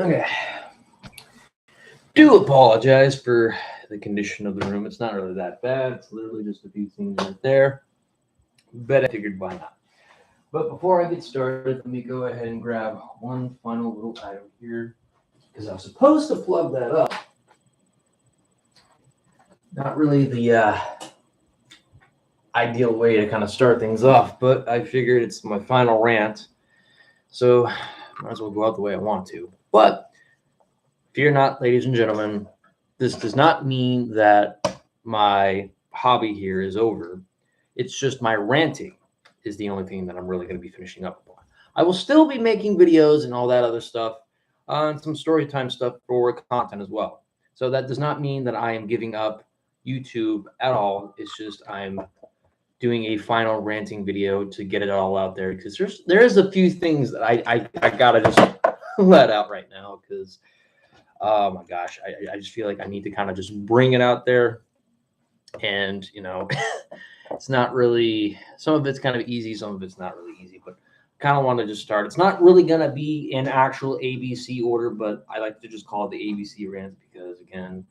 Okay. Do apologize for the condition of the room. It's not really that bad. It's literally just a few things right there. But I figured why not. But before I get started, let me go ahead and grab one final little item here, because I was supposed to plug that up. Not really the ideal way to kind of start things off, but I figured it's my final rant, so might as well go out the way I want to. But fear not, ladies and gentlemen, this does not mean that my hobby here is over. It's just my ranting is the only thing that I'm really going to be finishing up on. I will still be making videos and all that other stuff, and some story time stuff for content as well. So that does not mean that I am giving up YouTube at all. It's just I'm doing a final ranting video to get it all out there, because there's a few things that I gotta just let out right now, because oh my gosh, I just feel like I need to kind of just bring it out there. And you know, it's not really, some of it's kind of easy, some of it's not really easy, but kind of want to just start. It's not really going to be in actual ABC order, but I like to just call it the ABC rant, because again,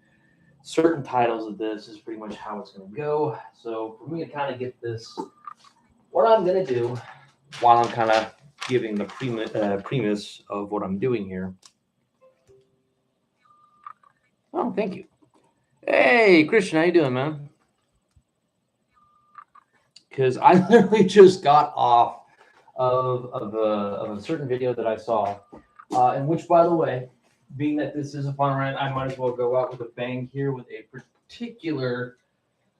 certain titles of this is pretty much how it's going to go. So for me to kind of get this, what I'm going to do while I'm kind of giving the premise of what I'm doing here. Oh, thank you. Hey, Christian, how you doing, man? Because I literally just got off of a certain video that I saw, in which, by the way, being that this is a fun rant, I might as well go out with a bang here with a particular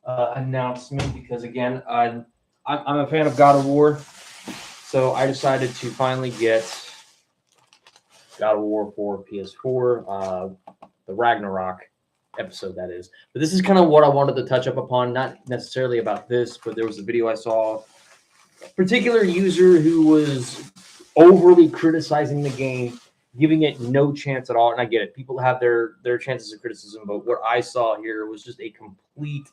announcement, because again, I'm a fan of God of War, so I decided to finally get God of War for PS4, the Ragnarok episode, that is. But this is kind of what I wanted to touch up upon, not necessarily about this, but there was a video I saw, a particular user who was overly criticizing the game, giving it no chance at all. And I get it, people have their chances of criticism, but what I saw here was just a complete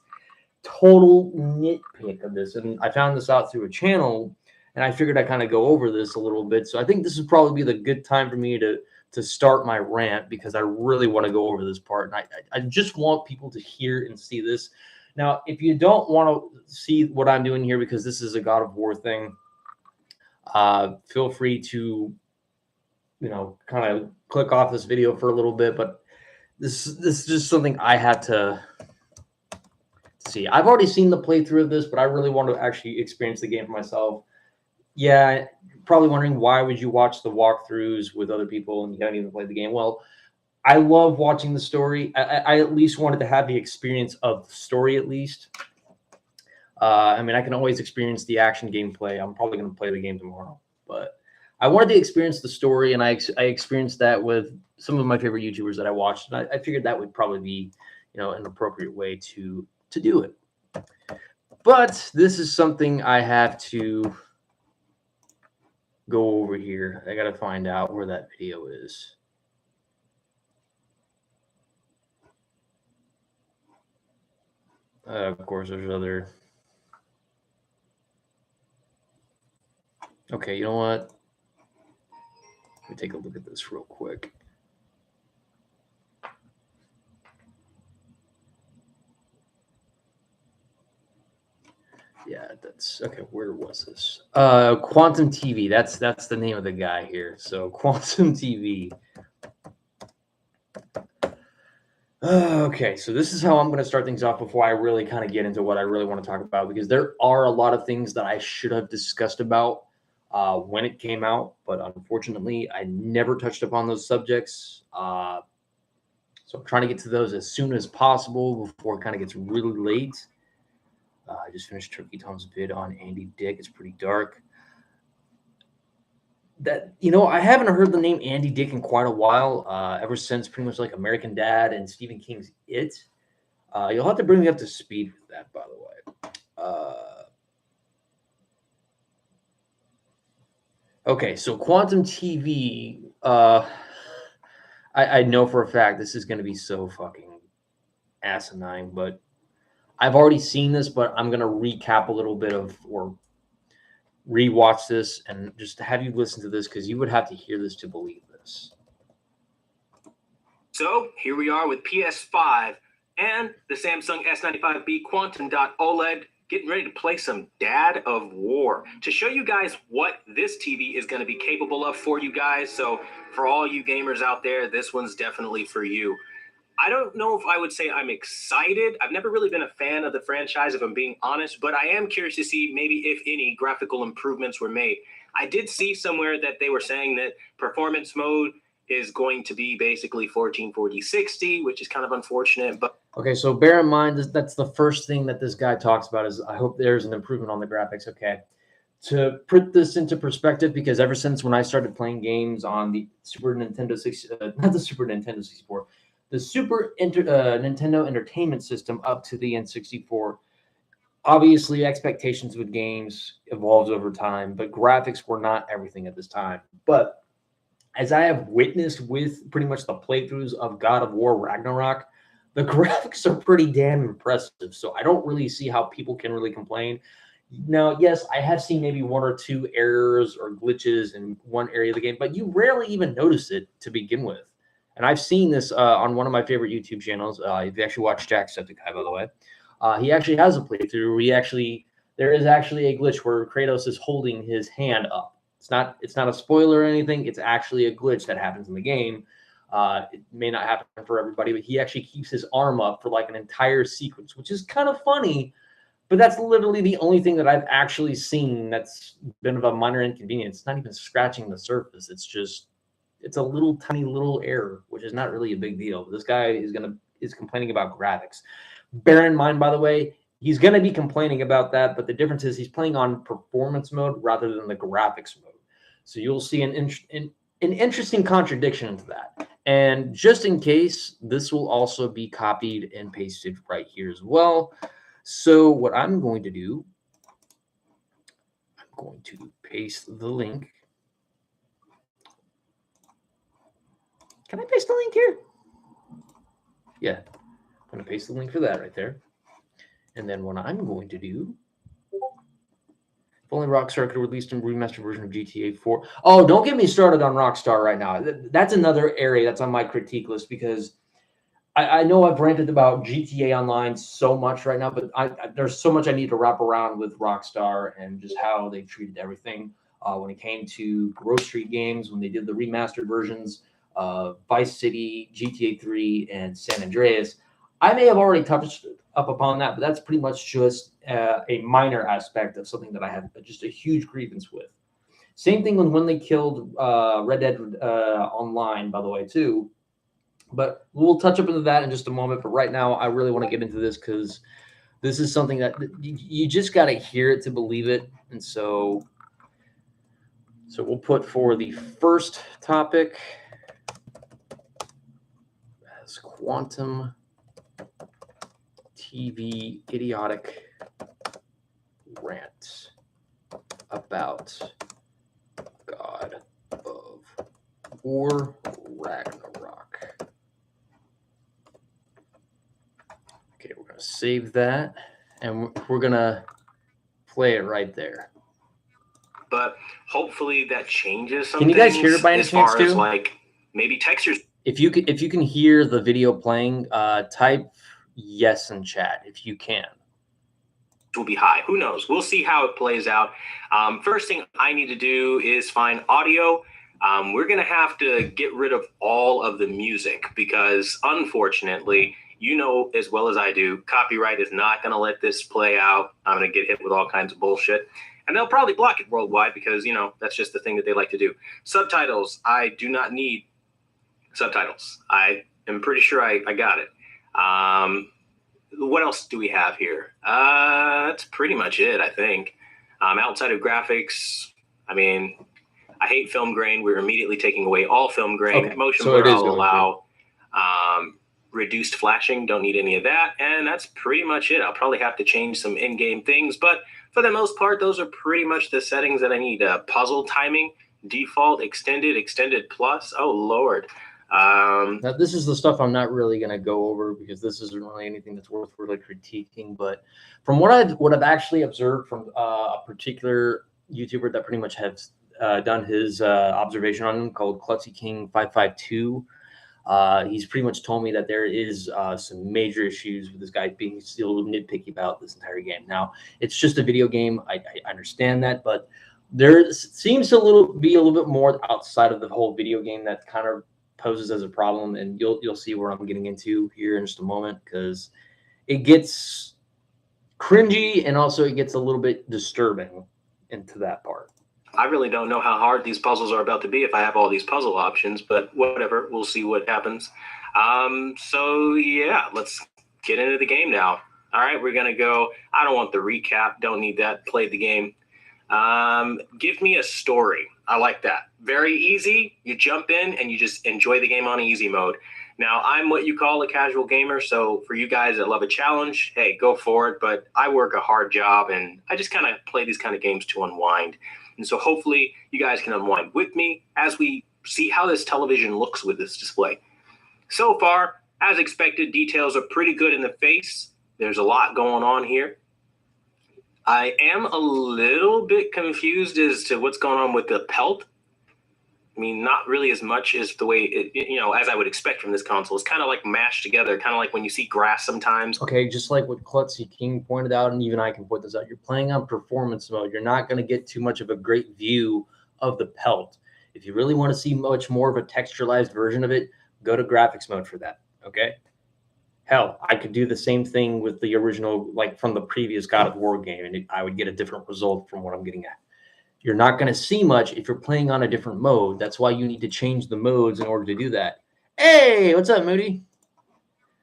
total nitpick of this. And I found this out through a channel, and I figured I'd kind of go over this a little bit. So I think this would probably be the good time for me to start my rant, because I really want to go over this part. And I just want people to hear and see this. Now, if you don't want to see what I'm doing here, because this is a God of War thing, feel free to, you know, kind of click off this video for a little bit. But this is just something I had to see. I've already seen the playthrough of this, but I really want to actually experience the game for myself. Yeah, probably wondering, why would you watch the walkthroughs with other people and you haven't even played the game? Well, I love watching the story. I at least wanted to have the experience of the story, at least. I mean, I can always experience the action gameplay. I'm probably going to play the game tomorrow, but I wanted to experience the story, and I experienced that with some of my favorite YouTubers that I watched, and I figured that would probably be, you know, an appropriate way to do it. But this is something I have to go over here. I got to find out where that video is. Of course, there's other. Okay, you know what? Let me take a look at this real quick. Yeah, that's okay. Where was this? Quantum TV. That's the name of the guy here. So Quantum TV. Okay, so this is how I'm going to start things off before I really kind of get into what I really want to talk about, because there are a lot of things that I should have discussed about when it came out, but unfortunately, I never touched upon those subjects. So I'm trying to get to those as soon as possible before it kind of gets really late. I just finished Turkey Tom's vid on Andy Dick. It's pretty dark. That, you know, I haven't heard the name Andy Dick in quite a while, ever since pretty much like American Dad and Stephen King's It. You'll have to bring me up to speed with that, by the way. Okay, so Quantum TV, I know for a fact this is going to be so fucking asinine, but I've already seen this, but I'm going to recap a little bit of, or rewatch this and just have you listen to this, because you would have to hear this to believe this. So here we are with PS5 and the Samsung S95B Quantum Dot OLED, getting ready to play some Dad of War to show you guys what this TV is going to be capable of for you guys. So for all you gamers out there, this one's definitely for you. I don't know if I would say I'm excited. I've never really been a fan of the franchise, if I'm being honest, but I am curious to see maybe if any graphical improvements were made. I did see somewhere that they were saying that performance mode is going to be basically 1440-60, which is kind of unfortunate. But okay, so bear in mind that's the first thing that this guy talks about is I hope there's an improvement on the graphics. Okay, to put this into perspective, because ever since when I started playing games on the Super Nintendo 6, not the Super Nintendo 64, the Nintendo Entertainment System up to the N64, obviously expectations with games evolves over time, but graphics were not everything at this time. But as I have witnessed with pretty much the playthroughs of God of War Ragnarok, the graphics are pretty damn impressive. So I don't really see how people can really complain. Now, yes, I have seen maybe one or two errors or glitches in one area of the game, but you rarely even notice it to begin with. And I've seen this on one of my favorite YouTube channels. If you actually watch Jacksepticeye, by the way, he actually has a playthrough where there is actually a glitch where Kratos is holding his hand up. It's not a spoiler or anything. It's actually a glitch that happens in the game. It may not happen for everybody, but he actually keeps his arm up for like an entire sequence, which is kind of funny. But that's literally the only thing that I've actually seen that's been of a minor inconvenience. It's not even scratching the surface. It's a little tiny little error, which is not really a big deal. This guy is complaining about graphics. Bear in mind, by the way, he's going to be complaining about that, but the difference is he's playing on performance mode rather than the graphics mode. So you'll see an interesting contradiction into that. And just in case, this will also be copied and pasted right here as well. So what I'm going to do, I'm going to paste the link. Can I paste the link here? Yeah, I'm going to paste the link for that right there. And then what I'm going to do, if only Rockstar could release a remastered version of GTA 4. Oh, don't get me started on Rockstar right now. That's another area that's on my critique list because I know I've ranted about GTA Online so much right now, but there's so much I need to wrap around with Rockstar and just how they treated everything when it came to Grove Street games, when they did the remastered versions of Vice City, GTA 3, and San Andreas. I may have already touched up upon that, but that's pretty much just a minor aspect of something that I have just a huge grievance with. Same thing when they killed Red Dead Online, by the way, too. But we'll touch up into that in just a moment. But right now, I really want to get into this because this is something that you just got to hear it to believe it. And so we'll put for the first topic as Quantum TV idiotic rant about God of War Ragnarok. Okay, we're going to save that, and we're going to play it right there. But hopefully that changes some Can you guys hear it by any chance, too? Like maybe textures. If you can hear the video playing, type yes in chat if you can. Will be high. Who knows? We'll see how it plays out. First thing I need to do is find audio. We're going to have to get rid of all of the music because, unfortunately, you know as well as I do, copyright is not going to let this play out. I'm going to get hit with all kinds of bullshit. And they'll probably block it worldwide because, you know, that's just the thing that they like to do. Subtitles. I do not need subtitles. I am pretty sure I got it. What else do we have here? That's pretty much it, I think. Outside of graphics, I mean, I hate film grain. We're immediately taking away all film grain. Okay, Motion so blur I'll allow. Reduced flashing, don't need any of that. And that's pretty much it. I'll probably have to change some in-game things. But for the most part, those are pretty much the settings that I need. Puzzle timing, default, extended plus. Oh, Lord. Now, this is the stuff I'm not really going to go over because this isn't really anything that's worth really critiquing. But from what I've actually observed from a particular YouTuber that pretty much has done his observation on him called Klutzy King 552, He's pretty much told me that there is some major issues with this guy being still nitpicky about this entire game. Now, it's just a video game. I understand that, but there seems to be a little bit more outside of the whole video game that kind of poses as a problem, and you'll see where I'm getting into here in just a moment, because it gets cringy and also it gets a little bit disturbing into that part. I really don't know how hard these puzzles are about to be if I have all these puzzle options, but whatever, we'll see what happens. So yeah, let's get into the game now. All right, we're gonna go. I don't want the recap, don't need that. Play the game. Give me a story. I like that. Very easy. You jump in and you just enjoy the game on easy mode. Now, I'm what you call a casual gamer, so for you guys that love a challenge, hey, go for it. But I work a hard job, and I just kind of play these kind of games to unwind. And so hopefully you guys can unwind with me as we see how this television looks with this display. So far, as expected, details are pretty good in the face. There's a lot going on here. I am a little bit confused as to what's going on with the pelt. I mean, not really as much as the way as I would expect from this console. It's kind of like mashed together, kind of like when you see grass sometimes. Okay, just like what Klutzy King pointed out, and even I can point this out. You're playing on performance mode. You're not going to get too much of a great view of the pelt. If you really want to see much more of a texturalized version of it, go to graphics mode for that. Okay. Hell, I could do the same thing with the original, like from the previous God of War game, and I would get a different result from what I'm getting at. You're not going to see much if you're playing on a different mode. That's why you need to change the modes in order to do that. Hey, what's up, Moody?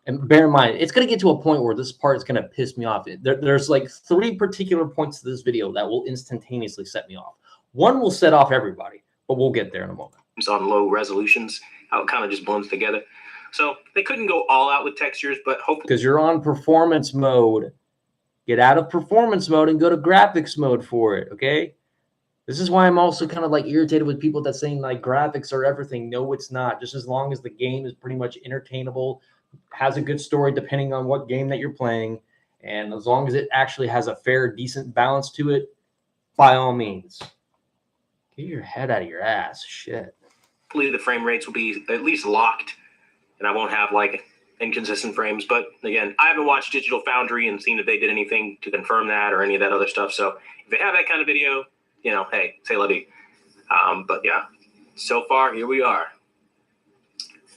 And bear in mind, it's going to get to a point where this part is going to piss me off. There's like 3 particular points to this video that will instantaneously set me off. One will set off everybody, but we'll get there in a moment. It's on low resolutions, how it kind of just blends together. So they couldn't go all out with textures, but hopefully... Because you're on performance mode. Get out of performance mode and go to graphics mode for it, okay? This is why I'm also kind of like irritated with people that saying like graphics are everything. No, it's not. Just as long as the game is pretty much entertainable, has a good story depending on what game that you're playing, and as long as it actually has a fair, decent balance to it, by all means. Get your head out of your ass. Shit. Hopefully the frame rates will be at least locked, and I won't have like inconsistent frames. But again, I haven't watched Digital Foundry and seen if they did anything to confirm that or any of that other stuff. So if they have that kind of video, hey, say la vie. But yeah, so far, here we are,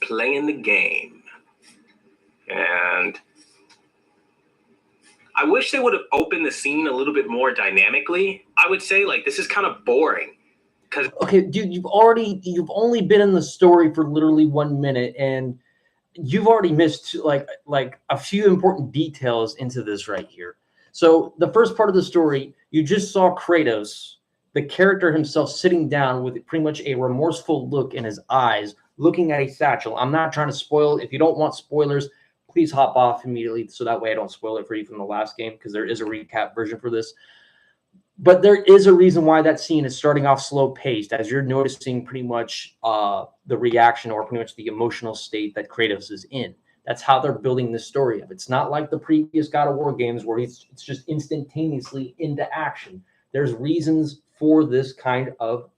playing the game. And I wish they would have opened the scene a little bit more dynamically. I would say, like, this is kind of boring. Okay, dude, you've only been in the story for literally 1 minute, and you've already missed like a few important details into this right here. So the first part of the story, you just saw Kratos, the character himself, sitting down with pretty much a remorseful look in his eyes, looking at a satchel. I'm not trying to spoil. If you don't want spoilers, please hop off immediately so that way I don't spoil it for you from the last game, because there is a recap version for this. But there is a reason why that scene is starting off slow-paced, as you're noticing pretty much the reaction or pretty much the emotional state that Kratos is in. That's how they're building this story up. It's not like the previous God of War games where it's just instantaneously into action. There's reasons for this kind of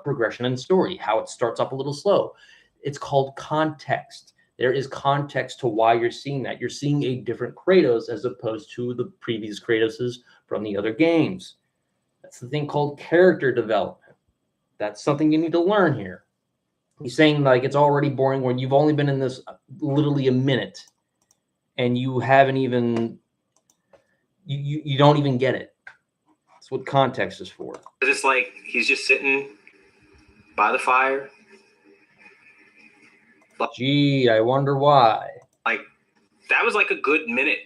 progression in story, how it starts off a little slow. It's called context. There is context to why you're seeing that. You're seeing a different Kratos as opposed to the previous Kratoses from the other games. That's the thing called character development. That's something you need to learn here. He's saying like it's already boring when you've only been in this literally a minute and you haven't even, you don't even get it. That's what context is for. It's like he's just sitting by the fire. Gee, I wonder why. Like, that was like a good minute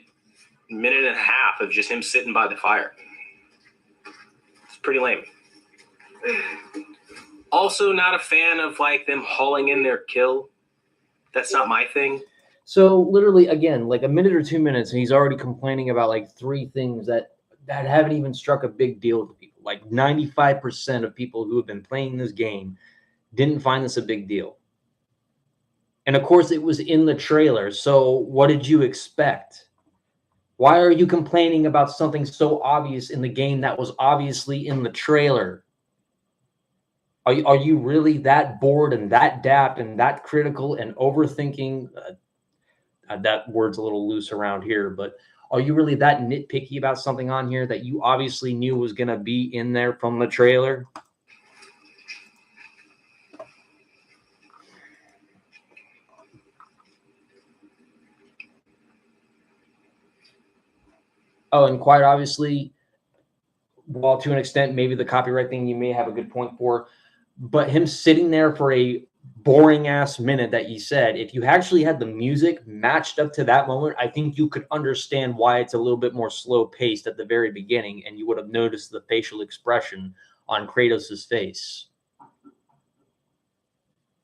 and a half of just him sitting by the fire. It's pretty lame. Also not a fan of like them hauling in their kill. That's not my thing. So literally, again, like a minute or 2 minutes, and he's already complaining about like 3 things that haven't even struck a big deal to people. Like 95% of people who have been playing this game didn't find this a big deal. And of course, it was in the trailer. So what did you expect? Why are you complaining about something so obvious in the game that was obviously in the trailer? Are you really that bored and that daft and that critical and overthinking? That word's a little loose around here, but are you really that nitpicky about something on here that you obviously knew was going to be in there from the trailer? Oh, and quite obviously, while to an extent, maybe the copyright thing you may have a good point for, but him sitting there for a boring ass minute that you said, if you actually had the music matched up to that moment, I think you could understand why it's a little bit more slow paced at the very beginning, and you would have noticed the facial expression on Kratos's face.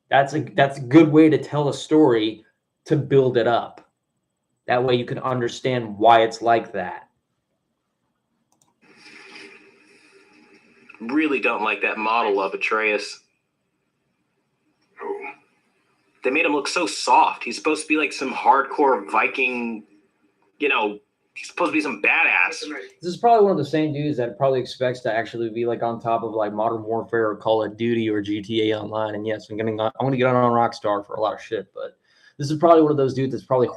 That's a good way to tell a story, to build it up. That way you can understand why it's like that. Really don't like that model of Atreus. They made him look so soft. He's supposed to be like some hardcore Viking, you know, he's supposed to be some badass. This is probably one of the same dudes that probably expects to actually be like on top of like Modern Warfare or Call of Duty or GTA Online. And yes, I'm going to get on Rockstar for a lot of shit, but this is probably one of those dudes that's probably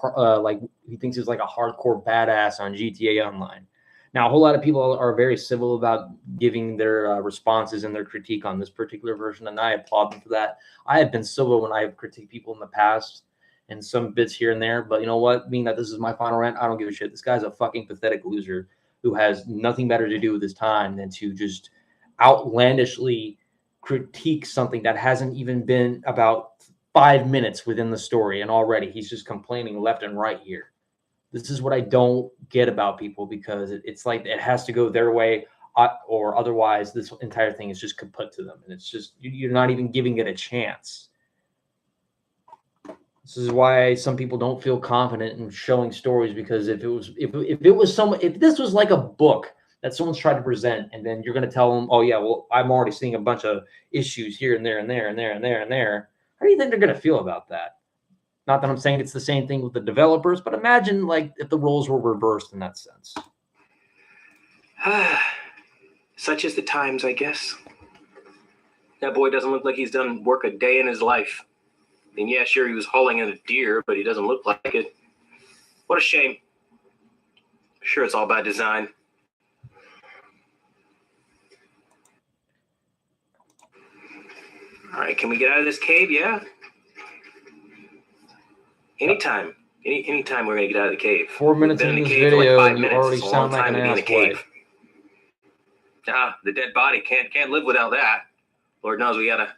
like, he thinks he's like a hardcore badass on GTA Online. Now, a whole lot of people are very civil about giving their responses and their critique on this particular version, and I applaud them for that. I have been civil when I have critiqued people in the past and some bits here and there, but you know what? Being that this is my final rant, I don't give a shit. This guy's a fucking pathetic loser who has nothing better to do with his time than to just outlandishly critique something that hasn't even been about 5 minutes within the story, and already he's just complaining left and right here. This is what I don't get about people, because it's like it has to go their way, or otherwise this entire thing is just kaput to them. And it's just, you're not even giving it a chance. This is why some people don't feel confident in showing stories, because if this was like a book that someone's tried to present, and then you're going to tell them, oh yeah, well, I'm already seeing a bunch of issues here and there and there and there and there and there. How do you think they're going to feel about that? Not that I'm saying it's the same thing with the developers, but imagine like if the roles were reversed in that sense. Such is the times, I guess. That boy doesn't look like he's done work a day in his life. And yeah, sure, he was hauling in a deer, but he doesn't look like it. What a shame. Sure, it's all by design. All right, can we get out of this cave? Yeah. Anytime. Anytime we're gonna get out of the cave. 4 minutes into this video, and you already sound like an asswipe. The dead body can't live without that. Lord knows we gotta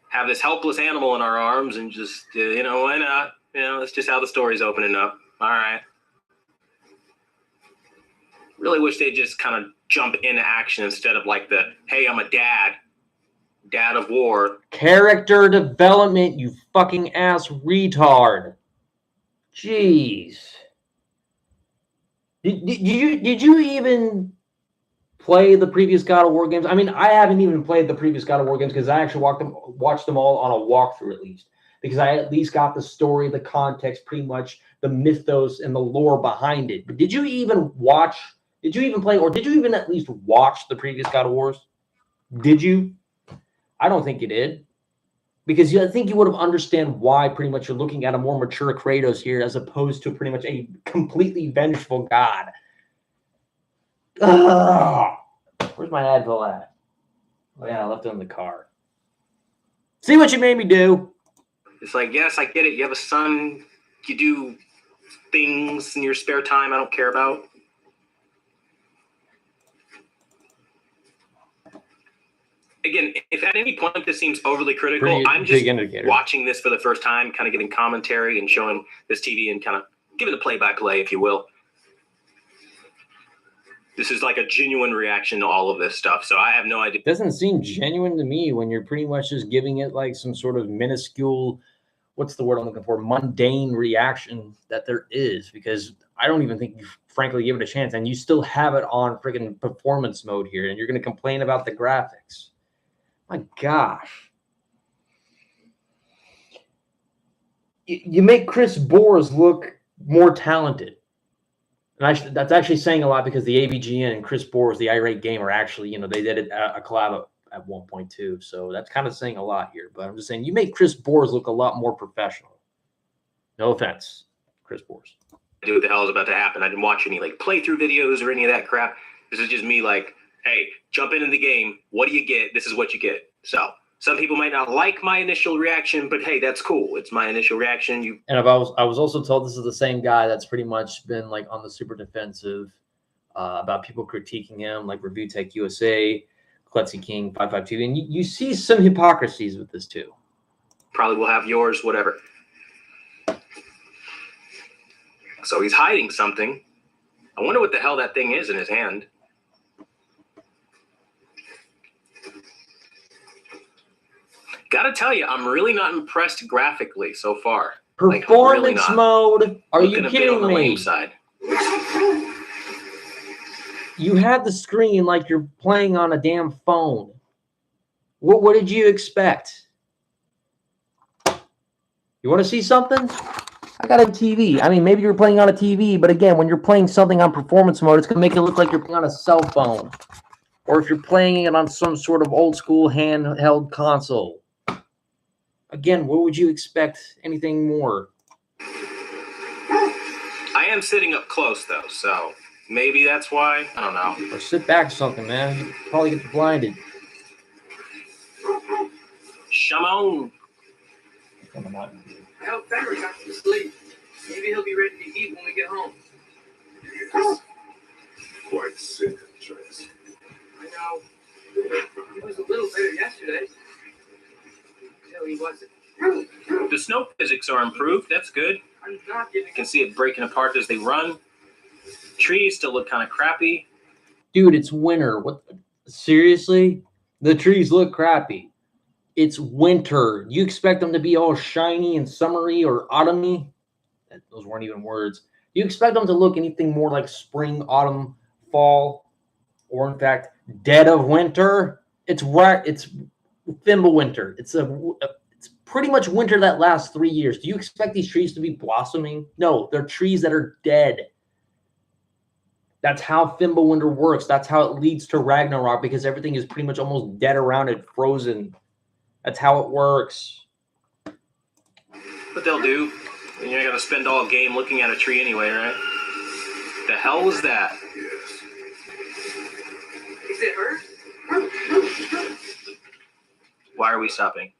have this helpless animal in our arms, and just why not? That's just how the story's opening up. All right. Really wish they'd just kind of jump into action instead of like the, hey, I'm a dad of war. Character development, you fucking ass retard. Jeez. Did you even play the previous God of War games? I mean, I haven't even played the previous God of War games because I actually watched them all on a walkthrough, at least, because I at least got the story, the context, pretty much the mythos and the lore behind it. But did you even play, or did you even at least watch the previous God of Wars? Did you? I don't think you did, because I think you would have understand why pretty much you're looking at a more mature Kratos here as opposed to pretty much a completely vengeful god. Ugh. Where's my Advil at? Oh yeah, I left it in the car. See what you made me do. It's like, yes, I get it. You have a son. You do things in your spare time I don't care about. Again, if at any point this seems overly critical, I'm just watching this for the first time, kind of giving commentary and showing this TV and kind of giving the play-by-play, if you will. This is like a genuine reaction to all of this stuff, so I have no idea. It doesn't seem genuine to me when you're pretty much just giving it like some sort of minuscule, what's the word I'm looking for, mundane reaction that there is, because I don't even think you frankly give it a chance, and you still have it on freaking performance mode here, and you're going to complain about the graphics. My gosh. You make Chris Boers look more talented. And that's actually saying a lot, because the AVGN and Chris Boers, the irate gamer, actually, they did a collab at 1.2. So that's kind of saying a lot here. But I'm just saying, you make Chris Boers look a lot more professional. No offense, Chris Boers. Do what the hell is about to happen. I didn't watch any like playthrough videos or any of that crap. This is just me like, hey, jump into the game. What do you get? This is what you get. So some people might not like my initial reaction, but hey, that's cool. It's my initial reaction. And I was also told this is the same guy that's pretty much been like on the super defensive about people critiquing him, like Review Tech USA, Klutzy King 552, and you see some hypocrisies with this too. Probably will have yours, whatever. So he's hiding something. I wonder what the hell that thing is in his hand. Gotta tell you, I'm really not impressed graphically so far. Performance mode? Are you kidding me? You have the screen like you're playing on a damn phone. What did you expect? You want to see something? I got a TV. I mean, maybe you're playing on a TV, but again, when you're playing something on performance mode, it's going to make it look like you're playing on a cell phone. Or if you're playing it on some sort of old school handheld console. Again, what would you expect? Anything more? I am sitting up close, though, so maybe that's why. I don't know. Or sit back or something, man. You probably get blinded. Shamon. I hope Fenrir got some sleep. Maybe he'll be ready to eat when we get home. Yes. Quite sick, Trace. I know. He was a little better yesterday. Until he wasn't. The snow physics are improved. That's good. I'm not giving. You can see it breaking apart as they run. Trees still look kind of crappy. Dude, it's winter. What? Seriously? The trees look crappy. It's winter. You expect them to be all shiny and summery or autumny? Those weren't even words. You expect them to look anything more like spring, autumn, fall, or in fact, dead of winter? It's right. It's Thimble winter. It's pretty much winter that lasts 3 years. Do you expect these trees to be blossoming? No, they're trees that are dead. That's how Fimbulwinter works. That's how it leads to Ragnarok, because everything is pretty much almost dead around it, frozen. That's how it works. But they'll do. And you're not going to spend all game looking at a tree anyway, right? The hell was that? Yes. Is it hurt? Why are we stopping?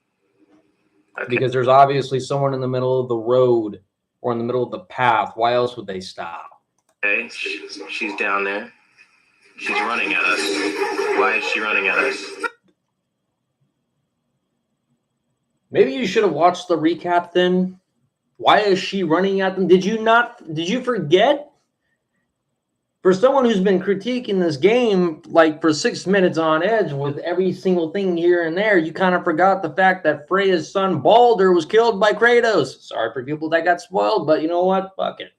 Okay. Because there's obviously someone in the middle of the road or in the middle of the path. Why else would they stop? Okay, she's down there. She's running at us. Why is she running at us? Maybe you should have watched the recap then. Why is she running at them? Did you forget? For someone who's been critiquing this game like for 6 minutes on edge with every single thing here and there, you kind of forgot the fact that Freya's son Baldur was killed by Kratos. Sorry for people that got spoiled, but you know what? Fuck it.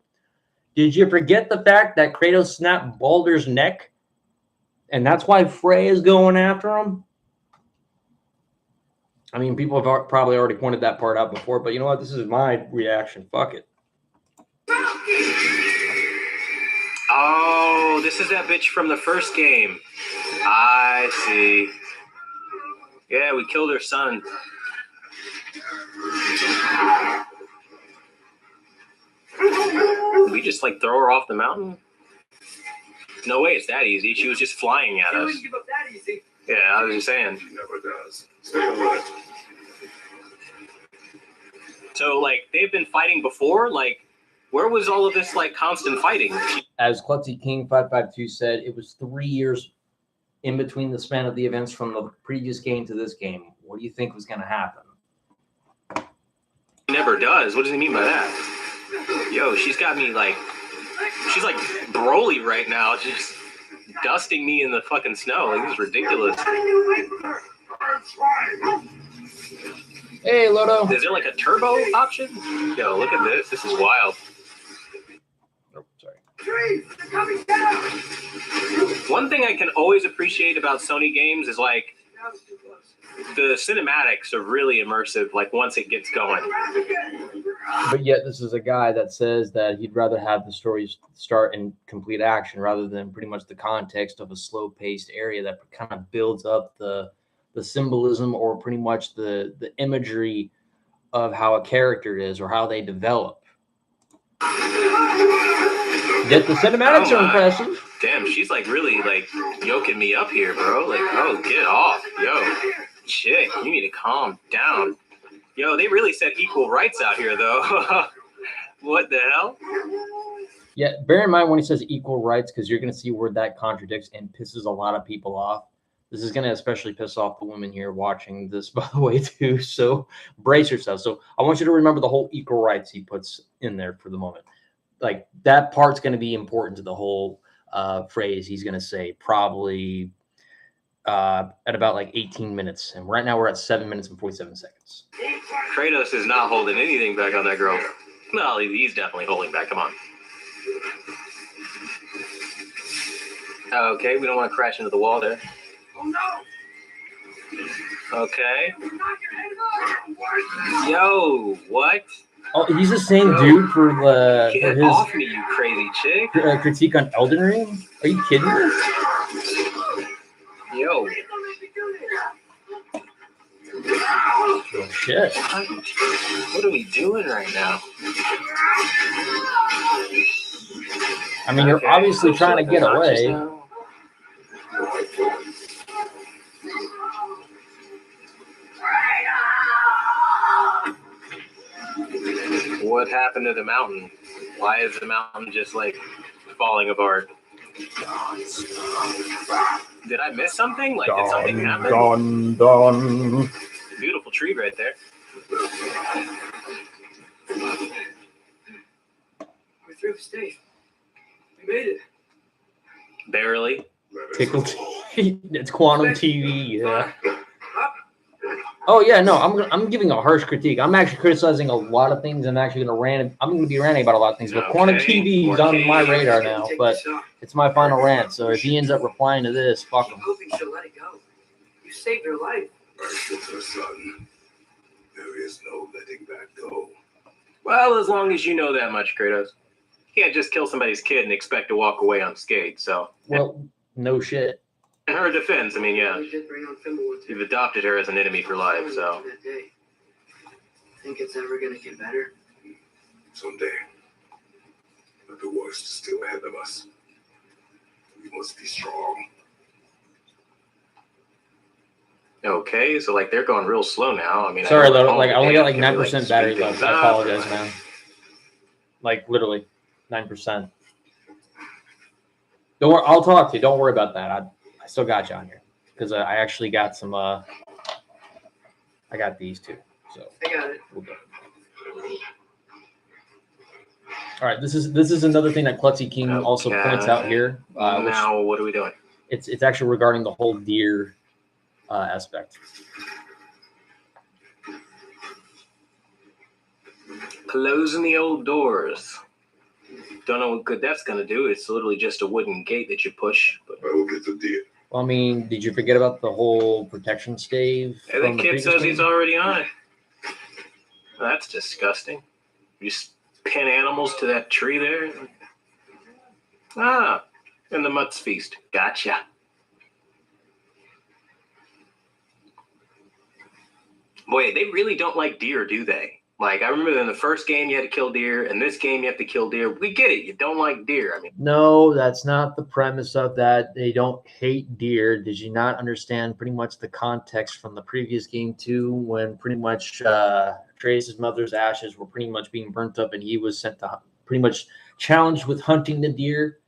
Did you forget the fact that Kratos snapped Baldur's neck? And that's why Freya's going after him? I mean, people have probably already pointed that part out before, but you know what? This is my reaction. Fuck it. Oh, this is that bitch from the first game. I see. Yeah, we killed her son. We just like throw her off the mountain? No way, it's that easy. She was just flying at She us. wouldn't give up that easy. Yeah, I was just saying. She never does. Stay alert. So, like, they've been fighting before? Like, where was all of this, like, constant fighting? As Klutzy King 552 said, it was 3 years in between the span of the events from the previous game to this game. What do you think was going to happen? Never does. What does he mean by that? Yo, she's got me, like, she's like Broly right now, just dusting me in the fucking snow. Like, this is ridiculous. Hey, Lodo. Is there like a turbo option? Yo, look at this. This is wild. Oh, sorry. Trees, they're coming down. One thing I can always appreciate about Sony games is like That was too close. the cinematics are really immersive. Like once it gets going. But yet this is a guy that says that he'd rather have the stories start in complete action rather than pretty much the context of a slow-paced area that kind of builds up the symbolism or pretty much the imagery of how a character is or how they develop. Yet the cinematics are impressive. Damn, she's like really like yoking me up here, bro. Like, oh, get off. Yo, chick, you need to calm down. Yo, they really said equal rights out here, though. What the hell? Yeah, bear in mind when he says equal rights, because you're going to see where that contradicts and pisses a lot of people off. This is going to especially piss off the women here watching this, by the way, too. So brace yourself. So I want you to remember the whole equal rights he puts in there for the moment. Like that part's going to be important to the whole phrase he's going to say probably at about like 18 minutes. And right now we're at 7 minutes and 47 seconds. Kratos is not holding anything back on that girl. Well, he's definitely holding back. Come on. Okay, we don't want to crash into the wall there. Oh no! Okay. Knock your head off! Yo, what? Oh, he's the same dude for the Get off me, you crazy chick. critique on Elden Ring? Are you kidding me? Yo. Please don't make me do this! Oh, shit. What are we doing right now? I mean, you're obviously trying to get away. What happened to the mountain? Why is the mountain just like falling apart? Did I miss something? Like, did something happen? Done. Beautiful tree right there. We're through, Steve. We made it. Barely. Tickle TV. It's Quantum TV, yeah. Oh yeah, no, I'm giving a harsh critique. I'm actually criticizing a lot of things. I'm actually going to be ranting about a lot of things. But Quantum TV is on my radar now. But it's my final rant. So if he ends up replying to this, fuck him. I'm hoping she'll let it go. You saved her life. I killed her son. There is no letting that go. Well, as long as you know that much, Kratos. You can't just kill somebody's kid and expect to walk away unscathed. So, Well, no shit. in her defense, I mean, yeah, We did bring on Fimbulwoods. you've adopted her as an enemy for life. So, That day. Think it's ever gonna get better? Someday. But the worst is still ahead of us. We must be strong. okay, so like they're going real slow now. I mean, Sorry, I know though. at Like I home, only they got like have to, 9% battery speed left. things I up, apologize, or, man. Like literally 9%. Don't worry. I'll talk to you. Don't worry about that. I still got you on here because I actually got some. I got these two. So I got it. we'll go. All right. This is another thing that Klutzy King also points out here. Which now, what are we doing? it's actually regarding the whole deer aspect. Closing the old doors. Don't know what good that's going to do. It's literally just a wooden gate that you push. But I will get the deer. Well, I mean, did you forget about the whole protection stave? hey, from the the kid says previous he's game? already on it. Well, that's disgusting. You just pin animals to that tree there. Ah, and the Mutts feast. Gotcha. Boy, they really don't like deer, do they? Like, I remember in the first game you had to kill deer, and this game you have to kill deer. We get it. You don't like deer. I mean, No, that's not the premise of that. They don't hate deer. Did you not understand pretty much the context from the previous game too, when pretty much Trace's mother's ashes were pretty much being burnt up and he was sent to pretty much challenged with hunting the deer?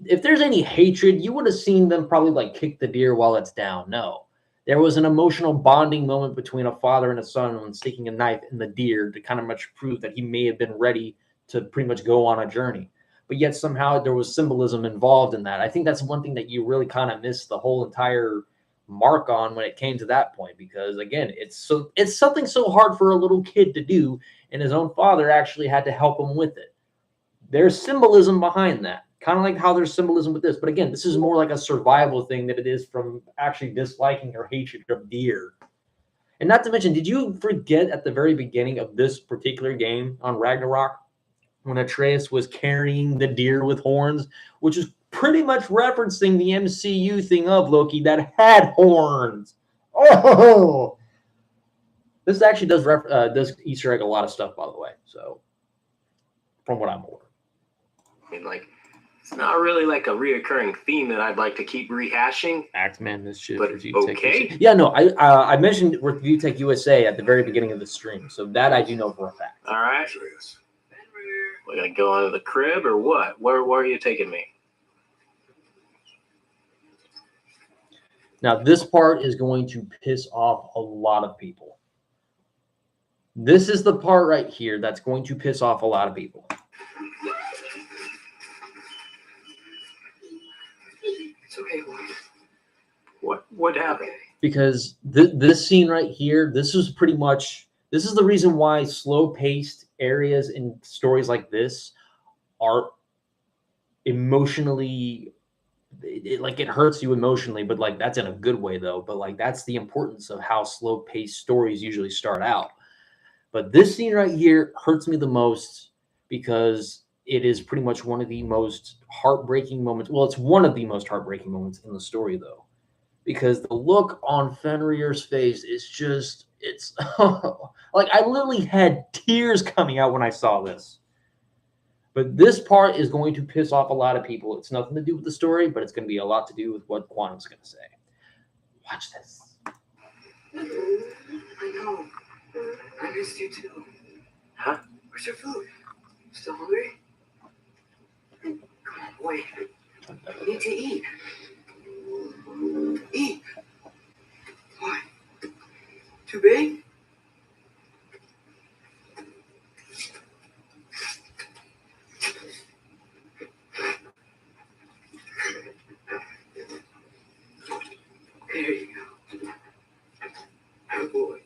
If there's any hatred, you would have seen them probably like kick the deer while it's down. No. There was an emotional bonding moment between a father and a son when sticking a knife in the deer to kind of much prove that he may have been ready to pretty much go on a journey. But yet somehow there was symbolism involved in that. I think that's one thing that you really kind of missed the whole entire mark on when it came to that point, because again, it's something so hard for a little kid to do, and his own father actually had to help him with it. There's symbolism behind that. Kind of like how there's symbolism with this. But again, this is more like a survival thing than it is from actually disliking or hatred of deer. And not to mention, did you forget at the very beginning of this particular game on Ragnarok when Atreus was carrying the deer with horns, which is pretty much referencing the MCU thing of Loki that had horns? Oh, this actually does Easter egg a lot of stuff, by the way. So, from what I'm aware, I mean, like, it's not really like a reoccurring theme that I'd like to keep rehashing. Axeman, this shit. But okay. Yeah, no, I mentioned with ViewTech USA at the very beginning of the stream, so that I do know for a fact. All right. We're gonna go onto the crib or what? Where are you taking me? Now, this part is going to piss off a lot of people. This is the part right here that's going to piss off a lot of people. It's okay, boy. What happened? Because this scene right here, this is the reason why slow-paced areas in stories like this are emotionally, it hurts you emotionally, but like that's in a good way though. But like that's the importance of how slow-paced stories usually start out. But this scene right here hurts me the most because it is pretty much one of the most heartbreaking moments. Well, it's one of the most heartbreaking moments in the story though, because the look on Fenrir's face is just, it's like I literally had tears coming out when I saw this. But this part is going to piss off a lot of people. It's nothing to do with the story, but it's going to be a lot to do with what Quantum's going to say. Watch this. I know. I missed you too. Huh? Where's your food? Still hungry? Come on, boy. You need to eat. Eat. What? Too big? There you go. Good boy.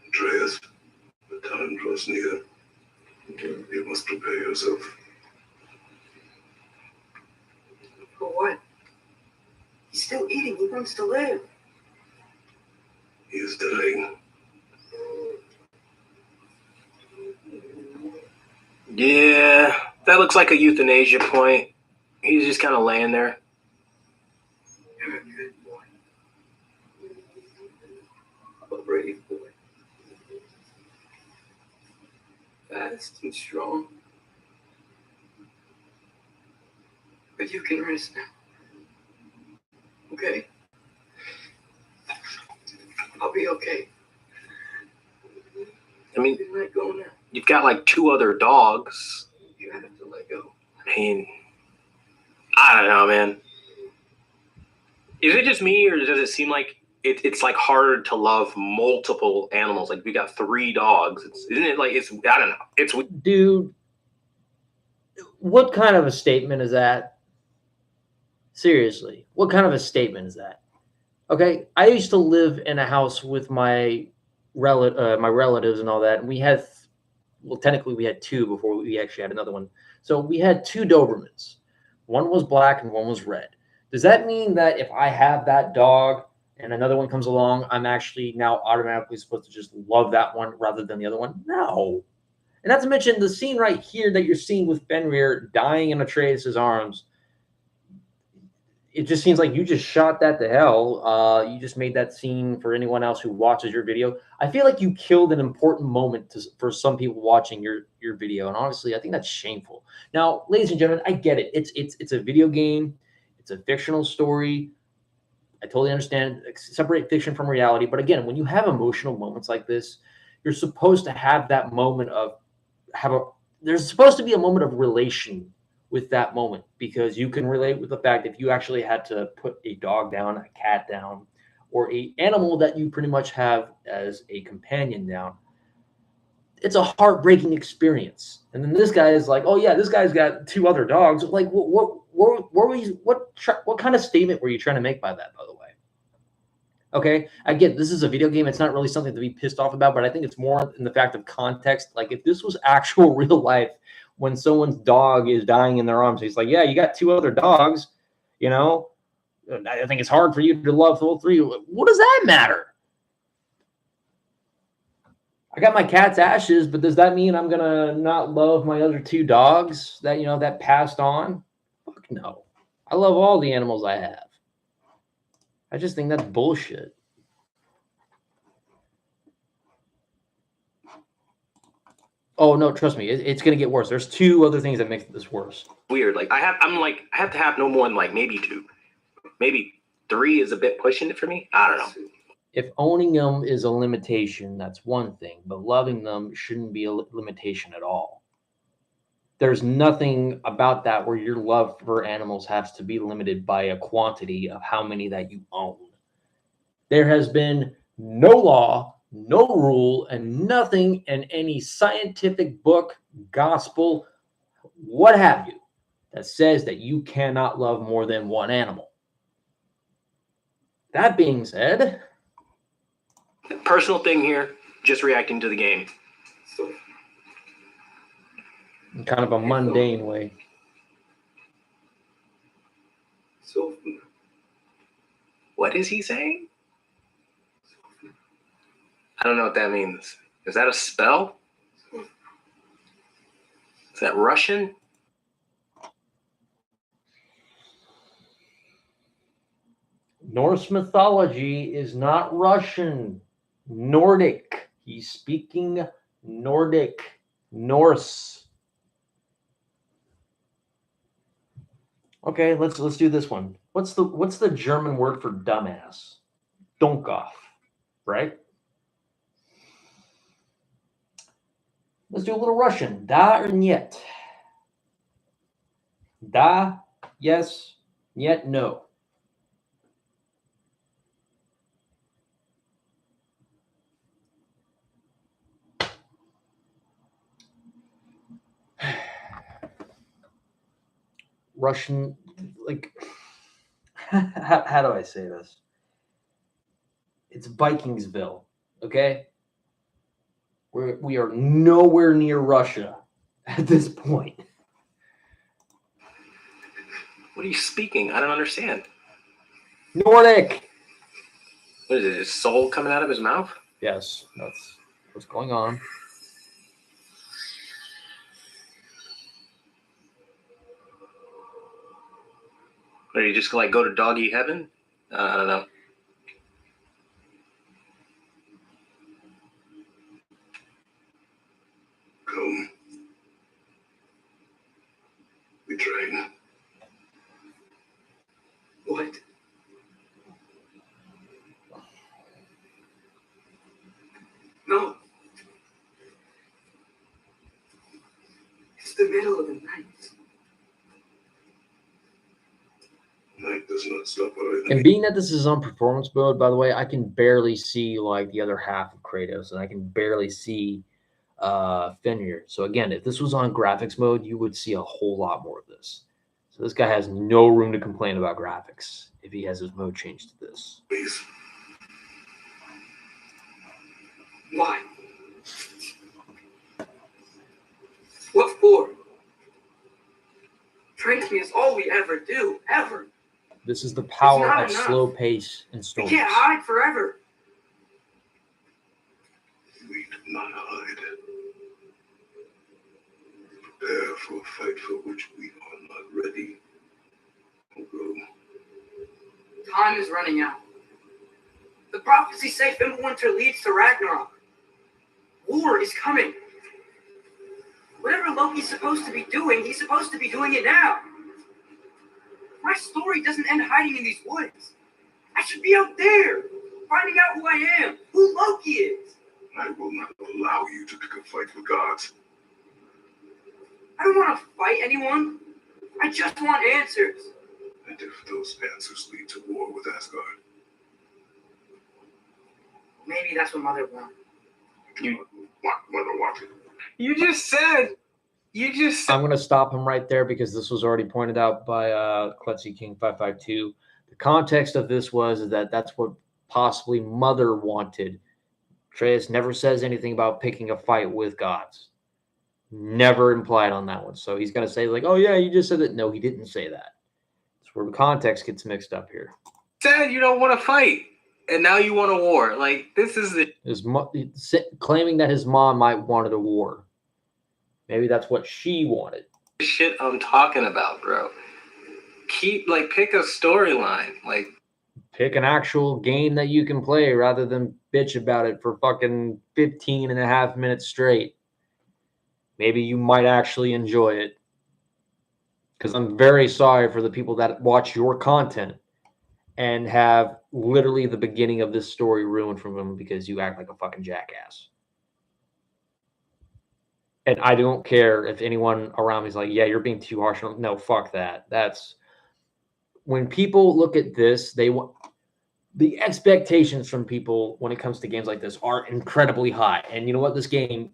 Andreas, the time draws near. You must prepare yourself. For what? He's still eating. He wants to live. He is dying. Yeah, that looks like a euthanasia point. He's just kind of laying there. You're a good boy. A brave boy. Fast and strong. But you can rest now. Okay? I'll be okay. I mean, You can let go now. you've got like 2 other dogs. You have to let go. I mean, I don't know, man. Is it just me, or does it seem like it's like harder to love multiple animals? Like we got 3 dogs. Isn't it like it's? I don't know. It's Dude, what kind of a statement is that? Seriously, what kind of a statement is that? Okay, I used to live in a house with my relatives and all that, and we had, well, technically we had 2 before we actually had another one. So we had 2 Dobermans. One was black and one was red. Does that mean that if I have that dog and another one comes along, I'm actually now automatically supposed to just love that one rather than the other one? No. And not to mention the scene right here that you're seeing with Fenrir dying in Atreus' arms. It just seems like you just shot that to hell. You just made that scene for anyone else who watches your video. I feel like you killed an important moment for some people watching your video. And honestly, I think that's shameful. Now, ladies and gentlemen, I get it. It's a video game. It's a fictional story. I totally understand. Separate fiction from reality. But again, when you have emotional moments like this, you're supposed to have that moment of there's supposed to be a moment of relation with that moment, because you can relate with the fact if you actually had to put a dog down, a cat down, or a animal that you pretty much have as a companion down, it's a heartbreaking experience. And then this guy is like, oh yeah, this guy's got 2 other dogs. Like, what kind of statement were you trying to make by that, by the way? Okay, I get this is a video game. It's not really something to be pissed off about, but I think it's more in the fact of context. Like if this was actual real life, when someone's dog is dying in their arms, he's like, yeah, you got 2 other dogs, you know, I think it's hard for you to love all 3. What does that matter? I got my cat's ashes, but does that mean I'm gonna not love my other 2 dogs that that passed on? Fuck no. I love all the animals I have. I just think that's bullshit. Oh no, trust me, it's gonna get worse. There's 2 other things that make this worse. Weird. Like I have to have no more than like maybe 2, maybe 3 is a bit pushing it for me. I don't know. If owning them is a limitation, that's one thing, but loving them shouldn't be a limitation at all. There's nothing about that where your love for animals has to be limited by a quantity of how many that you own. There has been no law, no rule, and nothing in any scientific book, gospel, what have you, that says that you cannot love more than one animal. That being said, personal thing here, just reacting to the game. in kind of a mundane way. So, What is he saying? I don't know what that means. Is that a spell? Is that Russian? Norse mythology is not Russian. Nordic. He's speaking Nordic. Norse. Okay, let's do this one. What's the German word for dumbass? Donkoff, right? Let's do a little Russian. Da or niet? Da, yes. Niet, no. Russian, like, how do I say this? It's Vikingsville, okay? We are nowhere near Russia at this point. What are you speaking? I don't understand. Nordic. What is it? His soul coming out of his mouth? Yes, that's what's going on. Or you just like go to doggy heaven? I don't know. Come. We train. what? No. It's the middle of the night. Night does not stop our enemy. And being that this is on performance mode, by the way, I can barely see like the other half of Kratos, and I can barely see Fenrir. So again, if this was on graphics mode, you would see a whole lot more of this. So this guy has no room to complain about graphics if he has his mode changed to this. Please. Why? What for? Training is all we ever do, ever. This is the power not of enough. slow pace and We stories. can't hide forever. We do not hide. Prepare for a fight for which we are not ready. Go. Time is running out. The prophecies say Fimbulwinter leads to Ragnarok. War is coming. Whatever Loki's supposed to be doing, he's supposed to be doing it now. My story doesn't end hiding in these woods. I should be out there, finding out who I am, who Loki is. I will not allow you to pick a fight with gods. I don't want to fight anyone. I just want answers. And if those answers lead to war with Asgard, Maybe that's what Mother wants. what Mother wanted. You just said. I'm going to stop him right there because this was already pointed out by Kletsy King 552. The context of this was that that's what possibly Mother wanted. Atreus never says anything about picking a fight with gods. Never implied on that one. So he's going to say like, oh yeah, you just said that. No, he didn't say that. It's where the context gets mixed up here. Said you don't want to fight. and now you want a war. Like, this is the claiming that his mom might wanted a war. Maybe that's what she wanted. shit I'm talking about, bro. Pick a storyline. Like, pick an actual game that you can play rather than bitch about it for fucking 15 and a half minutes straight. Maybe you might actually enjoy it. Because I'm very sorry for the people that watch your content and have literally the beginning of this story ruined from them because you act like a fucking jackass. And I don't care if anyone around me is like, yeah, you're being too harsh. No, fuck that. That's when people look at this, the expectations from people when it comes to games like this are incredibly high. And you know what? This game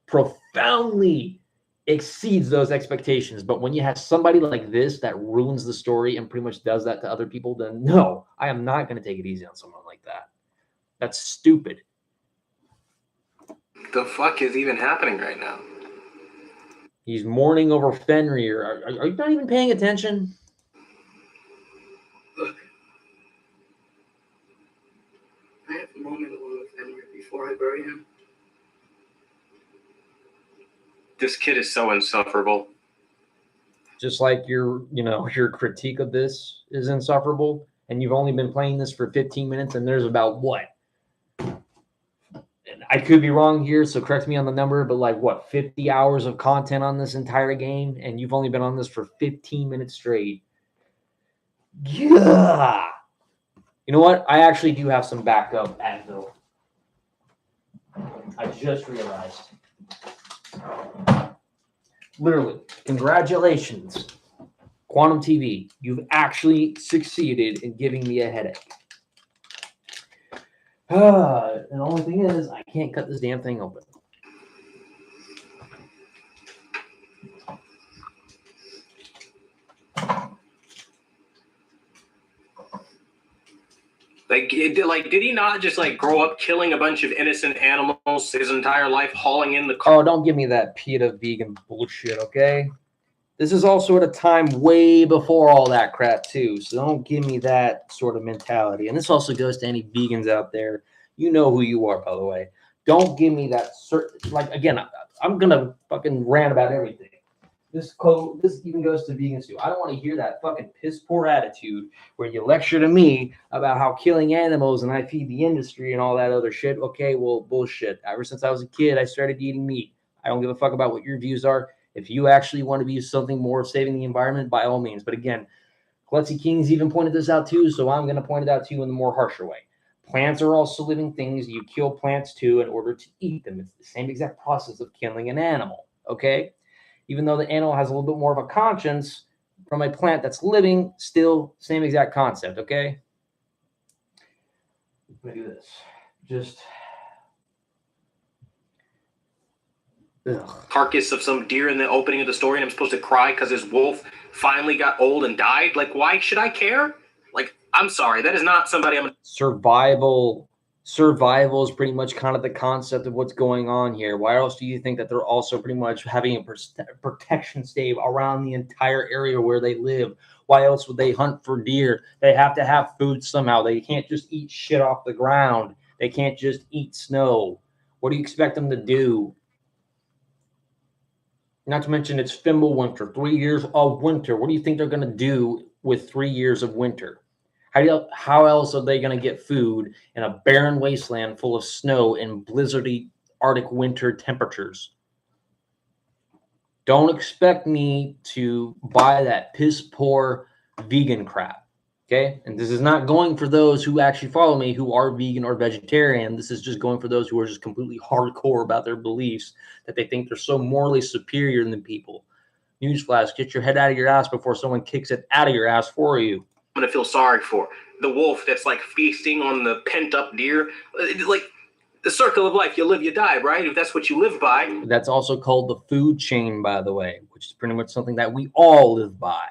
profoundly exceeds those expectations. But when you have somebody like this that ruins the story and pretty much does that to other people, then no, I am not going to take it easy on someone like that. That's stupid. the fuck is even happening right now? He's mourning over Fenrir. Are you not even paying attention? Look, I have a moment alone with Fenrir before I bury him. This kid is so insufferable. Just like your critique of this is insufferable, and you've only been playing this for 15 minutes, and there's about what? I could be wrong here, so correct me on the number, but like what, 50 hours of content on this entire game, and you've only been on this for 15 minutes straight. Yeah. You know what? I actually do have some backup Advil. I just realized. Literally, congratulations, Quantum TV. You've actually succeeded in giving me a headache. And the only thing is, I can't cut this damn thing open. Did he not just grow up killing a bunch of innocent animals his entire life, hauling in the car? Oh, don't give me that PETA vegan bullshit, okay? This is also at a time way before all that crap, too. So don't give me that sort of mentality. And this also goes to any vegans out there. You know who you are, by the way. Don't give me that again, I'm going to fucking rant about everything. This even goes to vegans, too. I don't want to hear that fucking piss-poor attitude where you lecture to me about how killing animals and I feed the industry and all that other shit. Okay, well, bullshit. Ever since I was a kid, I started eating meat. I don't give a fuck about what your views are. If you actually want to be something more saving the environment, by all means. But again, Klutzy Kings even pointed this out too, so I'm going to point it out to you in the more harsher way. Plants are also living things. You kill plants too in order to eat them. It's the same exact process of killing an animal, okay? Even though the animal has a little bit more of a conscience from a plant that's living, still same exact concept, okay? Let me do this. Just... Ugh. Carcass of some deer in the opening of the story, and I'm supposed to cry because his wolf finally got old and died. Why should I care? I'm sorry, that is not somebody I'm... Survival is pretty much kind of the concept of what's going on here. Why else do you think that they're also pretty much having a protection stave around the entire area where they live? Why else would they hunt for deer? They have to have food somehow. They can't just eat shit off the ground. They can't just eat snow. What do you expect them to do? Not to mention it's Fimbulwinter, 3 years of winter. What do you think they're going to do with 3 years of winter? How else are they going to get food in a barren wasteland full of snow and blizzardy Arctic winter temperatures? Don't expect me to buy that piss poor vegan crap, okay? And this is not going for those who actually follow me who are vegan or vegetarian. This is just going for those who are just completely hardcore about their beliefs, that they think they're so morally superior than people. Newsflash, get your head out of your ass before someone kicks it out of your ass for you. I'm going to feel sorry for the wolf that's feasting on the pent-up deer. The circle of life, you live, you die, right? If that's what you live by. That's also called the food chain, by the way, which is pretty much something that we all live by.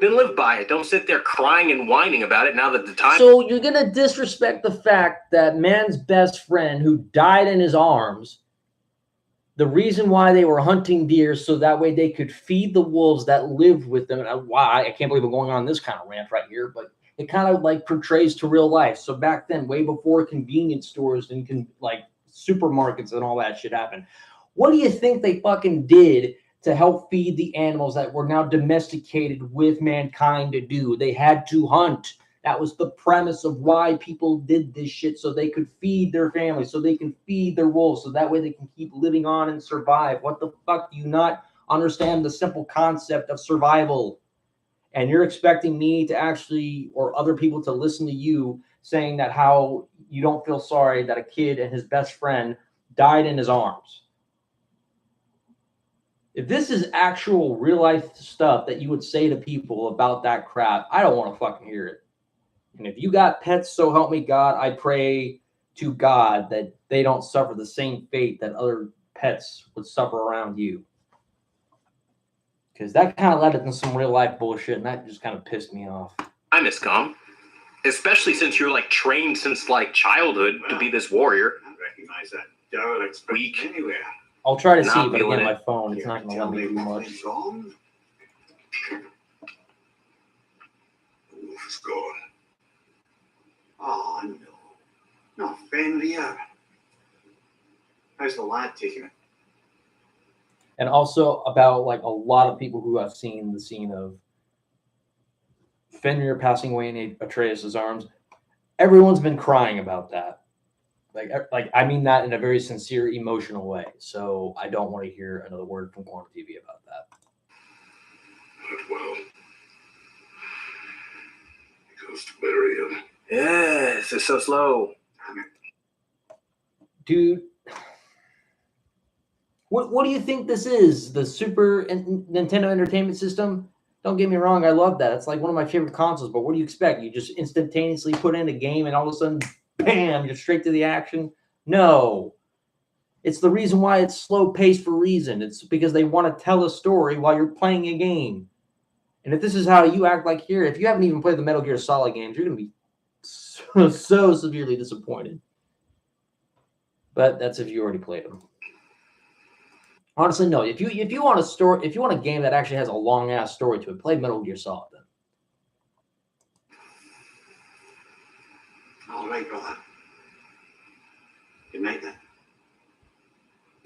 Then live by it. Don't sit there crying and whining about it now that the time... So you're going to disrespect the fact that man's best friend who died in his arms, the reason why they were hunting deer so that way they could feed the wolves that lived with them. And why I can't believe I'm going on this kind of rant right here, but it kind of like portrays to real life. So back then, way before convenience stores and like supermarkets and all that shit happened, what do you think they fucking did to help feed the animals that were now domesticated with mankind to do? They had to hunt. That was the premise of why people did this shit, so they could feed their families, so they can feed their wolves, so that way they can keep living on and survive. What the fuck? Do you not understand the simple concept of survival? And you're expecting me to actually, or other people to listen to you saying that how you don't feel sorry that a kid and his best friend died in his arms. If this is actual real life stuff that you would say to people about that crap, I don't want to fucking hear it. And if you got pets, so help me God, I pray to God that they don't suffer the same fate that other pets would suffer around you. Because that kind of led into some real life bullshit, and that just kind of pissed me off. I miss Calm, especially since you're like trained since like childhood to be this warrior. I recognize that. Don't expect Weak. anywhere. I'll try to Not see, but feeling again, it. my phone, it's not going to let me do much. What's wrong? The wolf is gone. Oh, no. Not Fenrir. How's the lad taking it? And also about like a lot of people who have seen the scene of Fenrir passing away in Atreus' arms. Everyone's been crying about that. Like I mean that in a very sincere, emotional way. So I don't want to hear another word from Quantum TV about that. But well, he goes to bury him. Yes, it's so slow. Damn it. Dude, what do you think this is? The Super Nintendo Entertainment System? Don't get me wrong, I love that. It's like one of my favorite consoles, but what do you expect? You just instantaneously put in a game and all of a sudden, bam, you're straight to the action? No. It's the reason why it's slow paced for a reason. It's because they want to tell a story while you're playing a game. And if this is how you act like here, if you haven't even played the Metal Gear Solid games, you're going to be so severely disappointed. But that's if you already played them. Honestly, no. If you want a game that actually has a long ass story to it, play Metal Gear Solid then. All right, brother. Good night then.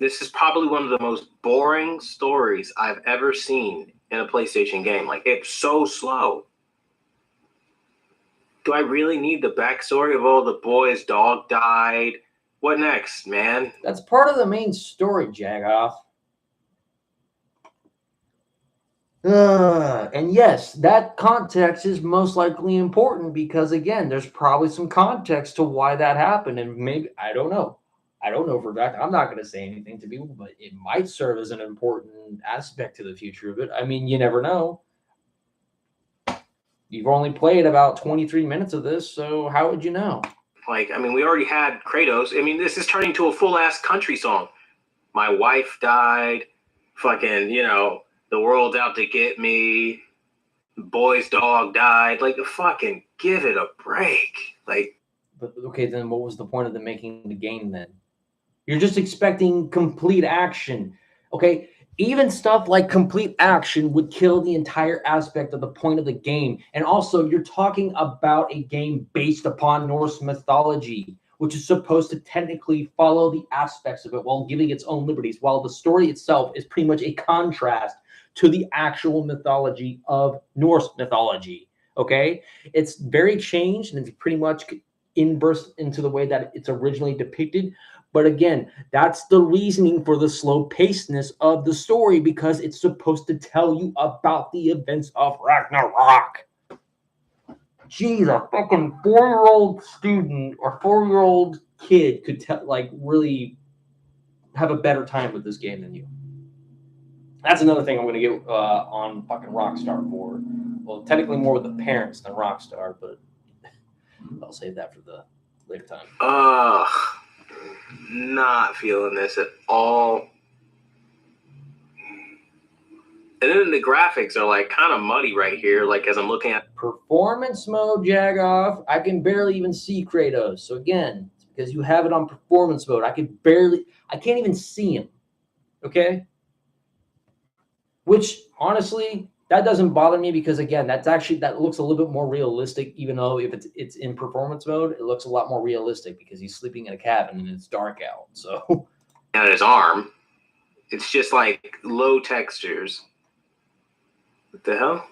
This is probably one of the most boring stories I've ever seen in a PlayStation game. Like, it's so slow. Do I really need the backstory of, oh, the boy's dog died? What next, man? That's part of the main story, Jagoff. And yes, that context is most likely important because, again, there's probably some context to why that happened. And maybe, I don't know. I don't know for a fact. I'm not going to say anything to people, but it might serve as an important aspect to the future of it. I mean, you never know. You've only played about 23 minutes of this, so how would you know? Like, I mean, we already had Kratos. I mean, this is turning to a full-ass country song. My wife died. Fucking, you know, the world's out to get me. Boy's dog died. Like, fucking give it a break. Like, But okay, then what was the point of them making the game then? You're just expecting complete action. Okay, even stuff like complete action would kill the entire aspect of the point of the game. And also, you're talking about a game based upon Norse mythology, which is supposed to technically follow the aspects of it while giving its own liberties, while the story itself is pretty much a contrast to the actual mythology of Norse mythology. Okay, it's very changed and it's pretty much inverse into the way that it's originally depicted. But again, that's the reasoning for the slow pacedness of the story, because it's supposed to tell you about the events of Ragnarok. Geez, a fucking 4-year-old student or 4-year-old kid could really have a better time with this game than you. That's another thing I'm going to get on fucking Rockstar for. Well, technically more with the parents than Rockstar, but I'll save that for the later time. not feeling this at all. And then the graphics are like kind of muddy right here. Like as I'm looking at Performance mode, Jagoff. I can barely even see Kratos. So again, it's because you have it on performance mode. I can't even see him. Okay? Which honestly, That doesn't bother me because again, that looks a little bit more realistic. Even though if it's in performance mode, it looks a lot more realistic because he's sleeping in a cabin and it's dark out. So, and his arm, it's just like low textures. What the hell?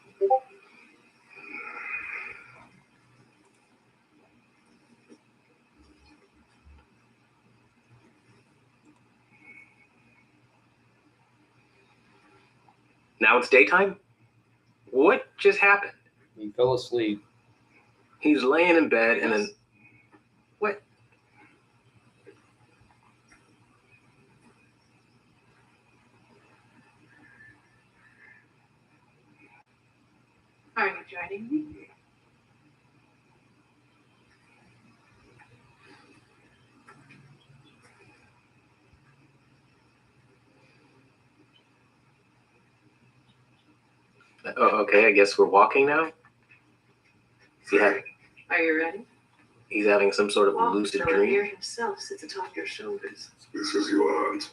Now it's daytime? What just happened? he fell asleep. He's laying in bed and then what? Are you joining me? Oh, okay, I guess we're walking now. Are you ready? He's having some sort of Walk lucid until dream. Amir himself sits atop your shoulders. This is your aunt.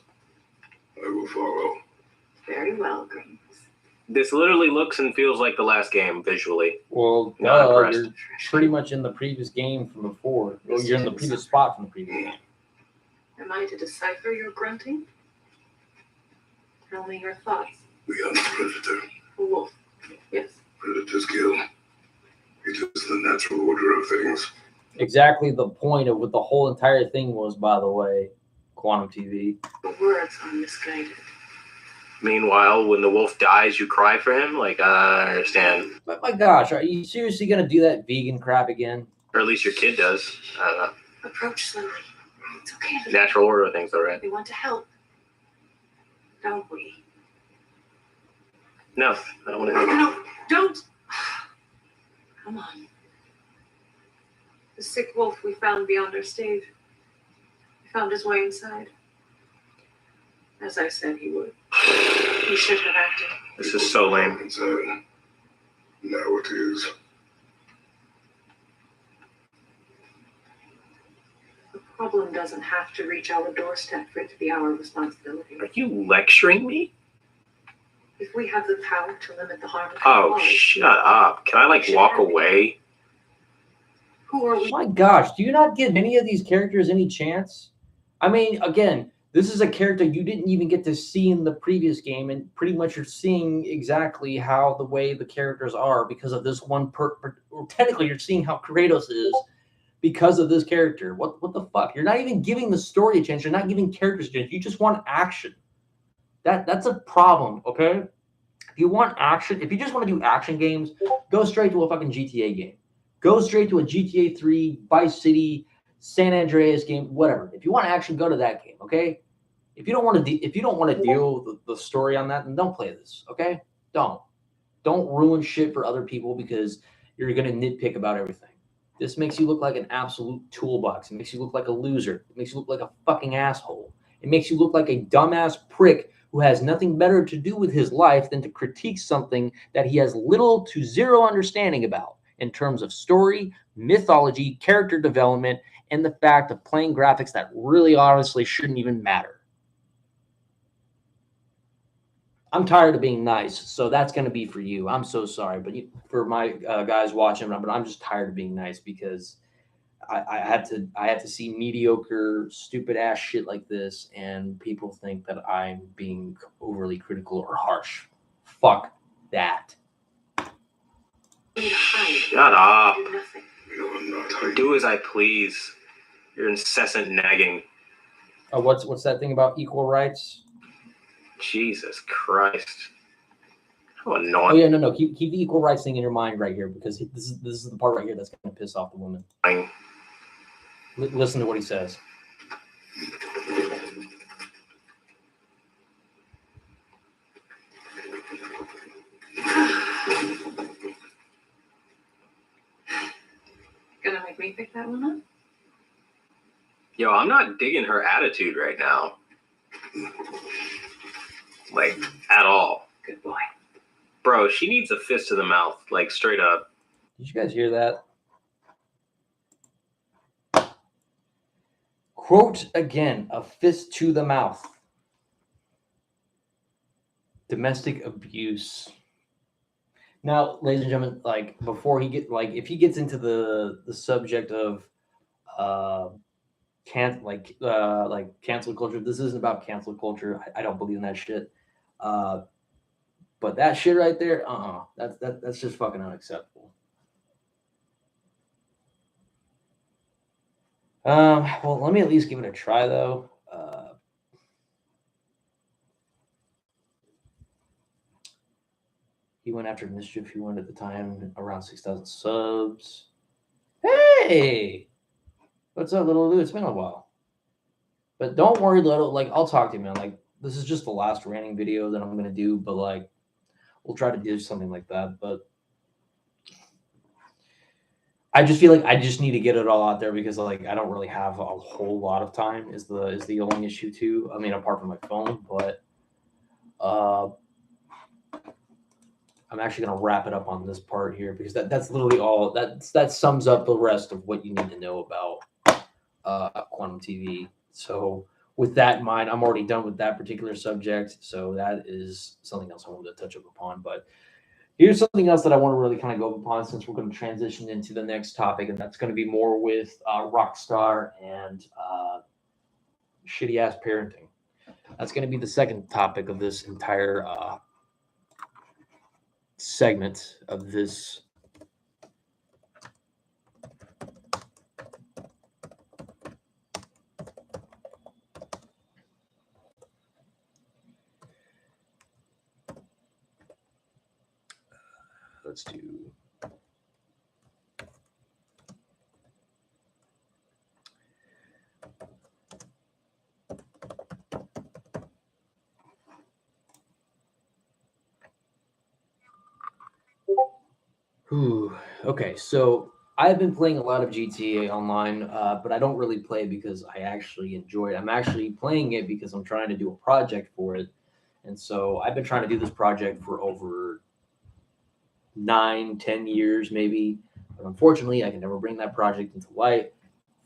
I will follow. Very well, Greens. This literally looks and feels like the last game visually. Well, Not impressed. you're pretty much in the previous game from before. Well, you're in the previous spot from the previous game. Am I to decipher your grunting? Tell me your thoughts. We are the predator. A wolf. Yes. Predators kill. It is the natural order of things. Exactly the point of what the whole entire thing was, by the way, Quantum TV. The words are misguided. Meanwhile, when the wolf dies, you cry for him? Like, I don't understand. But my gosh, are you seriously going to do that vegan crap again? Or at least your kid does. I don't know. Approach slowly. It's okay. Natural order of things, all right. We want to help. Don't we? No, I don't want to. No, don't! Come on. The sick wolf we found beyond our stage. He found his way inside. As I said he would. He should have acted. This is so lame. Inside. Now it is. The problem doesn't have to reach our doorstep for it to be our responsibility. Are you lecturing me? If we have the power to limit the harm of Oh, lives, shut up. Can I, like, walk away? who are we? My gosh, do you not give any of these characters any chance? I mean, again, this is a character you didn't even get to see in the previous game, and pretty much you're seeing exactly how the way the characters are because of this one or technically you're seeing how Kratos is because of this character. What the fuck? You're not even giving the story a chance. You're not giving characters a chance. You just want action. That's a problem, okay? If you want action, if you just want to do action games, go straight to a fucking GTA game. Go straight to a GTA 3, Vice City, San Andreas game, whatever. If you want action, go to that game, okay? If you don't want to deal with the story on that, then don't play this, okay? Don't ruin shit for other people because you're gonna nitpick about everything. This makes you look like an absolute toolbox. It makes you look like a loser. It makes you look like a fucking asshole. It makes you look like a dumbass prick who has nothing better to do with his life than to critique something that he has little to zero understanding about in terms of story, mythology, character development, and the fact of playing graphics that really honestly shouldn't even matter. I'm tired of being nice, so that's going to be for you. I'm so sorry, but for my guys watching, but I'm just tired of being nice because I had to see mediocre, stupid ass shit like this, and people think that I'm being overly critical or harsh. Fuck that. Shut up. Do nothing. No, I'm not hiding. Do as I please. Your incessant nagging. What's that thing about equal rights? Jesus Christ. How Oh annoying. yeah, no. Keep the equal rights thing in your mind right here because this is the part right here that's going to piss off the woman. Listen to what he says. Gonna make me pick that one up? Yo, I'm not digging her attitude right now. Like, at all. Good boy. Bro, she needs a fist to the mouth, like, straight up. Did you guys hear that? Quote again, a fist to the mouth. Domestic abuse. Now, ladies and gentlemen, like before he get like if he gets into the subject of cancel culture, this isn't about cancel culture. I don't believe in that shit. But that shit right there, that's just fucking unacceptable. Well, let me at least give it a try though. He went after Mischief. He went at the time around 6,000 subs. Hey, what's up, little Lou? It's been a while. But don't worry, little. Like, I'll talk to you, man. Like, this is just the last ranting video that I'm gonna do. But like, we'll try to do something like that. But I just feel like I just need to get it all out there because like I don't really have a whole lot of time. Is the only issue too? I mean, apart from my phone, but I'm actually going to wrap it up on this part here because that's literally all that sums up the rest of what you need to know about quantum TV. So with that in mind, I'm already done with that particular subject. So that is something else I wanted to touch up upon. But here's something else that I want to really kind of go upon since we're going to transition into the next topic, and that's going to be more with Rockstar and shitty ass parenting. That's going to be the second topic of this entire segment of this let's do okay, so I've been playing a lot of GTA Online, but I don't really play because I actually enjoy it. I'm actually playing it because I'm trying to do a project for it. And so I've been trying to do this project for over 9-10 years maybe. But unfortunately, I can never bring that project into light.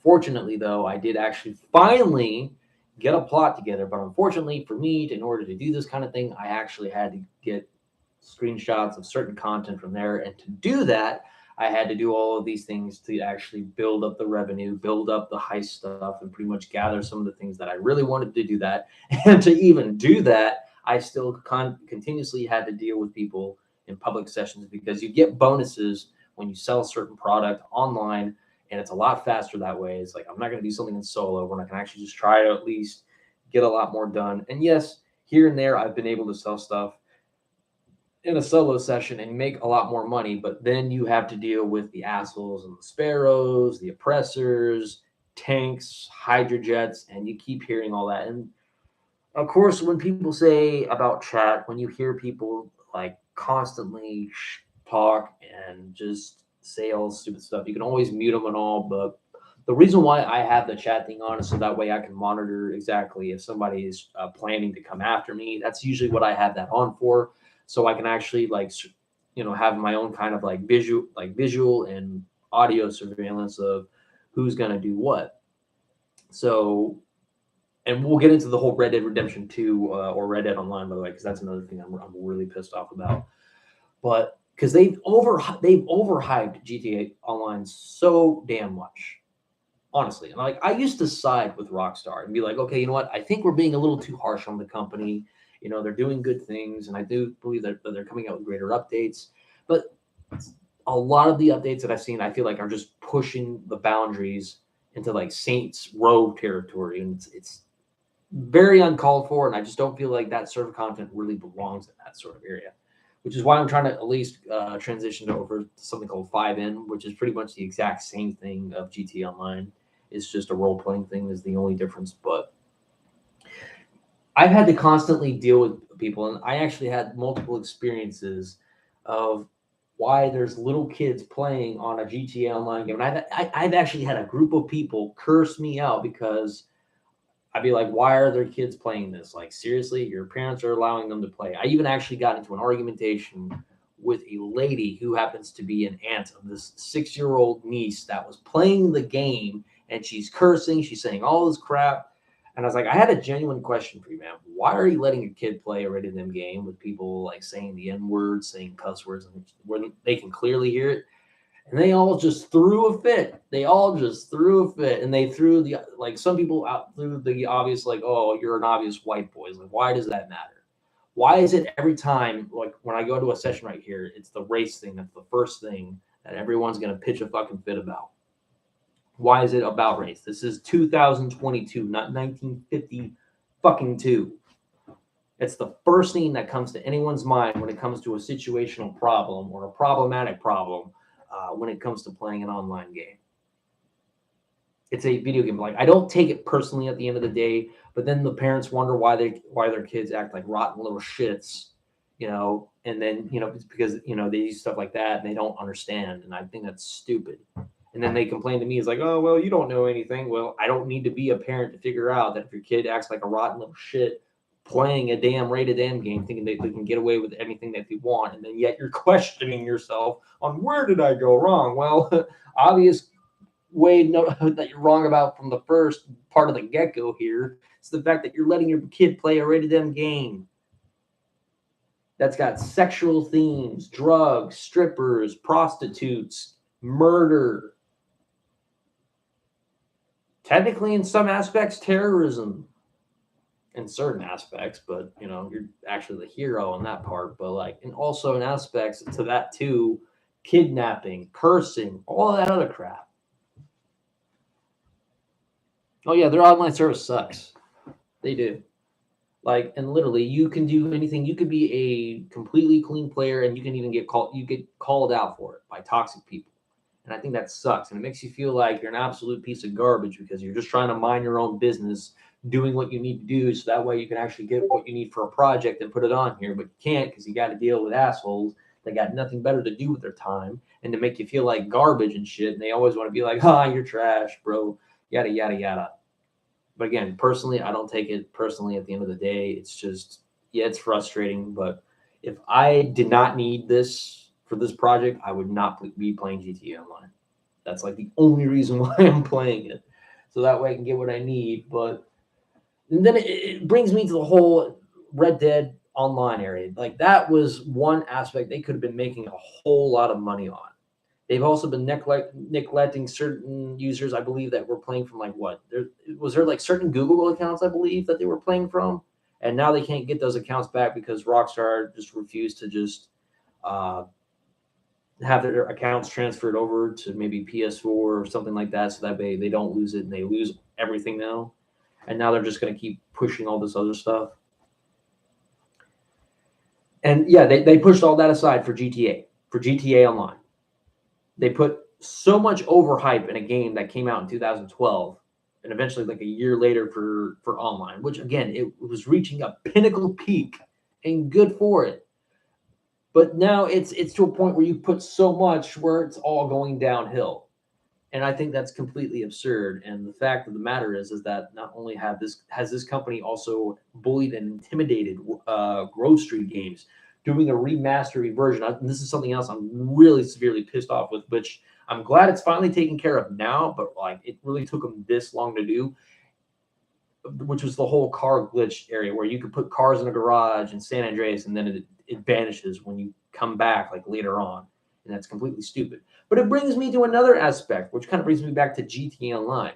Fortunately, though, I did actually finally get a plot together. But unfortunately for me, in order to do this kind of thing, I actually had to get screenshots of certain content from there. And to do that, I had to do all of these things to actually build up the revenue, build up the heist stuff, and pretty much gather some of the things that I really wanted to do that. And to even do that, I still continuously had to deal with people in public sessions because you get bonuses when you sell a certain product online, and it's a lot faster that way. It's like, I'm not going to do something in solo when I can actually just try to at least get a lot more done. And yes, here and there, I've been able to sell stuff in a solo session and make a lot more money, but then you have to deal with the assholes and the sparrows, the oppressors, tanks, hydrojets, and you keep hearing all that. And of course, when people say about chat, when you hear people like constantly talk and just say all stupid stuff, you can always mute them and all, but the reason why I have the chat thing on is so that way I can monitor exactly if somebody is planning to come after me. That's usually what I have that on for. So I can actually have my own kind of visual and audio surveillance of who's going to do what. So, and we'll get into the whole Red Dead Redemption 2 or Red Dead Online, by the way, because that's another thing I'm really pissed off about. But because they've overhyped GTA Online so damn much, honestly. And like I used to side with Rockstar and be like, okay, you know what? I think we're being a little too harsh on the company. You know, they're doing good things, and I do believe that they're coming out with greater updates. But a lot of the updates that I've seen, I feel like are just pushing the boundaries into like Saints Row territory, and it's very uncalled for. And I just don't feel like that sort of content really belongs in that sort of area, which is why I'm trying to at least transition over to something called 5N, which is pretty much the exact same thing of GTA Online. It's just a role-playing thing is the only difference, but I've had to constantly deal with people, and I actually had multiple experiences of why there's little kids playing on a GTA Online game. And I've actually had a group of people curse me out because I'd be like, why are their kids playing this? Like, seriously, your parents are allowing them to play. I even actually got into an argumentation with a lady who happens to be an aunt of this 6-year-old niece that was playing the game, and she's cursing. She's saying all this crap. And I was like, I had a genuine question for you, man. Why are you letting your kid play a rated M game with people like saying the N word, saying cuss words, when they can clearly hear it? And they all just threw a fit. They all just threw a fit. And they threw the, like, some people out threw the obvious, like, oh, you're an obvious white boy. Like, why does that matter? Why is it every time, like, when I go to a session right here, it's the race thing that's the first thing that everyone's going to pitch a fucking fit about? Why is it about race? This is 2022, not 1950 fucking 2. It's the first thing that comes to anyone's mind when it comes to a situational problem or a problematic problem when it comes to playing an online game. It's a video game. Like, I don't take it personally at the end of the day, but then the parents wonder why their kids act like rotten little shits, you know, and then, you know, it's because, you know, they use stuff like that and they don't understand. And I think that's stupid. And then they complain to me, it's like, oh, well, you don't know anything. Well, I don't need to be a parent to figure out that if your kid acts like a rotten little shit playing a damn rated M game, thinking they can get away with anything that they want, and then yet you're questioning yourself on where did I go wrong? Well, obvious way that you're wrong about from the first part of the get-go here is the fact that you're letting your kid play a rated M game that's got sexual themes, drugs, strippers, prostitutes, murder. Technically, in some aspects, terrorism in certain aspects, but, you know, you're actually the hero in that part. But, like, and also in aspects to that too, kidnapping, cursing, all of that other crap. Oh, yeah, their online service sucks. They do. Like, and literally, you can do anything. You could be a completely clean player, and you can even get called out for it by toxic people. And I think that sucks. And it makes you feel like you're an absolute piece of garbage because you're just trying to mind your own business, doing what you need to do so that way you can actually get what you need for a project and put it on here. But you can't because you got to deal with assholes that got nothing better to do with their time and to make you feel like garbage and shit. And they always want to be like, you're trash, bro, yada, yada, yada. But again, personally, I don't take it personally at the end of the day. It's just, yeah, it's frustrating. But if I did not need this for this project, I would not be playing GTA Online. That's like the only reason why I'm playing it. So that way I can get what I need. But and then it brings me to the whole Red Dead Online area. Like, that was one aspect they could have been making a whole lot of money on. They've also been neglecting certain users, I believe, that were playing from, like, what? There like certain Google accounts, I believe, that they were playing from. And now they can't get those accounts back because Rockstar just refused to just have their accounts transferred over to maybe PS4 or something like that, so that way they don't lose it and they lose everything now. And now they're just going to keep pushing all this other stuff. And yeah, they pushed all that aside for GTA Online. They put so much overhype in a game that came out in 2012 and eventually like a year later for online, which again, it was reaching a pinnacle peak and good for it. But now it's to a point where you put so much where it's all going downhill. And I think that's completely absurd. And the fact of the matter is that not only has this company also bullied and intimidated Grove Street Games, doing a remastered version. And this is something else I'm really severely pissed off with, which I'm glad it's finally taken care of now, but like it really took them this long to do, which was the whole car glitch area where you could put cars in a garage in San Andreas and then it vanishes when you come back like later on. And that's completely stupid. But it brings me to another aspect, which kind of brings me back to GTA Online.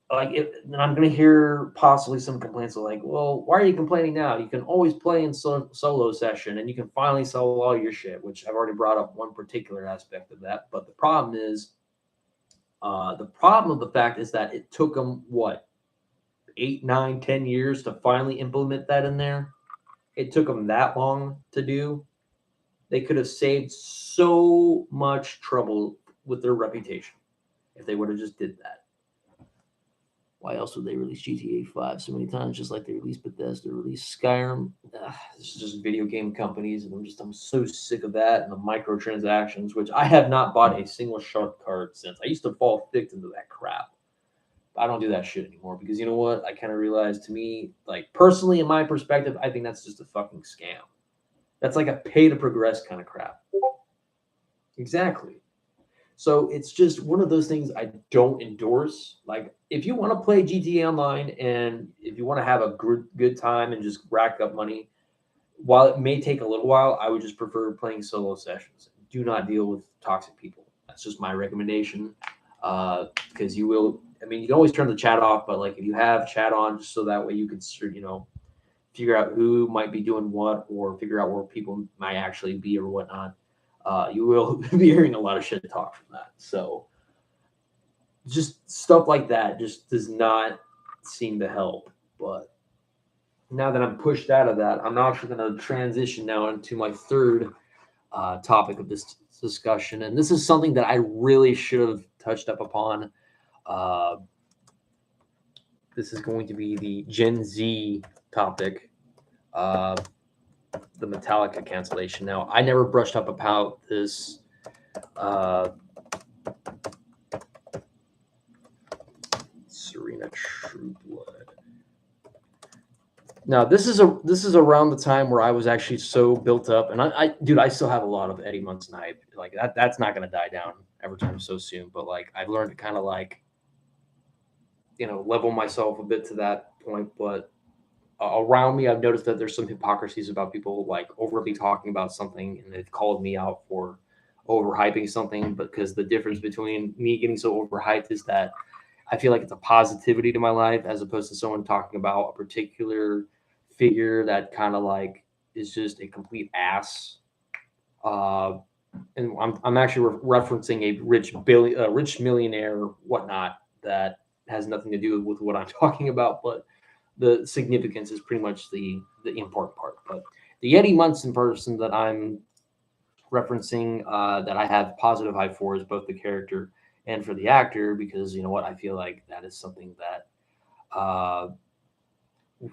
And I'm going to hear possibly some complaints of like, well, why are you complaining now? You can always play in solo session and you can finally sell all your shit, which I've already brought up one particular aspect of that. But the problem is, the fact is that it took them, 8, 9, 10 years to finally implement that in there. It took them that long to do. They could have saved so much trouble with their reputation if they would have just did that. Why else would they release GTA 5 so many times, just like they released Bethesda, released Skyrim? This is just video game companies, and I'm so sick of that and the microtransactions, which I have not bought a single shark card since. I used to fall victim to that crap. I don't do that shit anymore because you know what? I kind of realized, to me, like personally, in my perspective, I think that's just a fucking scam. That's like a pay to progress kind of crap. Exactly. So it's just one of those things I don't endorse. Like, if you want to play GTA Online and if you want to have a good time and just rack up money, while it may take a little while, I would just prefer playing solo sessions. Do not deal with toxic people. That's just my recommendation. Because you will, I mean, you can always turn the chat off, but like if you have chat on, just so that way you can, you know, figure out who might be doing what, or figure out where people might actually be or whatnot. You will be hearing a lot of shit talk from that. So just stuff like that just does not seem to help. But now that I'm pushed out of that, I'm actually going to transition now into my third topic of this discussion. And this is something that I really should have touched up upon. This is going to be the Gen Z topic. The Metallica cancellation. Now, I never brushed up about this. Serena Trueblood. Now, this is around the time where I was actually so built up, and I still have a lot of Eddie Munson hype. Like that's not gonna die down every time so soon. But like I've learned to kind of like, you know, level myself a bit to that point. But around me, I've noticed that there's some hypocrisies about people like overly talking about something, and they've called me out for overhyping something. Because the difference between me getting so overhyped is that I feel like it's a positivity to my life, as opposed to someone talking about a particular figure that kind of like is just a complete ass. And I'm actually referencing a rich millionaire, whatnot, that has nothing to do with what I'm talking about, but the significance is pretty much the important part. But the Eddie Munson person that I'm referencing, that I have positive hype for, is both the character and for the actor, because you know what, I feel like that is something that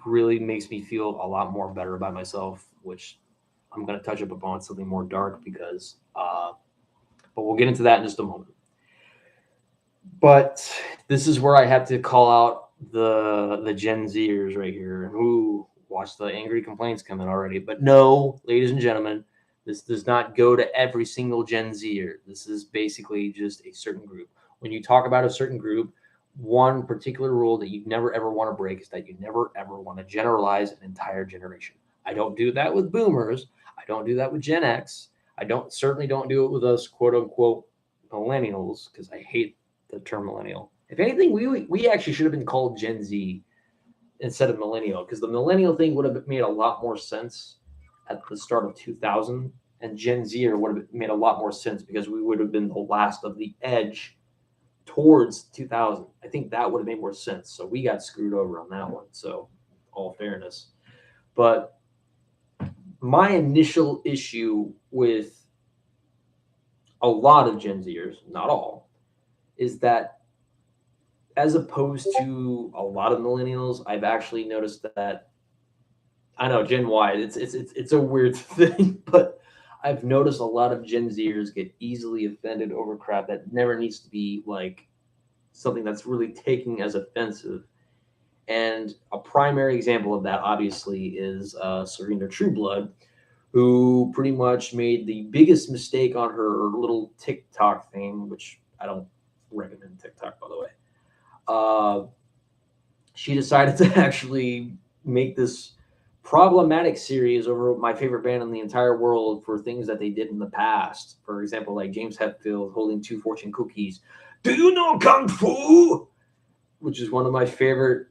really makes me feel a lot more better about myself, which I'm going to touch up upon something more dark because, but we'll get into that in just a moment. But this is where I have to call out the Gen Zers right here. Who watch the angry complaints coming already? But no, ladies and gentlemen, this does not go to every single Gen Zer. This is basically just a certain group. When you talk about a certain group, one particular rule that you never ever want to break is that you never ever want to generalize an entire generation. I don't do that with boomers. I don't do that with Gen X. I certainly don't do it with us quote unquote millennials, because I hate the term millennial. If anything, we actually should have been called Gen Z instead of millennial, because the millennial thing would have made a lot more sense at the start of 2000, and Gen Z would have made a lot more sense because we would have been the last of the edge towards 2000. I think that would have made more sense. So we got screwed over on that one. So, all fairness. But my initial issue with a lot of Gen Zers, not all, is that as opposed to a lot of millennials, I've actually noticed that, I know Gen Y, it's a weird thing, but I've noticed a lot of Gen Zers get easily offended over crap that never needs to be like something that's really taken as offensive. And a primary example of that, obviously, is Serena Trueblood, who pretty much made the biggest mistake on her little TikTok thing, which I don't recommend TikTok, by the way. She decided to actually make this problematic series over my favorite band in the entire world for things that they did in the past. For example, like James Hetfield holding 2 fortune cookies. Do you know Kung Fu? Which is one of my favorite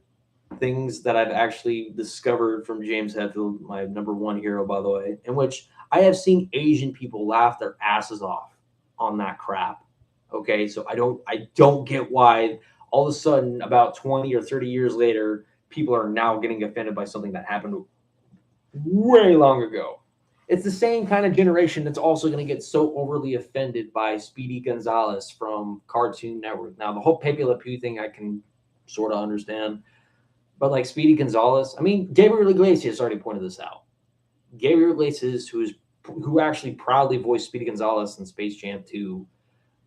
things that I've actually discovered from James Hetfield, my #1 hero, by the way, in which I have seen Asian people laugh their asses off on that crap. Okay, so I don't get why all of a sudden, about 20 or 30 years later, people are now getting offended by something that happened way long ago. It's the same kind of generation that's also going to get so overly offended by Speedy Gonzalez from Cartoon Network. Now, the whole Pepe Le Pew thing I can sort of understand, but like Speedy Gonzalez, I mean, Gabriel Iglesias already pointed this out. Gabriel Iglesias, who actually proudly voiced Speedy Gonzalez in Space Jam 2.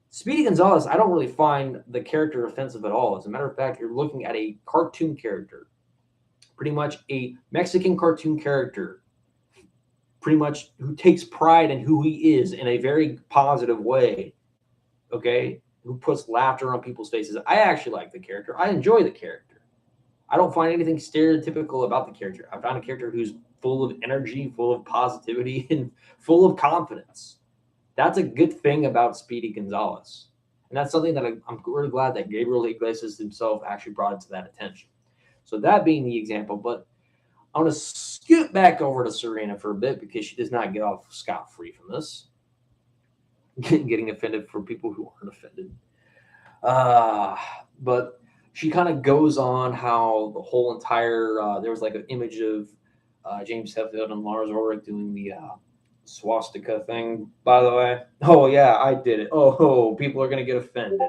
Speedy Gonzalez, I don't really find the character offensive at all. As a matter of fact, you're looking at a cartoon character, pretty much a Mexican cartoon character, pretty much who takes pride in who he is in a very positive way. okay, who puts laughter on people's faces. I actually like the character. I enjoy the character. I don't find anything stereotypical about the character. I found a character who's full of energy, full of positivity, and full of confidence. That's a good thing about Speedy Gonzalez. And that's something that I'm really glad that Gabriel Iglesias himself actually brought it to that attention. So that being the example, but I want to scoot back over to Serena for a bit because she does not get off scot-free from this. Getting offended for people who aren't offended. But she kind of goes on how the whole entire, there was like an image of James Hetfield and Lars Ulrich doing the swastika thing, by the way. Oh, yeah, I did it. Oh, people are going to get offended.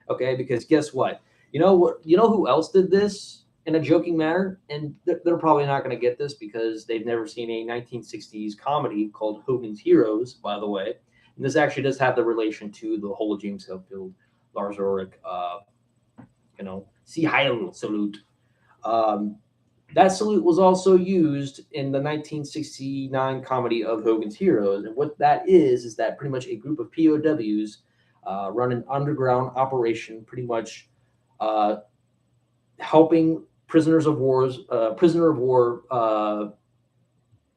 Okay, because guess what? You know who else did this in a joking manner? And they're probably not going to get this because they've never seen a 1960s comedy called Hogan's Heroes, by the way. And this actually does have the relation to the whole James Hetfield, Lars Ulrich, Si Heil salute. That salute was also used in the 1969 comedy of Hogan's Heroes. And what that is that pretty much a group of POWs run an underground operation, pretty much helping prisoner of war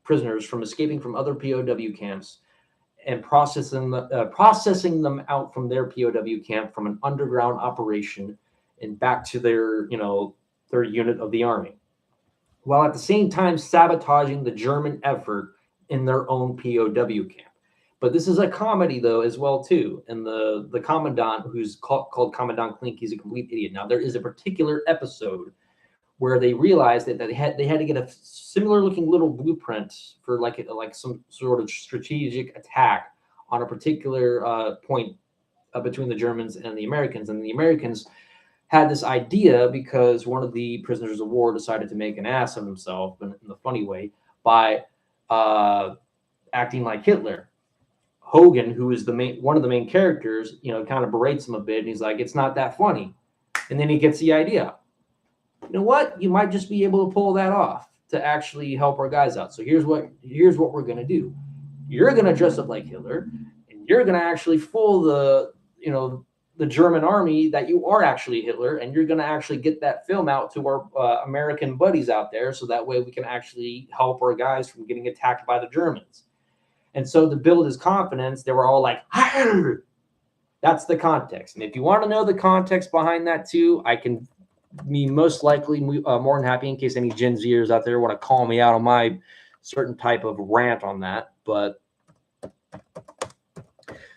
prisoners from escaping from other POW camps and processing them out from their POW camp from an underground operation and back to their unit of the army, while at the same time sabotaging the German effort in their own POW camp. But this is a comedy, though, as well, too. And the commandant, who's called Commandant Klink, he's a complete idiot. Now, there is a particular episode where they realized that they had to get a similar-looking little blueprint for like some sort of strategic attack on a particular point between the Germans and the Americans. And the Americans had this idea because one of the prisoners of war decided to make an ass of himself in the funny way by acting like Hitler. Hogan, who is one of the main characters, kind of berates him a bit, and he's like, "It's not that funny," and then he gets the idea. You know what? You might just be able to pull that off to actually help our guys out. So here's what we're gonna do. You're gonna dress up like Hitler, and you're gonna actually fool the German army that you are actually Hitler, and you're gonna actually get that film out to our American buddies out there, so that way we can actually help our guys from getting attacked by the Germans. And so to build his confidence, they were all like, "Arr!" That's the context. And if you want to know the context behind that too, I can be most likely more than happy in case any Genz'ers out there want to call me out on my certain type of rant on that. But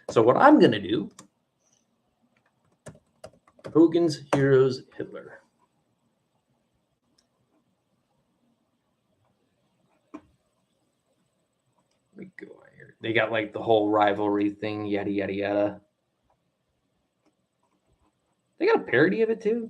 so what I'm going to do, Hogan's Heroes Hitler. Let me go right here. They got like the whole rivalry thing, yada, yada, yada. They got a parody of it too.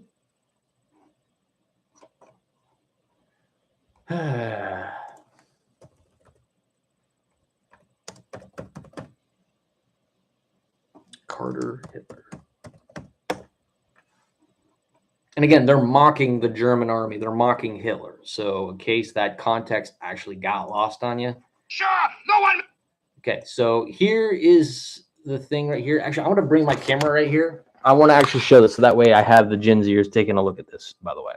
Carter Hitler. And again, they're mocking the German army. They're mocking Hitler. So in case that context actually got lost on you. Sure, no one. Okay, so here is the thing right here. Actually, I want to bring my camera right here. I want to actually show this so that way I have the Genz'ers taking a look at this, by the way.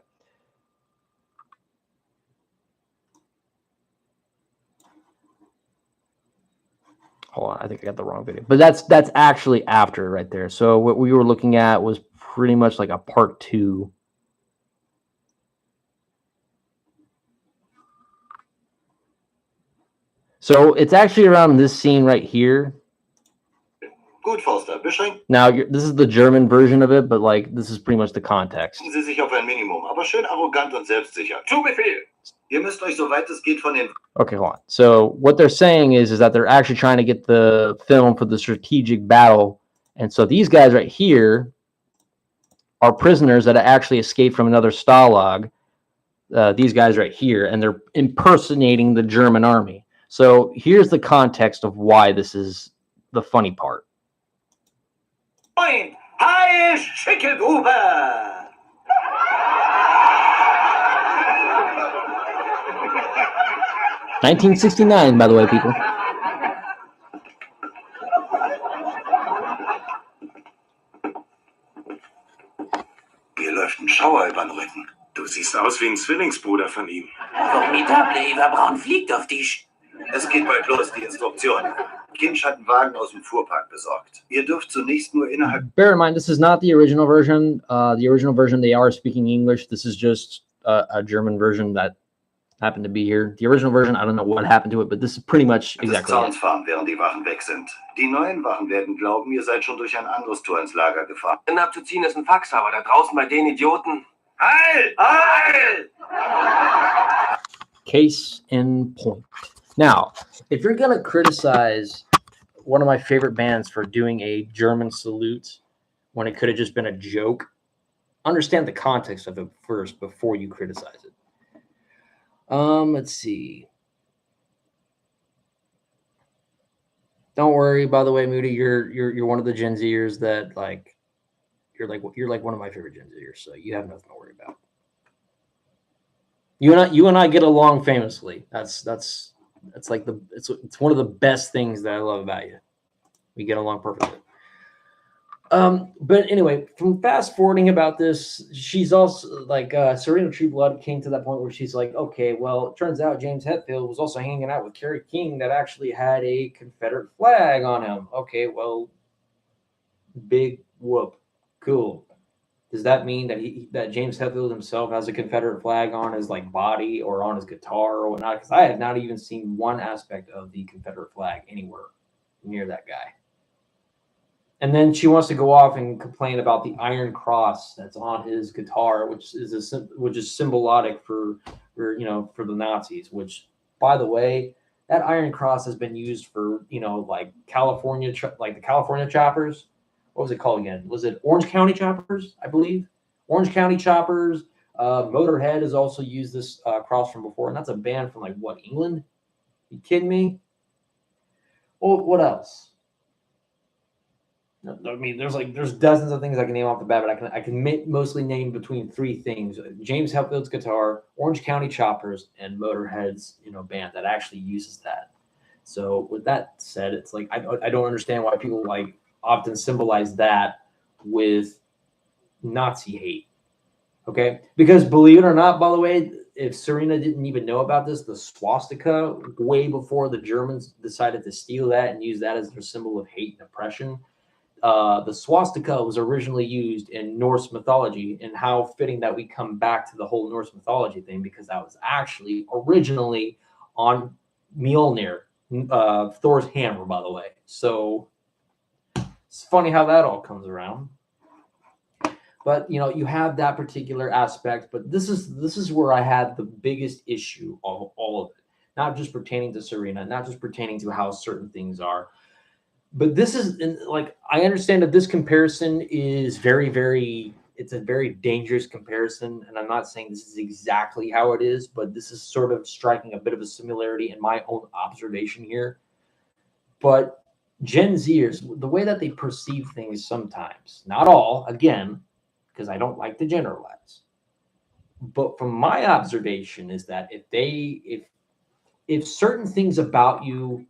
Hold on, I think I got the wrong video. But that's actually after right there. So what we were looking at was pretty much like a part 2. So it's actually around this scene right here. Gut, Forster, beschränken Now, this is the German version of it, but like this is pretty much the context. Sie sich auf ein Minimum, aber schön arrogant und selbstsicher. Zu Befehl! Ihr müsst euch, soweit es geht, von den... Okay, hold on. So what they're saying is that they're actually trying to get the film for the strategic battle. And so these guys right here are prisoners that actually escaped from another Stalag. These guys right here, and they're impersonating the German army. So here's the context of why this is the funny part. Moin! Heil Schickelgruber! 1969, by the way, people. Schauer über den Rücken. Du siehst aus wie ein Zwillingsbruder von ihm. Formidable, Eva Braun fliegt auf dich. Es geht bald los, die Instruktion. Kind hat einen Wagen aus dem Fuhrpark besorgt. Ihr dürft zunächst nur innerhalb... Bear in mind, this is not the original version. The original version, they are speaking English. This is just a German version that happened to be here. The original version, I don't know what happened to it, but this is pretty much exactly Zauns fahren, während die Wachen weg sind. Die neuen Wachen werden glauben, ihr seid schon durch ein anderes Tor ins Lager gefahren. Abzuziehen ist ein Fax, aber da draußen bei den Idioten. Heil! Heil! Case in point. Now, if you're going to criticize one of my favorite bands for doing a German salute when it could have just been a joke, understand the context of it first before you criticize it. Let's see. Don't worry, by the way, Moody, you're one of the Gen Zers that you're like one of my favorite Gen Zers, so you have nothing to worry about. You and I get along famously. That's like it's one of the best things that I love about you. We get along perfectly. But anyway, from fast forwarding about this, she's also like Serena Trueblood came to that point where she's like, okay, well, it turns out James Hetfield was also hanging out with Kerry King that actually had a Confederate flag on him. Okay, well, big whoop, cool. Does that mean that James Hetfield himself has a Confederate flag on his like body or on his guitar or whatnot? Because I have not even seen one aspect of the Confederate flag anywhere near that guy. And then she wants to go off and complain about the Iron Cross that's on his guitar, which is symbolic for the Nazis. Which, by the way, that Iron Cross has been used for like California, like the California choppers. What was it called again? Was it Orange County choppers? I believe Orange County choppers. Motorhead has also used this cross from before, and that's a band from like what, England? You kidding me? Well, what else? I mean, there's dozens of things I can name off the bat, but I can mostly name between three things: James Hetfield's guitar, Orange County choppers, and Motorhead's band that actually uses that. So with that said, it's like I don't understand why people like often symbolize that with Nazi hate. Okay, because believe it or not, by the way, if Serena didn't even know about this, the swastika, way before the Germans decided to steal that and use that as their symbol of hate and oppression. The swastika was originally used in Norse mythology, and how fitting that we come back to the whole Norse mythology thing, because that was actually originally on Mjolnir, Thor's hammer, by the way. So it's funny how that all comes around. But you have that particular aspect, but this is where I had the biggest issue of all of it, not just pertaining to Serena, not just pertaining to how certain things are. But this is like, I understand that this comparison is it's a very dangerous comparison. And I'm not saying this is exactly how it is, but this is sort of striking a bit of a similarity in my own observation here. But Gen Zers, the way that they perceive things sometimes, not all, again, because I don't like to generalize, but from my observation is that if certain things about you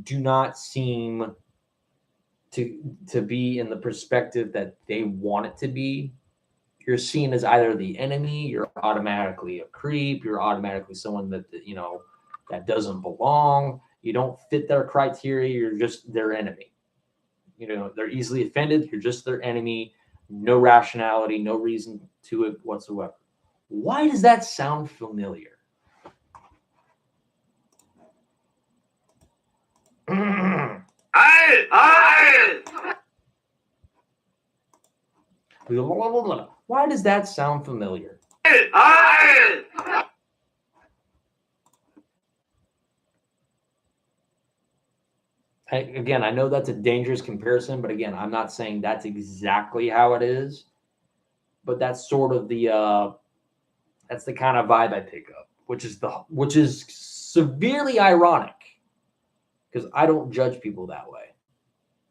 do not seem to be in the perspective that they want it to be, you're seen as either the enemy, you're automatically a creep, you're automatically someone that that doesn't belong, you don't fit their criteria, you're just their enemy. They're easily offended, you're just their enemy, no rationality, no reason to it whatsoever. Why does that sound familiar? Why does that sound familiar? Again, I know that's a dangerous comparison, but again, I'm not saying that's exactly how it is, but that's sort of that's the kind of vibe I pick up, which is severely ironic, because I don't judge people that way.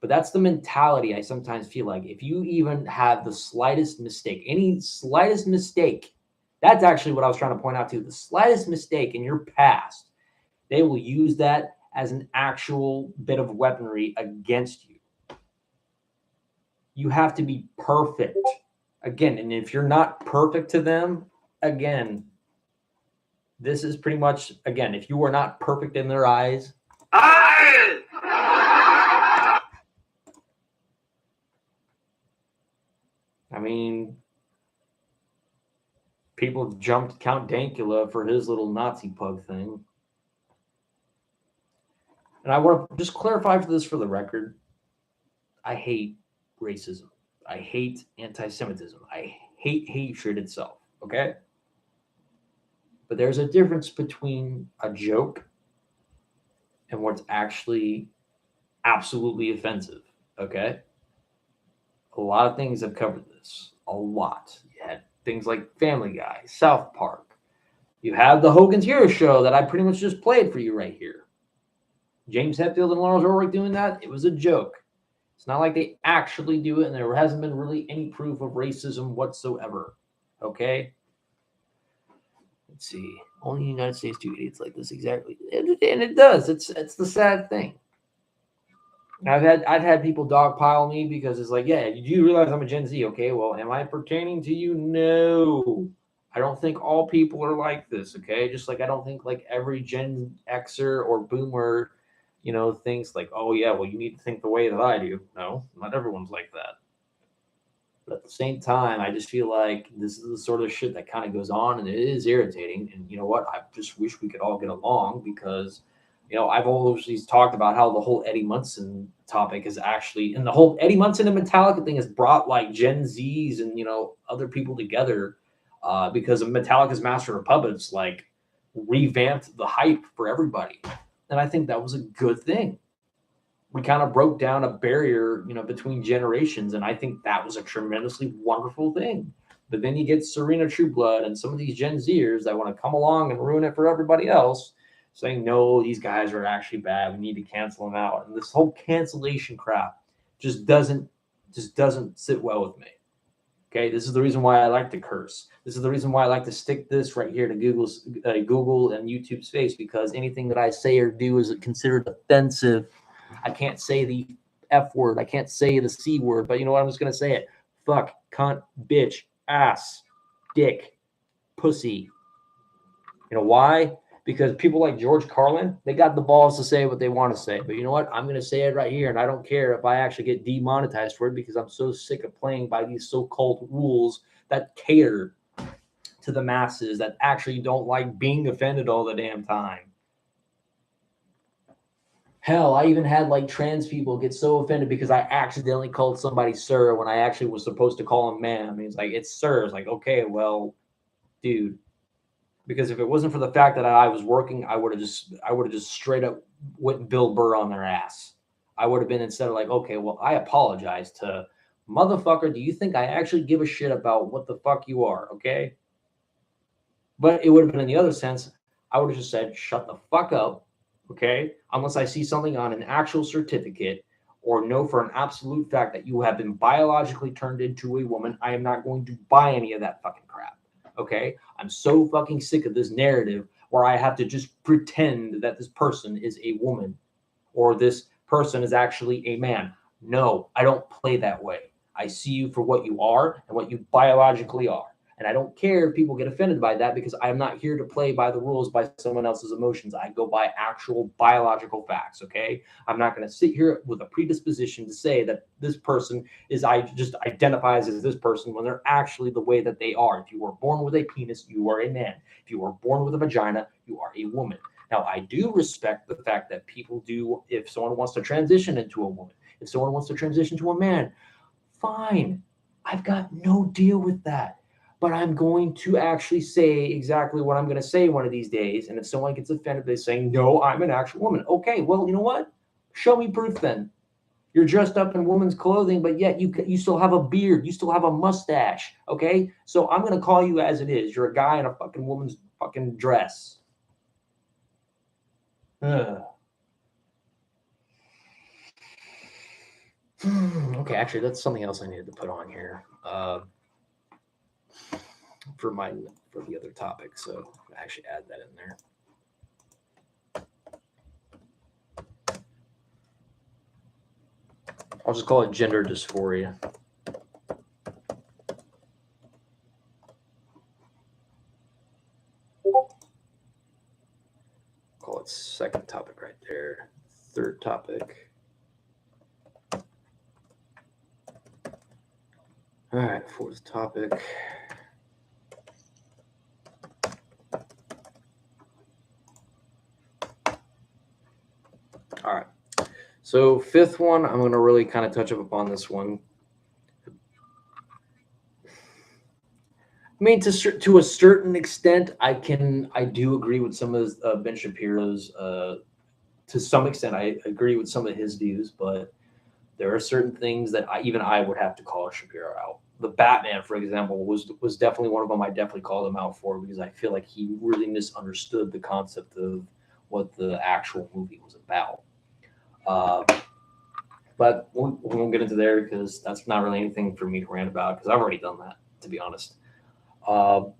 But that's the mentality I sometimes feel like. If you even have the slightest mistake, any slightest mistake, that's actually what I was trying to point out too. The slightest mistake in your past, they will use that as an actual bit of weaponry against you. You have to be perfect Again, and if you're not perfect to them, again, this is pretty much, again, if you are not perfect in their eyes, I mean, people jumped Count Dankula for his little Nazi pug thing. And I want to just clarify for this for the record. I hate racism. I hate anti-Semitism. I hate hatred itself, okay? But there's a difference between a joke and what's actually absolutely offensive, okay? A lot of things have covered this. A lot. You had things like Family Guy, South Park. You have the Hogan's Hero Show that I pretty much just played for you right here. James Hetfield and Lawrence Ulrich doing that, it was a joke. It's not like they actually do it, and there hasn't been really any proof of racism whatsoever. Okay? Let's see. Only the United States do idiots like this, exactly. And it does. It's the sad thing. I've had people dogpile me because it's like, yeah, you realize I'm a Gen Z, okay? Well, am I pertaining to you? No. I don't think all people are like this, okay? Just like I don't think like every Gen Xer or Boomer, thinks like, oh yeah, well, you need to think the way that I do. No, not everyone's like that. But at the same time, I just feel like this is the sort of shit that kind of goes on, and it is irritating. And you know what? I just wish we could all get along because, I've always talked about how the whole Eddie Munson topic is actually, and the whole Eddie Munson and Metallica thing has brought like Gen Zs and, other people together because of Metallica's Master of Puppets, like revamped the hype for everybody. And I think that was a good thing. We kind of broke down a barrier, between generations. And I think that was a tremendously wonderful thing. But then you get Serena Trueblood and some of these Gen Zers that want to come along and ruin it for everybody else, saying, no, these guys are actually bad. We need to cancel them out. And this whole cancellation crap just doesn't sit well with me. Okay, this is the reason why I like to curse. This is the reason why I like to stick this right here to Google and YouTube's face, because anything that I say or do is considered offensive. I can't say the F word. I can't say the C word, but you know what? I'm just going to say it. Fuck, cunt, bitch, ass, dick, pussy. You know why? Because people like George Carlin, they got the balls to say what they want to say. But you know what? I'm going to say it right here, and I don't care if I actually get demonetized for it, because I'm so sick of playing by these so-called rules that cater to the masses that actually don't like being offended all the damn time. Hell, I even had like trans people get so offended because I accidentally called somebody sir when I actually was supposed to call him ma'am. I mean, it's like, it's sir. It's like, okay, well, dude. Because if it wasn't for the fact that I was working, I would have just straight up went Bill Burr on their ass. I would have been, instead of like, okay, well, I apologize to motherfucker. Do you think I actually give a shit about what the fuck you are? Okay. But it would have been in the other sense. I would have just said, shut the fuck up. Okay. Unless I see something on an actual certificate or know for an absolute fact that you have been biologically turned into a woman, I am not going to buy any of that fucking crap. Okay, I'm so fucking sick of this narrative where I have to just pretend that this person is a woman or this person is actually a man. No, I don't play that way. I see you for what you are and what you biologically are. And I don't care if people get offended by that, because I'm not here to play by the rules by someone else's emotions. I go by actual biological facts, okay? I'm not going to sit here with a predisposition to say that this person just identifies as this person when they're actually the way that they are. If you were born with a penis, you are a man. If you were born with a vagina, you are a woman. Now, I do respect the fact that people do, if someone wants to transition into a woman, if someone wants to transition to a man, fine. I've got no deal with that. But I'm going to actually say exactly what I'm going to say one of these days. And if someone gets offended, they're saying, no, I'm an actual woman. Okay, well, you know what? Show me proof then. You're dressed up in woman's clothing, but yet you still have a beard. You still have a mustache. Okay? So I'm going to call you as it is. You're a guy in a fucking woman's fucking dress. Okay, actually, that's something else I needed to put on here. For the other topic, so I actually add that in there. I'll just call it gender dysphoria. topic. All right, fourth topic. All right. So fifth one, I'm going to really kind of touch up upon this one. I mean, to a certain extent, I do agree with some of Ben Shapiro's. To some extent, I agree with some of his views, but there are certain things that even I would have to call Shapiro out. The Batman, for example, was definitely one of them. I definitely called him out for because I feel like he really misunderstood the concept of what the actual movie was about. But we won't get into there because that's not really anything for me to rant about because I've already done that, to be honest. But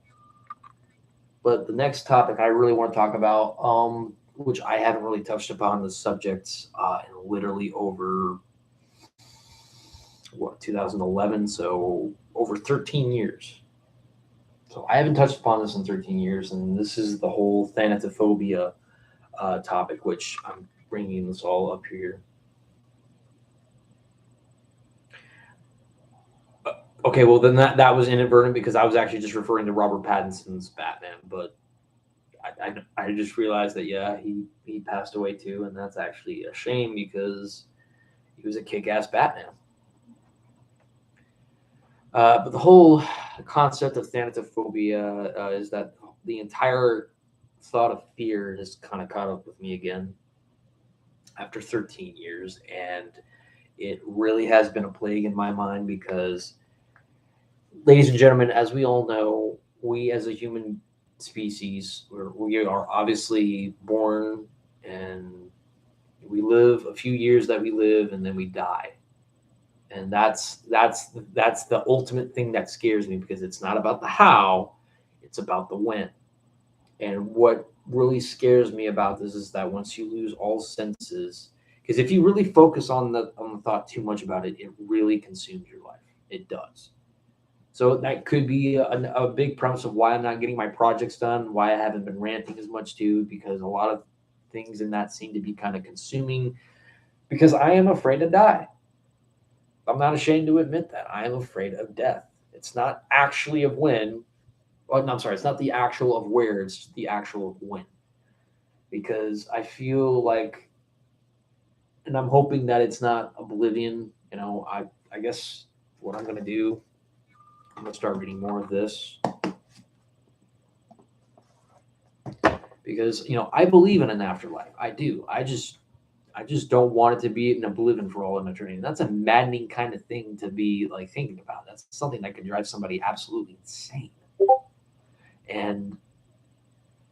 the next topic I really want to talk about, which I haven't really touched upon the subjects in literally over 2011, so over 13 years. So I haven't touched upon this in 13 years, and this is the whole Thanatophobia topic, which I'm bringing this all up here. Okay, well then that was inadvertent because I was actually just referring to Robert Pattinson's Batman, but I just realized that yeah, he passed away too, and that's actually a shame because he was a kick-ass Batman. But the whole concept of Thanatophobia is that the entire thought of fear has kind of caught up with me again after 13 years, and it really has been a plague in my mind because, ladies and gentlemen, as we all know, we as a human species, we are obviously born and we live a few years that we live and then we die. And that's the ultimate thing that scares me because it's not about the how, it's about the when. And what really scares me about this is that once you lose all senses, because if you really focus on the thought too much about it, it really consumes your life. It does. So that could be a big premise of why I'm not getting my projects done, why I haven't been ranting as much too, because a lot of things in that seem to be kind of consuming because I am afraid to die. I'm not ashamed to admit that. I am afraid of death. It's not actually of when. Oh, no, I'm sorry. It's not the actual of where. It's the actual of when. Because I feel like, and I'm hoping that it's not oblivion. You know, I guess what I'm going to do, I'm going to start reading more of this. Because, you know, I believe in an afterlife. I do. I just don't want it to be an oblivion for all of eternity. And that's a maddening kind of thing to be like thinking about. That's something that can drive somebody absolutely insane. And,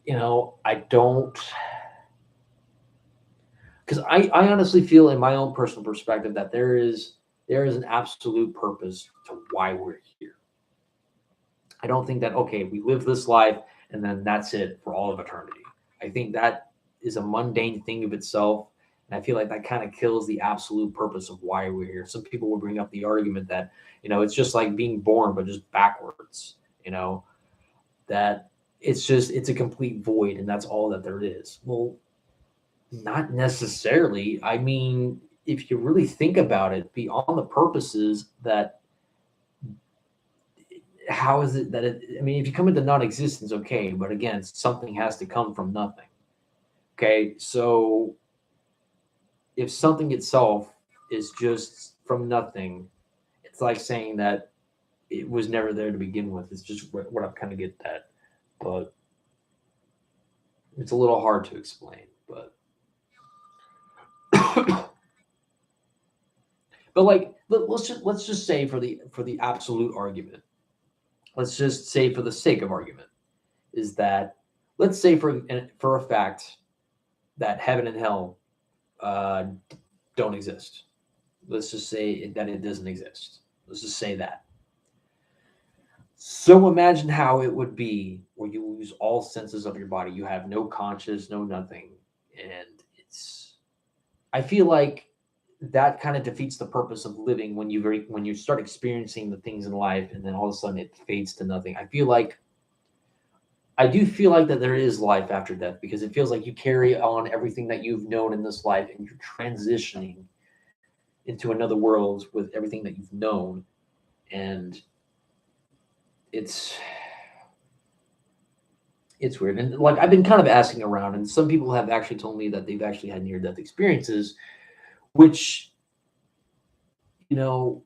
you know, I don't, because I honestly feel in my own personal perspective that there is an absolute purpose to why we're here. I don't think that, okay, we live this life and then that's it for all of eternity. I think that is a mundane thing of itself. And I feel like that kind of kills the absolute purpose of why we're here. Some people will bring up the argument that, you know, it's just like being born, but just backwards, you know, that it's a complete void and that's all that there is. Well, not necessarily. I mean, if you really think about it, beyond the purposes that, how is it that I mean, if you come into non-existence, okay, but again, something has to come from nothing. Okay, so if something itself is just from nothing, it's like saying that it was never there to begin with. It's just what I kind of get at, but it's a little hard to explain. But but like let's just say for the absolute argument, let's just say for the sake of argument, is that let's say for a fact that heaven and hell don't exist. Let's just say that it doesn't exist. Let's just say that. So imagine how it would be where you lose all senses of your body. You have no conscience, no nothing. And I feel like that kind of defeats the purpose of living when you start experiencing the things in life and then all of a sudden it fades to nothing. I feel like I do feel like that there is life after death, because it feels like you carry on everything that you've known in this life, and you're transitioning into another world with everything that you've known. And it's weird. And like, I've been kind of asking around, and some people have actually told me that they've actually had near death experiences, which, you know,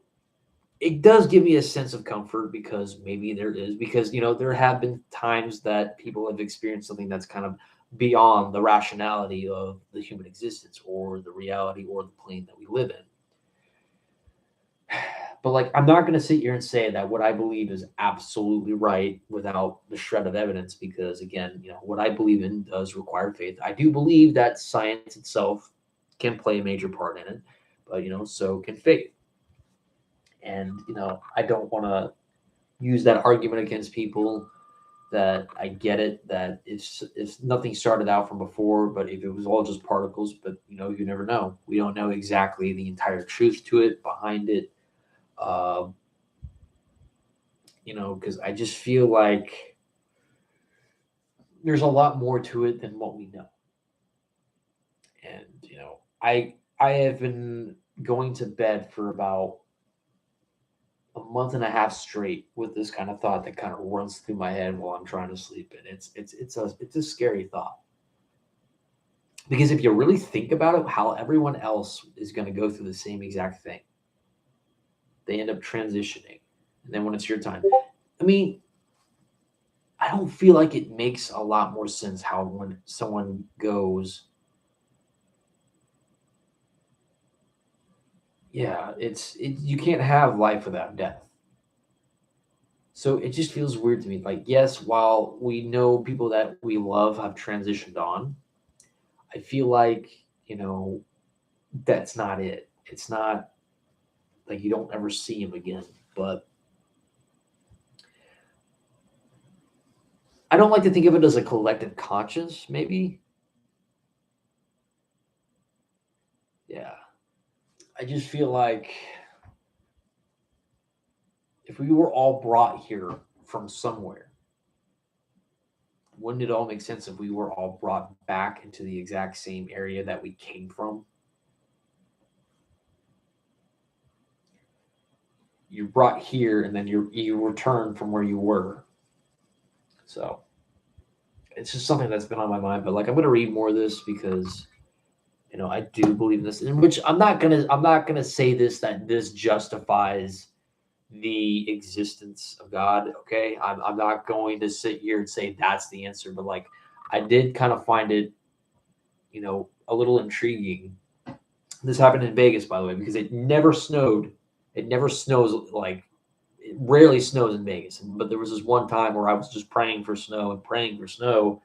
it does give me a sense of comfort, because maybe there is, because, you know, there have been times that people have experienced something that's kind of beyond the rationality of the human existence, or the reality, or the plane that we live in. But like, I'm not going to sit here and say that what I believe is absolutely right without the shred of evidence, because again, you know, what I believe in does require faith. I do believe that science itself can play a major part in it, but, you know, so can faith. And, you know, I don't want to use that argument against people that I get it, that if nothing started out from before, but if it was all just particles, but, you know, you never know. We don't know exactly the entire truth to it, behind it. You know, because I just feel like there's a lot more to it than what we know. And, you know, I have been going to bed for about a month and a half straight with this kind of thought that kind of runs through my head while I'm trying to sleep. And it's a scary thought, because if you really think about it, how everyone else is going to go through the same exact thing, they end up transitioning, and then when it's your time, I mean, I don't feel like it makes a lot more sense how when someone goes, yeah, you can't have life without death. So it just feels weird to me. Like, yes, while we know people that we love have transitioned on, I feel like, you know, that's not it. It's not like you don't ever see him again. But I don't like to think of it as a collective conscience, maybe. Yeah. I just feel like if we were all brought here from somewhere, wouldn't it all make sense if we were all brought back into the exact same area that we came from? You're brought here, and then you return from where you were. So it's just something that's been on my mind. But like, I'm gonna read more of this, because, you know, I do believe in this, in which I'm not gonna say this, that this justifies the existence of God. Okay, I'm not going to sit here and say that's the answer, but like, I did kind of find it, you know, a little intriguing. This happened in Vegas, by the way, because it never snowed. It never snows, like, it rarely snows in Vegas. But there was this one time where I was just praying for snow and praying for snow.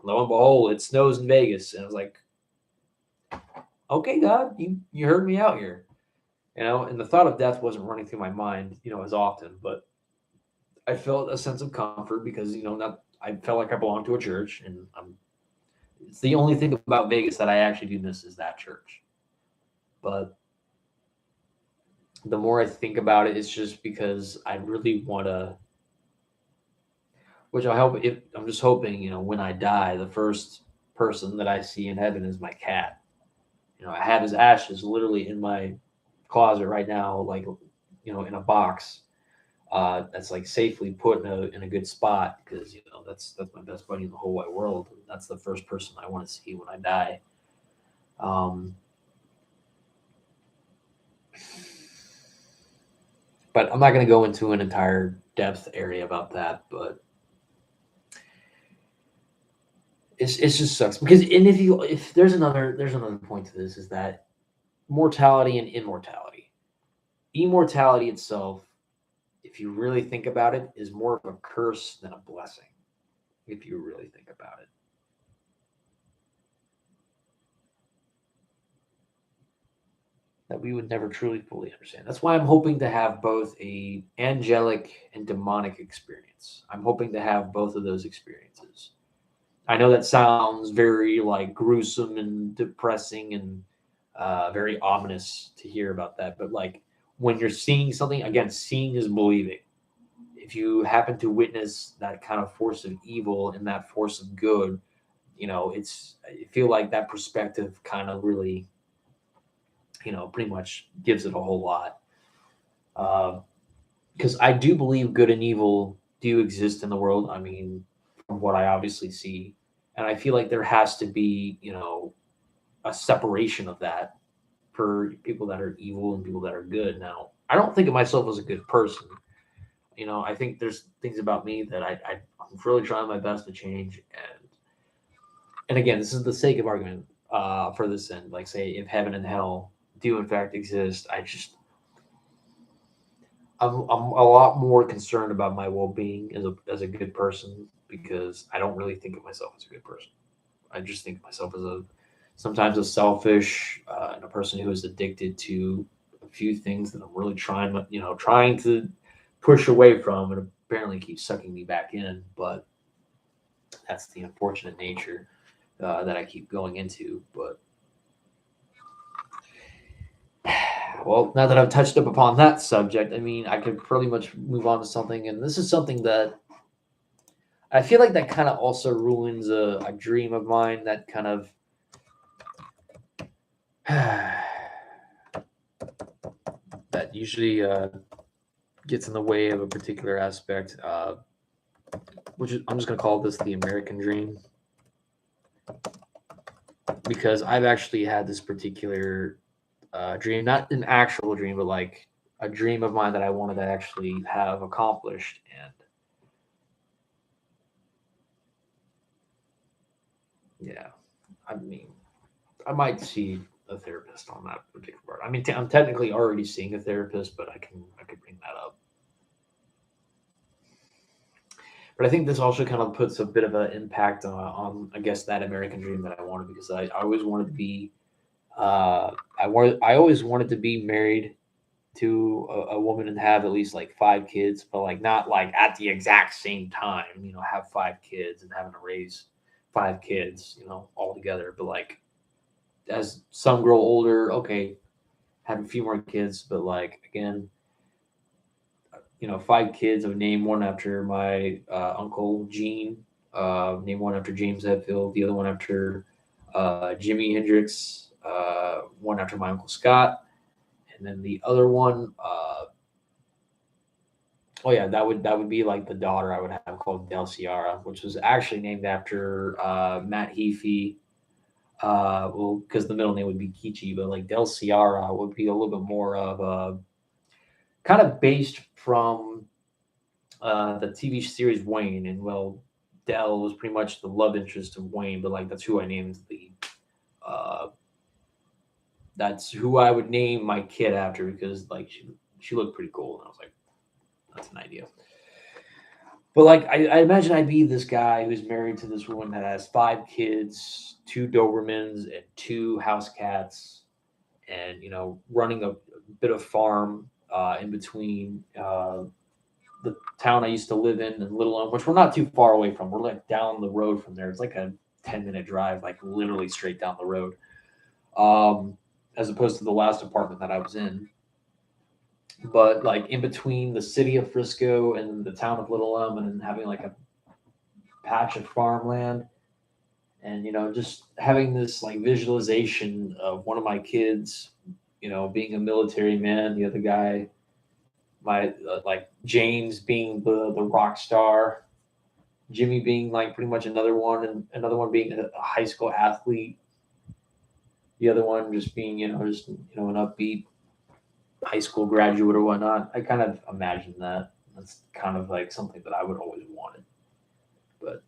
Lo and behold, it snows in Vegas, and I was like, okay, God, you heard me out here. You know, and the thought of death wasn't running through my mind, you know, as often, but I felt a sense of comfort, because, you know, I felt like I belonged to a church, and it's the only thing about Vegas that I actually do miss, is that church. But the more I think about it, it's just because I really want to, which I hope, if I'm just hoping, you know, when I die, the first person that I see in heaven is my cat. You know, I have his ashes literally in my closet right now, like, you know, in a box that's like safely put in a good spot, because, you know, that's my best buddy in the whole wide world. That's the first person I want to see when I die. But I'm not going to go into an entire depth area about that. But it just sucks, because, and if there's another point to this, is that mortality and immortality. Immortality itself, if you really think about it, is more of a curse than a blessing, if you really think about it. That we would never truly fully understand. That's why I'm hoping to have both a angelic and demonic experience. I'm hoping to have both of those experiences. I know that sounds very like gruesome and depressing and very ominous to hear about that, but like, when you're seeing something, again, seeing is believing. if you happen to witness that kind of force of evil and that force of good, I feel like that perspective kind of really, pretty much gives it a whole lot. Because I do believe good and evil do exist in the world. I mean, from what I obviously see, and I feel like there has to be, a separation of that for people that are evil and people that are good. Now, I don't think of myself as a good person. I think there's things about me that I'm really trying my best to change. And again, this is the sake of argument for this end. Like, say, if heaven and hell do in fact exist, I'm a lot more concerned about my well-being as a good person, because I don't really think of myself as a good person. I just think of myself as sometimes a selfish and a person who is addicted to a few things that I'm really trying to push away from, and apparently keeps sucking me back in. But that's the unfortunate nature that I keep going into. But well, now that I've touched up upon that subject, I mean, I could pretty much move on to something, and this is something that I feel like that kind of also ruins a dream of mine that kind of that usually gets in the way of a particular aspect, which is, I'm just going to call this the American dream, because I've actually had this particular dream, not an actual dream, but like a dream of mine that I wanted to actually have accomplished. And yeah, I mean, I might see a therapist on that particular part. I mean, I'm technically already seeing a therapist, but I could bring that up. But I think this also kind of puts a bit of an impact on I guess, that American dream that I wanted, because I always wanted to be, I always wanted to be married to a woman and have at least like 5 kids, but like not like at the exact same time, have 5 kids and having to raise 5 kids, all together. But like, as some grow older, okay, have a few more kids, but like, again, 5 kids. I would name one after my uncle Gene, name one after James Hetfield, the other one after Jimi Hendrix, one after my uncle Scott, and then the other one, that would be like the daughter I would have, called Del Ciara, which was actually named after Matt Heafy. Well, because the middle name would be Kichi, but like Del Ciara would be a little bit more of a kind of based from the TV series Wayne, and well, Del was pretty much the love interest of Wayne, but like that's who I named that's who I would name my kid after, because like she looked pretty cool, and I was like, that's an idea. But like, I imagine I'd be this guy who's married to this woman that has 5 kids, 2 Dobermans, and 2 house cats, and running a bit of farm in between the town I used to live in Little Elm, which we're not too far away from. We're like down the road from there. It's like a 10-minute drive, like literally straight down the road. As opposed to the last apartment that I was in. But like in between the city of Frisco and the town of Little Elm, and having like a patch of farmland, and just having this like visualization of one of my kids, being a military man, the other guy, my like James being the rock star, Jimmy being like pretty much another one, and another one being a high school athlete, the other one just being an upbeat high school graduate or whatnot. I kind of imagine that. That's kind of like something that I would always wanted. But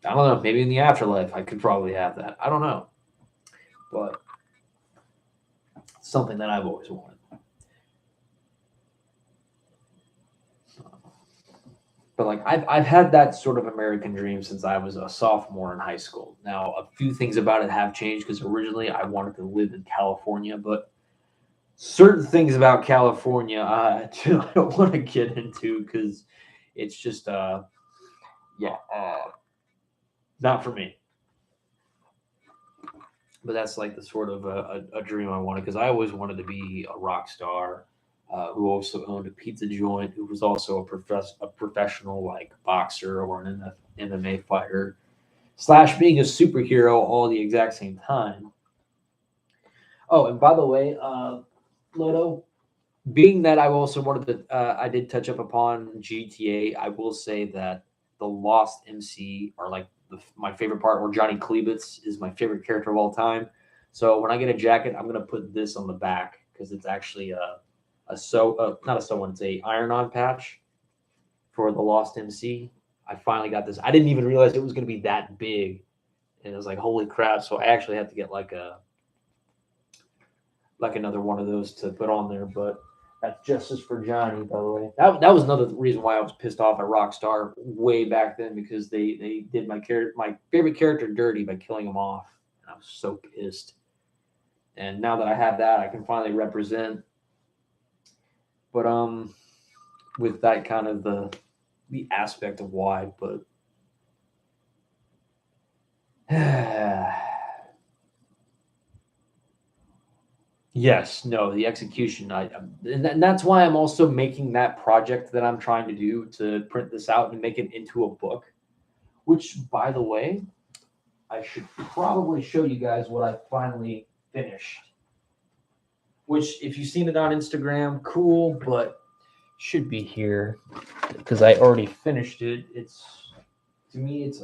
I don't know. Maybe in the afterlife, I could probably have that. I don't know. But it's something that I've always wanted. But like, I've had that sort of American dream since I was a sophomore in high school. Now, a few things about it have changed, because originally I wanted to live in California, but certain things about California I don't want to get into, because it's just not for me. But that's like the sort of a dream I wanted, because I always wanted to be a rock star. who also owned a pizza joint, who was also a professional like boxer or an MMA fighter, / being a superhero all at the exact same time. Oh, and by the way, Lodo, being that I also wanted to, I did touch up upon GTA. I will say that the Lost MC are like my favorite part, or Johnny Klebitz is my favorite character of all time. So when I get a jacket, I'm gonna put this on the back because it's actually not a sew-on, it's a iron-on patch for the Lost MC. I finally got this. I didn't even realize it was gonna be that big, and it was like, holy crap! So I actually had to get like another one of those to put on there, but. That's Justice for Johnny, by the way. That was another reason why I was pissed off at Rockstar way back then, because they did my favorite character dirty by killing him off. And I was so pissed. And now that I have that, I can finally represent. But with that kind of the aspect of why, but yes, no, the execution. And that's why I'm also making that project that I'm trying to do to print this out and make it into a book. Which, by the way, I should probably show you guys what I finally finished. Which, if you've seen it on Instagram, cool, but should be here because I already finished it. To me, it's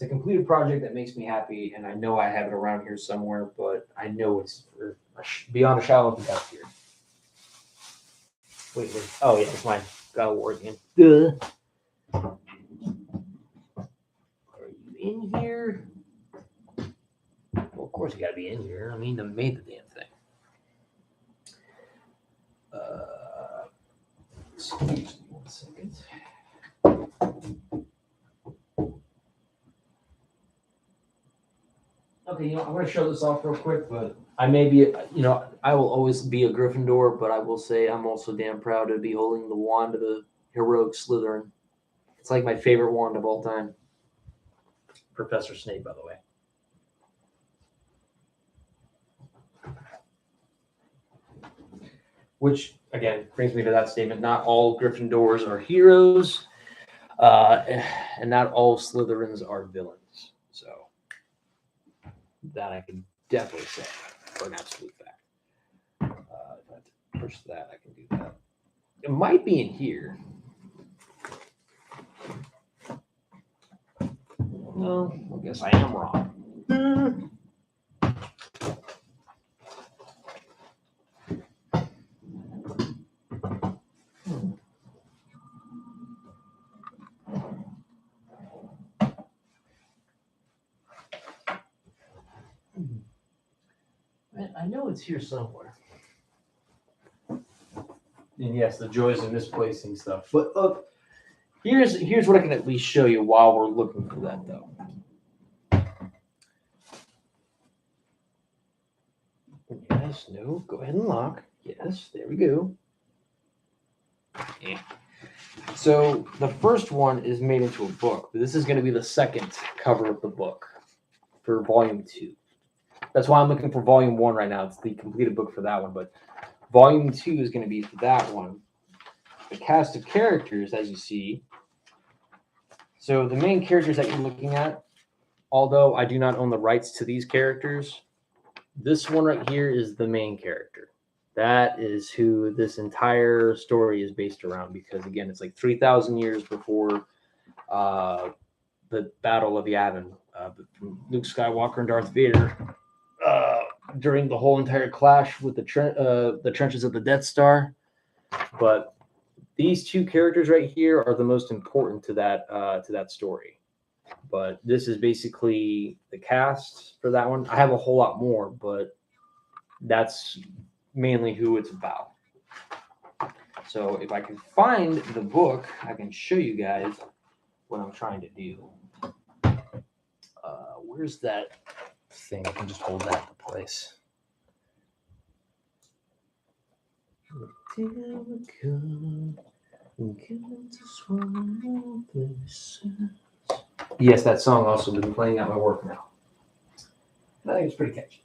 a completed project that makes me happy, and I know I have it around here somewhere, but I know it's beyond a shadow of a doubt here. Wait. Oh, yeah, it's my God of War again. Duh. Are you in here? Well, of course you got to be in here. I mean, I made the damn thing. Excuse me 1 second. Okay, I'm going to show this off real quick, but I may be, I will always be a Gryffindor, but I will say I'm also damn proud to be holding the wand of the heroic Slytherin. It's like my favorite wand of all time. Professor Snape, by the way. Which, again, brings me to that statement. Not all Gryffindors are heroes, and not all Slytherins are villains. So that I can definitely say for an absolute fact. If I have to push that, I can do that. It might be in here. No, I guess I am wrong. I know it's here somewhere. And yes, the joys of misplacing stuff. But look, here's what I can at least show you while we're looking for that, though. Yes, no, go ahead and lock. Yes, there we go. Yeah. So the first one is made into a book, but this is going to be the second cover of the book for volume 2. That's why I'm looking for volume 1 right now. It's the completed book for that one, but volume 2 is going to be for that one. The cast of characters, as you see. So the main characters that you're looking at, although I do not own the rights to these characters, this one right here is the main character. That is who this entire story is based around, because again, it's like 3,000 years before the Battle of Yavin, Luke Skywalker and Darth Vader, during the whole entire clash with the trenches of the Death Star. But these two characters right here are the most important to that story. But this is basically the cast for that one. I have a whole lot more, but that's mainly who it's about. So if I can find the book, I can show you guys what I'm trying to do. Where's that thing? I can just hold that in place. Yes, that song also been playing at my work now. I think it's pretty catchy.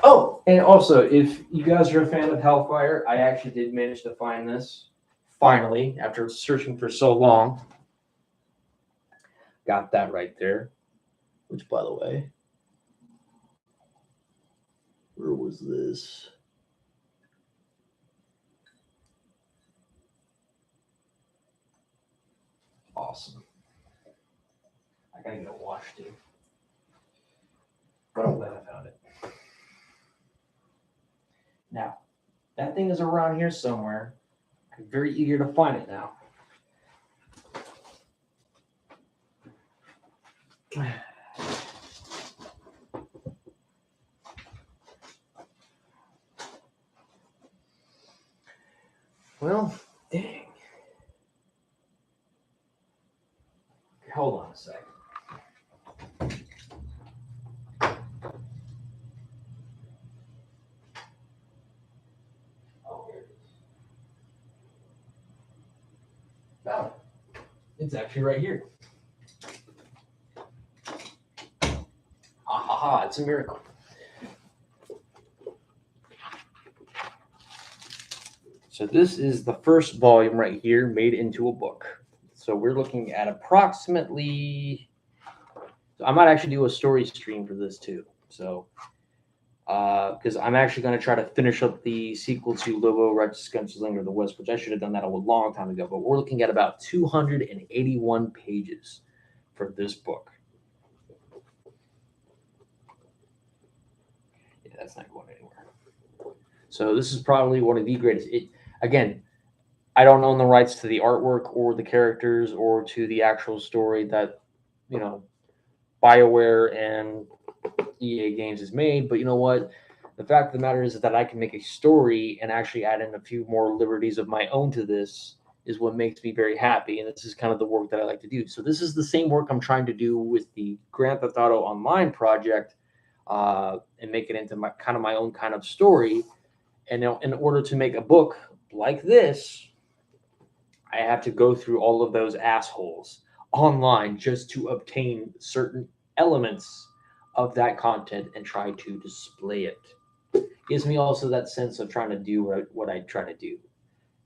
Oh, And also, if you guys are a fan of Hellfire, I actually did manage to find this finally after searching for so long. Got that right there. Which, by the way, where was this? Awesome. I gotta get a wash too. But I'm glad I found it. Now, that thing is around here somewhere. I'm very eager to find it now. Well, dang. Hold on a second. Oh, here it is. Found it. It's actually right here. Ha ha ha, it's a miracle. So this is the first volume right here made into a book. So we're looking at approximately, so I might actually do a story stream for this too. So, because I'm actually going to try to finish up the sequel to Lobo, Righteous Gunslinger of the West, which I should have done that a long time ago. But we're looking at about 281 pages for this book. Yeah, that's not going anywhere. So this is probably one of the greatest. Again, I don't own the rights to the artwork or the characters or to the actual story that, you know, BioWare and EA Games has made. But you know what? The fact of the matter is that I can make a story and actually add in a few more liberties of my own to this is what makes me very happy. And this is kind of the work that I like to do. So this is the same work I'm trying to do with the Grand Theft Auto Online project and make it into my kind of my own kind of story. And in order to make a book like this, I have to go through all of those assholes online just to obtain certain elements of that content and try to display it. Gives me also that sense of trying to do what I try to do,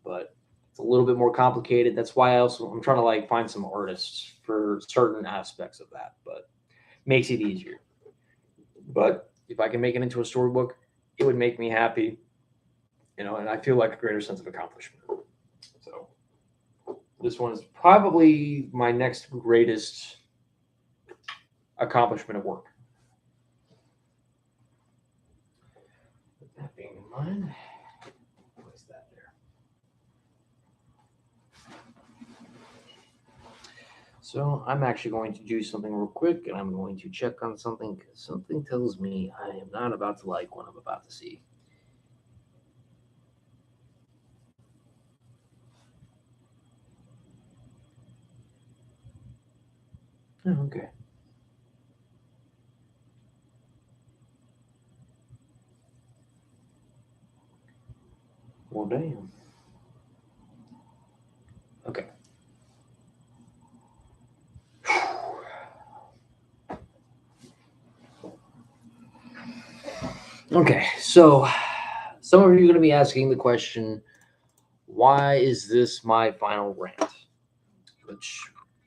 but it's a little bit more complicated. That's why I'm trying to like find some artists for certain aspects of that, but makes it easier. But if I can make it into a storybook, it would make me happy, you know, and I feel like a greater sense of accomplishment. So this one is probably my next greatest accomplishment of work. With that being in mind, what is that there? So I'm actually going to do something real quick, and I'm going to check on something because something tells me I am not about to like what I'm about to see. Oh, okay. Well, damn. Okay. Okay, so some of you are going to be asking the question, why is this my final rant? Which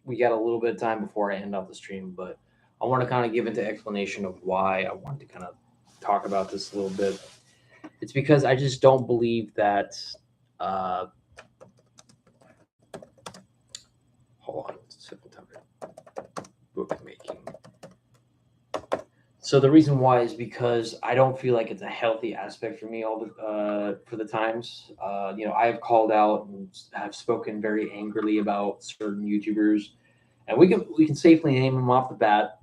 we got a little bit of time before I end off the stream, but I want to kind of give it the explanation of why I want to kind of talk about this a little bit. It's because I just don't believe that hold on, bookmaking. So the reason why is because I don't feel like it's a healthy aspect for me for the times. You know, I have called out and have spoken very angrily about certain YouTubers, and we can safely name them off the bat.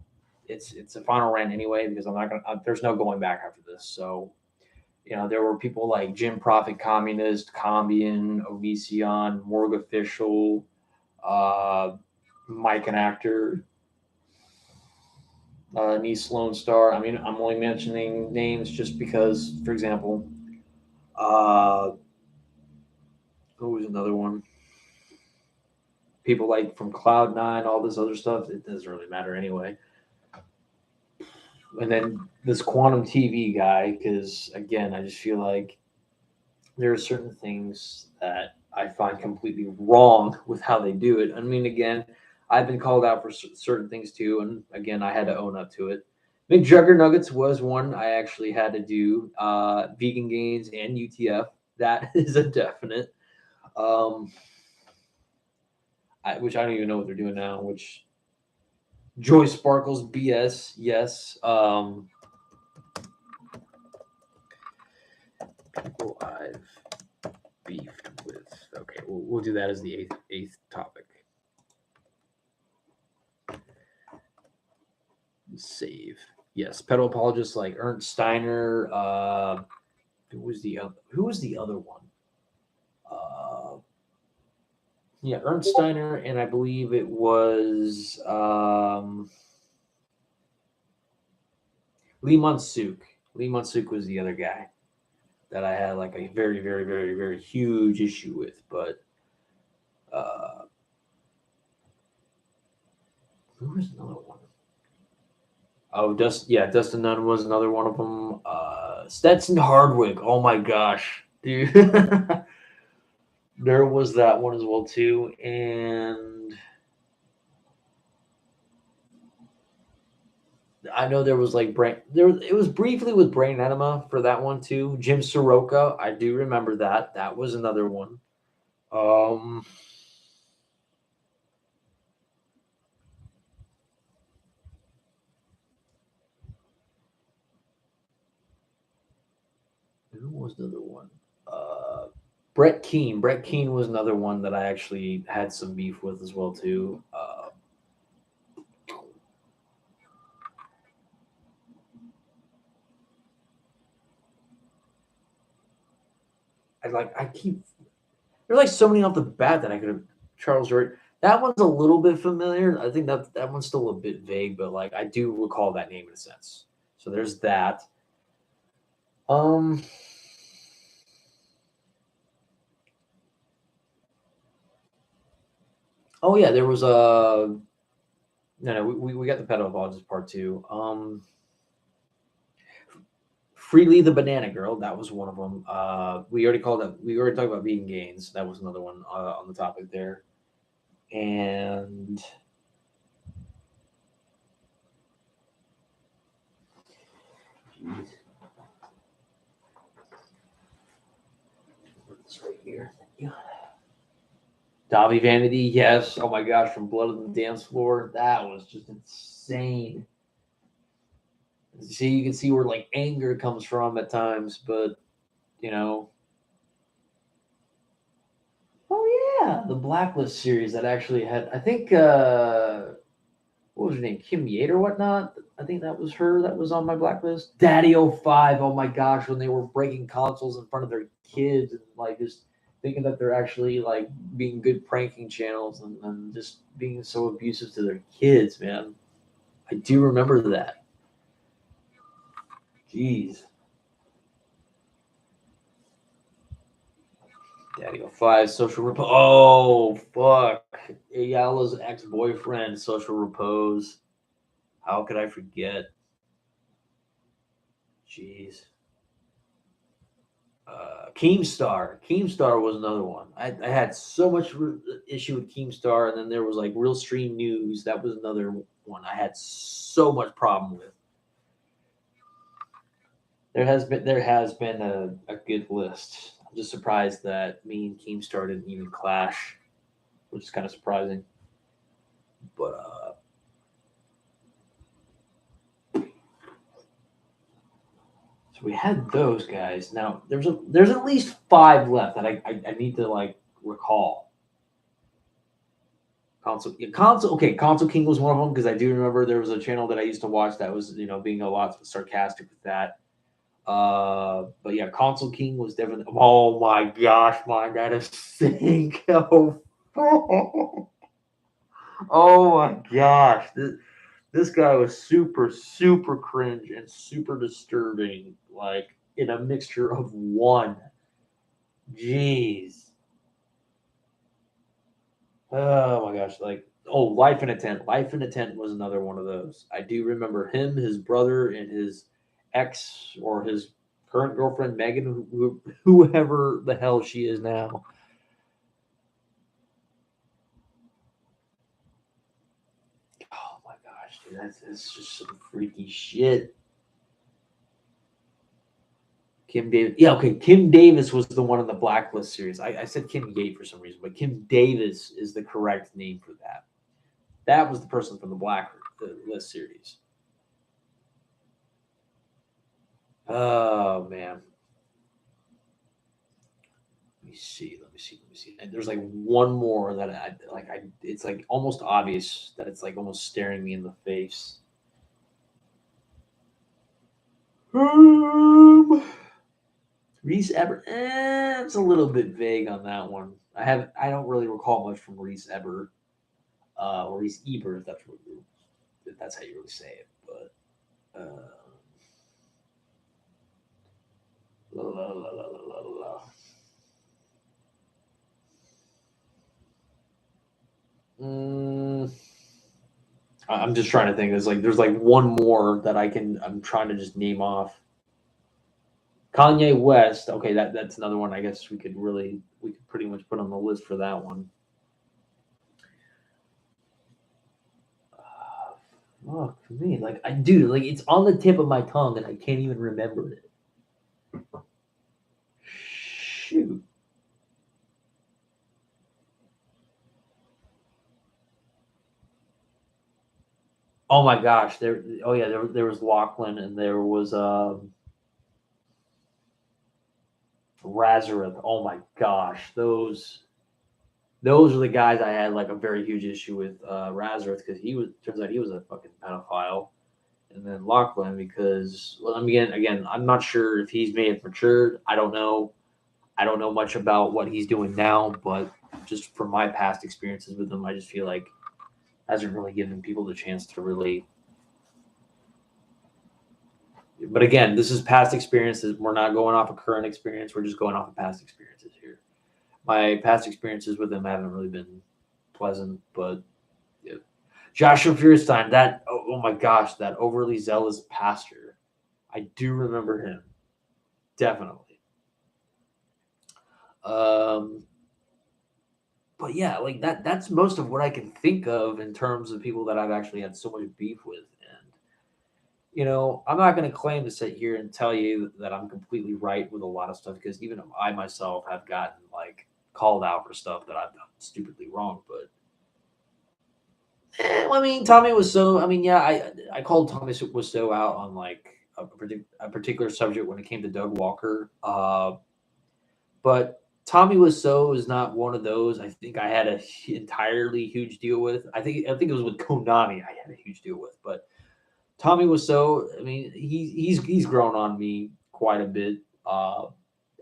It's a final rant anyway because I'm not gonna. There's no going back after this. So, you know, there were people like Jim Profit Communist, Combian, Onision, Morg Official, Mike and Actor. Niece Lone Star. I mean, I'm only mentioning names just because, for example, who was another one? People like from Cloud9, all this other stuff. It doesn't really matter anyway. And then this Quantum TV guy, because again, I just feel like there are certain things that I find completely wrong with how they do it. I mean, again, I've been called out for certain things too, and again, I had to own up to it. McJuggernuggets was one I actually had to do. Vegan Gains and UTF, that is a definite. Which I don't even know what they're doing now. Which Joy Sparkles BS, yes. People I've beefed with. Okay, we'll do that as the eighth topic. Save. Yes, pedal apologists like Ernst Steiner. Who was the other one? Yeah, Ernst Steiner, and I believe it was Lee Monsuk. Lee Monsuk was the other guy that I had like a very, very, very, very huge issue with. But who was another one? Oh, Dustin Nunn was another one of them. Stetson Hardwick. Oh my gosh, dude. There was that one as well too, and I know there was like it was briefly with Brain Enema for that one too. Jim Soroka, I do remember that. That was another one. Who was another one? Brett Keane. Brett Keane was another one that I actually had some beef with as well too. There's like so many off the bat that I could have. Charles Wright. That one's a little bit familiar. I think that one's still a bit vague, but like I do recall that name in a sense. So there's that. Oh yeah, there was a. No, we got the pedal apologist part two. Freely the Banana Girl, that was one of them. We already talked about Vegan Gains. That was another one on the topic there. And it's right here. Yeah. Dobby Vanity, yes. Oh my gosh, from Blood on the Dance Floor. That was just insane. See, you can see where like anger comes from at times, but you know. Oh yeah, the Blacklist series that actually had, I think, what was her name, Kim Yates or whatnot. I think that was her that was on my Blacklist. Daddy 05. Oh my gosh, when they were breaking consoles in front of their kids and like just thinking that they're actually like being good pranking channels and just being so abusive to their kids, man. I do remember that. Jeez. Daddy 05, Social Repose. Oh, fuck. Ayala's ex-boyfriend, Social Repose. How could I forget? Jeez. Keemstar. Keemstar was another one. I had so much issue with Keemstar, and then there was like Real Stream News. That was another one I had so much problem with. There has been a good list. I'm just surprised that me and Keemstar didn't even clash, which is kind of surprising. But so we had those guys. Now there's at least 5 left that I need to like recall. Console King was one of them because I do remember there was a channel that I used to watch that was being a lot sarcastic with that. But yeah, Console King was definitely. Oh my gosh, my dad is sick. Oh my gosh, this guy was super, super cringe and super disturbing, like in a mixture of one. Jeez. Oh my gosh, like Oh, Life in a Tent. Life in a Tent was another one of those. I do remember him, his brother, and his ex or his current girlfriend, Megan, whoever the hell she is now. Oh my gosh, dude, that's just some freaky shit. Kim Davis. Yeah, okay. Kim Davis was the one in the Blacklist series. I said Kim Gate for some reason, but Kim Davis is the correct name for that. That was the person from the Blacklist series. Oh man. Let me see. And there's like one more that it's like almost obvious that it's like almost staring me in the face. Reese Eber. It's a little bit vague on that one. I don't really recall much from Reese Eber. Or Reese Eber, if that's how you really say it. But la, la, la, la, la, la. I'm just trying to think. There's like one more that I'm trying to just name off. Kanye West. Okay, that's another one. I guess we could pretty much put on the list for that one. Fuck me, like it's on the tip of my tongue and I can't even remember it. Shoot. Oh my gosh, there was Lachlan and there was Razorith. Oh my gosh, those are the guys I had like a very huge issue with. Razorith, because turns out he was a fucking pedophile, and then Lachlan because again I'm not sure if he's may have matured. I don't know much about what he's doing now, but just from my past experiences with him, I just feel like hasn't really given people the chance to really. But again, this is past experiences. We're not going off of current experience. We're just going off of past experiences here. My past experiences with him haven't really been pleasant, but yeah. Joshua Feuerstein, oh my gosh, that overly zealous pastor. I do remember him. Definitely. But yeah, like that's most of what I can think of in terms of people that I've actually had so much beef with. And I'm not going to claim to sit here and tell you that I'm completely right with a lot of stuff, because even I myself have gotten like called out for stuff that I've done stupidly wrong. But I mean, Tommy Wiseau. I mean, yeah, I called Tommy Wiseau out on like a particular subject when it came to Doug Walker. But Tommy Wiseau is not one of those. I think I had an entirely huge deal with. I think it was with Konami. I had a huge deal with, but Tommy Wiseau. I mean, he's grown on me quite a bit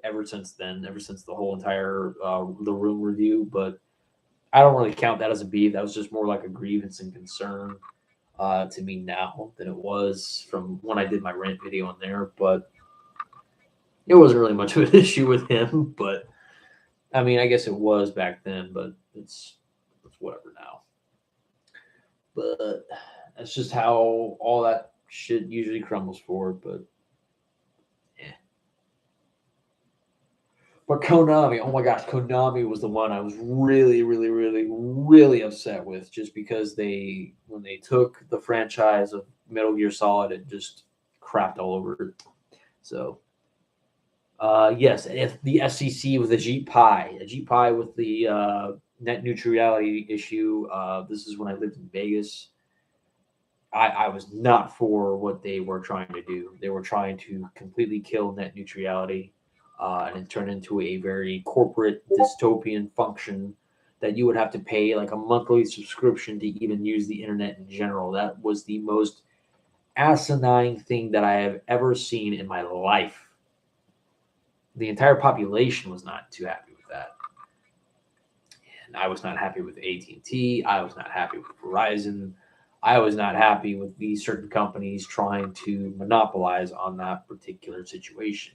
ever since then. Ever since the whole entire The Room review, but I don't really count that as a beef. That was just more like a grievance and concern to me now than it was from when I did my rant video on there. But it wasn't really much of an issue with him. But I mean, I guess it was back then, but it's whatever now. But that's just how all that shit usually crumbles forward. But yeah. But Konami, oh my gosh, Konami was the one I was really, really, really, really upset with, just because when they took the franchise of Metal Gear Solid and just crapped all over it. So yes, if the FCC with a Jeep Pie with the net neutrality issue. This is when I lived in Vegas. I was not for what they were trying to do. They were trying to completely kill net neutrality and turn into a very corporate dystopian function that you would have to pay like a monthly subscription to even use the internet in general. That was the most asinine thing that I have ever seen in my life. The entire population was not too happy with that. And I was not happy with AT&T. I was not happy with Verizon. I was not happy with these certain companies trying to monopolize on that particular situation.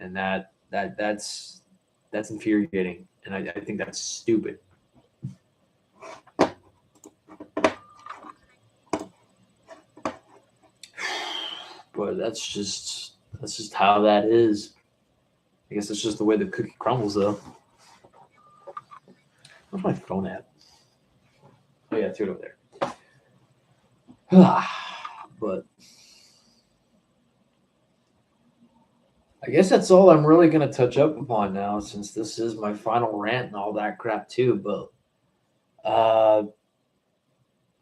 And that's infuriating. And I think that's stupid. But that's just how that is. I guess it's just the way the cookie crumbles, though. Where's my phone at? Oh yeah, it's right over there. But I guess that's all I'm really going to touch up upon now, since this is my final rant and all that crap too. But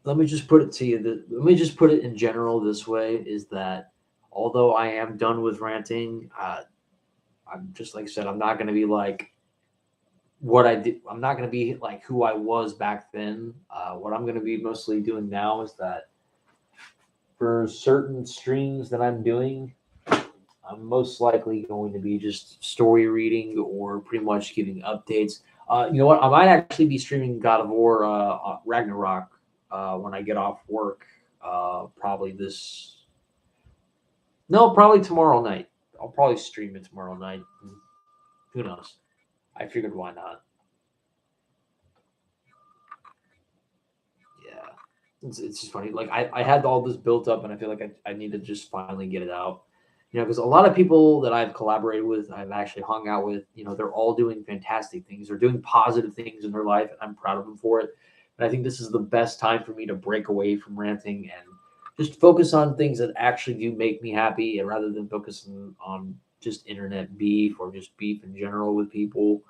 let me just put it to you. Let me just put it in general this way: is that although I am done with ranting, I'm just, like I said, I'm not going to be like what I did. I'm not going to be like who I was back then. What I'm going to be mostly doing now is that for certain streams that I'm doing, I'm most likely going to be just story reading or pretty much giving updates. You know what? I might actually be streaming God of War Ragnarok when I get off work. Probably tomorrow night. I'll probably stream it tomorrow night. Who knows? I figured why not. Yeah. It's just funny. Like I had all this built up, and I feel like I need to just finally get it out. You know, because a lot of people that I've collaborated with, I've actually hung out with, you know, they're all doing fantastic things. They're doing positive things in their life, and I'm proud of them for it. And I think this is the best time for me to break away from ranting and just focus on things that actually do make me happy, and rather than focusing on just internet beef or just beef in general with people.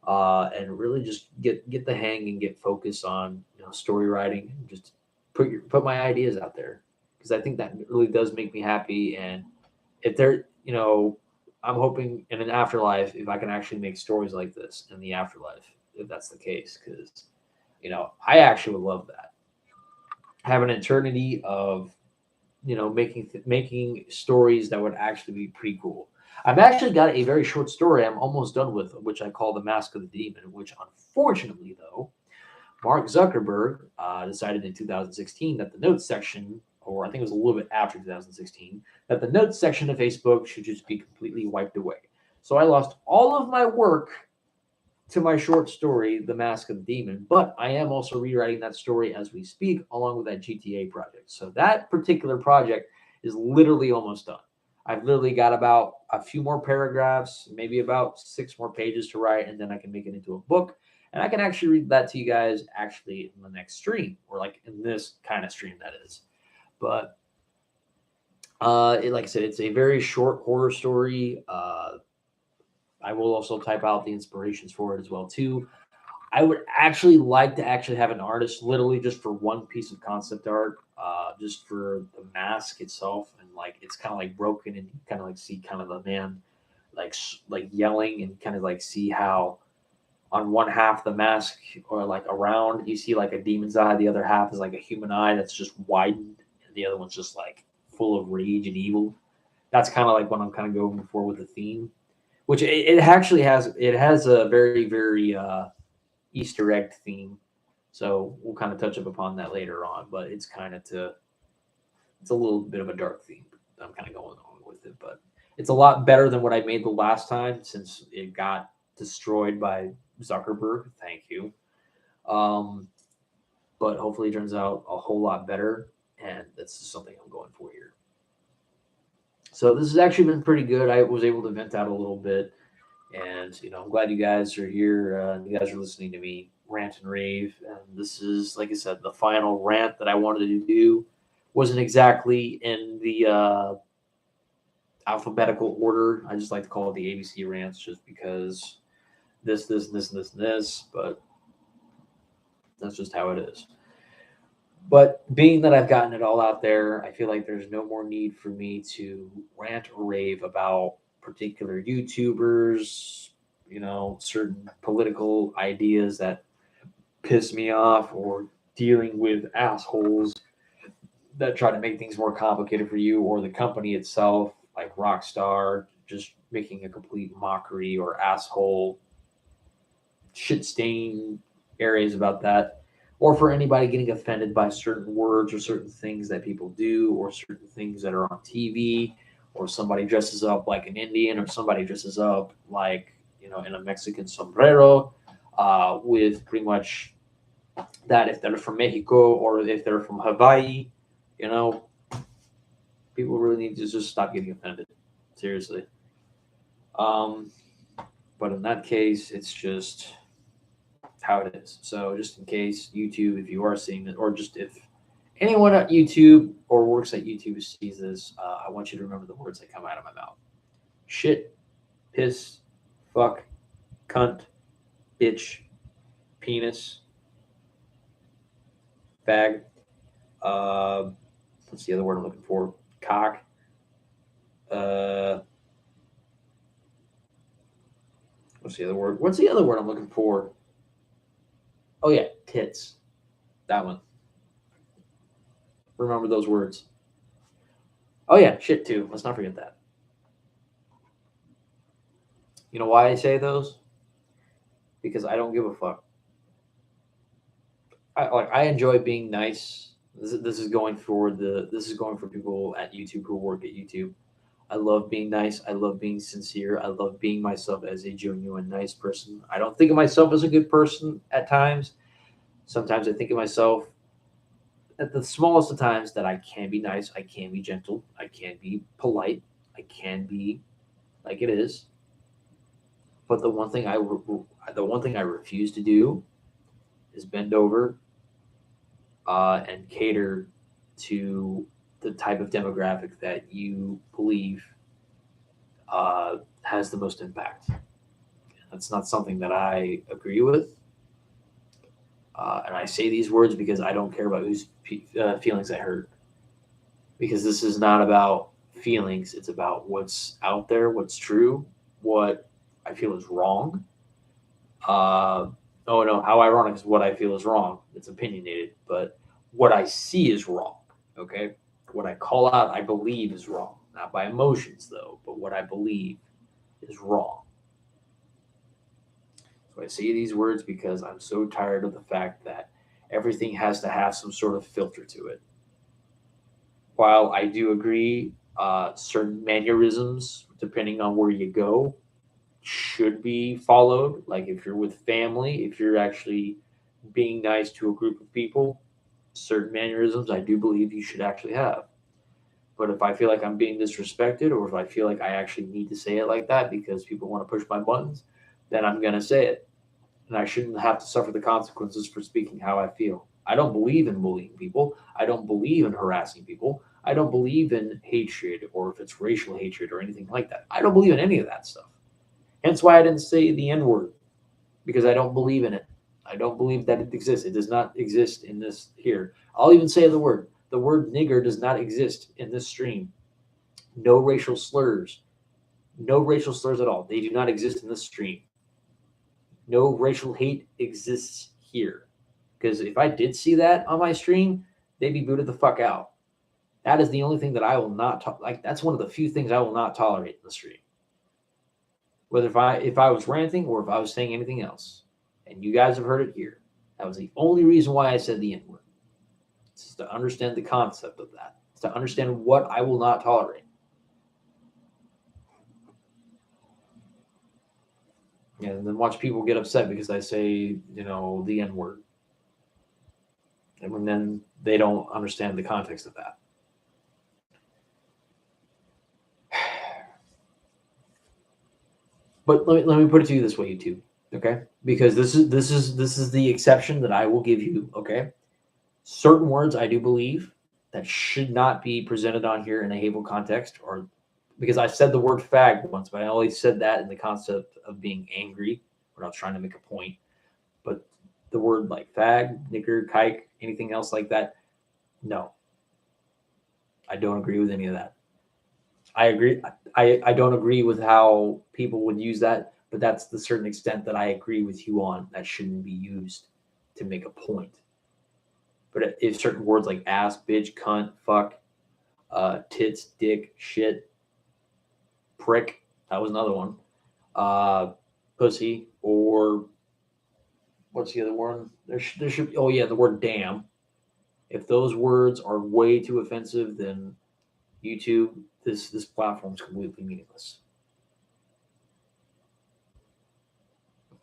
And really just get the hang and get focused on, you know, story writing, and just put my ideas out there, because I think that really does make me happy. And if there, you know, I'm hoping in an afterlife, if I can actually make stories like this in the afterlife, if that's the case, because, you know, I actually would love that. Have an eternity of, you know, making stories that would actually be pretty cool. I've actually got a very short story I'm almost done with, which I call The Mask of the Demon, which unfortunately, though, Mark Zuckerberg decided in 2016 that the notes section, or I think it was a little bit after 2016, that the notes section of Facebook should just be completely wiped away. So I lost all of my work to my short story, The Mask of the Demon, but I am also rewriting that story as we speak, along with that GTA project. So that particular project is literally almost done. I've literally got about a few more paragraphs, maybe about 6 more pages to write, and then I can make it into a book. And I can actually read that to you guys actually in the next stream, or like in this kind of stream, that is. But like I said, it's a very short horror story. I will also type out the inspirations for it as well too. I would actually like to actually have an artist literally just for one piece of concept art, just for the mask itself, and like it's kind of like broken, and you kind of like see kind of the man like yelling, and kind of like see how on one half the mask, or like around, you see like a demon's eye, the other half is like a human eye that's just widened, and the other one's just like full of rage and evil. That's kind of like what I'm kind of going for with the theme, which it actually has. It has a very, very Easter egg theme, so we'll kind of touch up upon that later on. But it's kind of it's a little bit of a dark theme I'm kind of going on with it, but it's a lot better than what I made the last time, since it got destroyed by Zuckerberg. Thank you. But hopefully it turns out a whole lot better, and that's something I'm going for here. So this has actually been pretty good. I was able to vent out a little bit, and you know, I'm glad you guys are here. And you guys are listening to me rant and rave. And this is, like I said, the final rant that I wanted to do. Wasn't exactly in the alphabetical order. I just like to call it the ABC rants, just because this, but that's just how it is. But being that I've gotten it all out there, I feel like there's no more need for me to rant or rave about particular YouTubers, you know, certain political ideas that piss me off, or dealing with assholes that try to make things more complicated for you, or the company itself, like Rockstar, just making a complete mockery or asshole shit stain areas about that, or for anybody getting offended by certain words or certain things that people do, or certain things that are on TV, or somebody dresses up like an Indian, or somebody dresses up like, you know, in a Mexican sombrero, with pretty much that if they're from Mexico or if they're from Hawaii, you know, People really need to just stop getting offended. Seriously. But in that case, it's just how it is. So just in case YouTube, if you are seeing it, or just if anyone at YouTube or works at YouTube sees this, I want you to remember the words that come out of my mouth. Shit, piss, fuck, cunt, bitch, penis, fag. What's the other word I'm looking for? Cock. What's the other word? What's the other word I'm looking for? Oh yeah, tits. That one. Remember those words. Oh yeah, shit too. Let's not forget that. You know why I say those? Because I don't give a fuck. I enjoy being nice. This is going for people at YouTube who work at YouTube. I love being nice. I love being sincere. I love being myself as a genuine, nice person. I don't think of myself as a good person at times. Sometimes I think of myself at the smallest of times that I can be nice. I can be gentle. I can be polite. I can be like it is. But the one thing I refuse to do is bend over and cater to the type of demographic that you believe has the most impact. That's not something that I agree with. And I say these words because I don't care about whose feelings I hurt. Because this is not about feelings. It's about what's out there, what's true, what I feel is wrong. Oh no, how ironic is what I feel is wrong. It's opinionated, but what I see is wrong. Okay? What I call out, I believe is wrong. Not by emotions, though, but what I believe is wrong. So I say these words because I'm so tired of the fact that everything has to have some sort of filter to it. While I do agree, certain mannerisms, depending on where you go, should be followed. Like if you're with family, if you're actually being nice to a group of people, certain mannerisms I do believe you should actually have. But if I feel like I'm being disrespected, or if I feel like I actually need to say it like that because people want to push my buttons, then I'm going to say it. And I shouldn't have to suffer the consequences for speaking how I feel. I don't believe in bullying people. I don't believe in harassing people. I don't believe in hatred, or if it's racial hatred or anything like that. I don't believe in any of that stuff. Hence why I didn't say the N-word, because I don't believe in it. I don't believe that it exists. It does not exist in this here. I'll even say the word. The word nigger does not exist in this stream. No racial slurs. No racial slurs at all. They do not exist in this stream. No racial hate exists here. Because if I did see that on my stream, they'd be booted the fuck out. That is the only thing that I will not that's one of the few things I will not tolerate in the stream. Whether if I was ranting or if I was saying anything else. And you guys have heard it here. That was the only reason why I said the N-word. It's to understand the concept of that. It's to understand what I will not tolerate. And then watch people get upset because I say, the N-word. And then they don't understand the context of that. But let me put it to you this way, YouTube. Okay? Because this is the exception that I will give you, okay? Certain words I do believe that should not be presented on here in a hateful context, or because I said the word fag once, but I only said that in the concept of being angry when I was trying to make a point. But the word like fag, nigger, kike, anything else like that, no. I don't agree with any of that. I agree. I don't agree with how people would use that, but that's the certain extent that I agree with you on. That shouldn't be used to make a point. But if certain words like ass, bitch, cunt, fuck, tits, dick, shit, prick, that was another one, pussy, or what's the other one? There should be, oh yeah, the word damn. If those words are way too offensive, then YouTube, this platform is completely meaningless.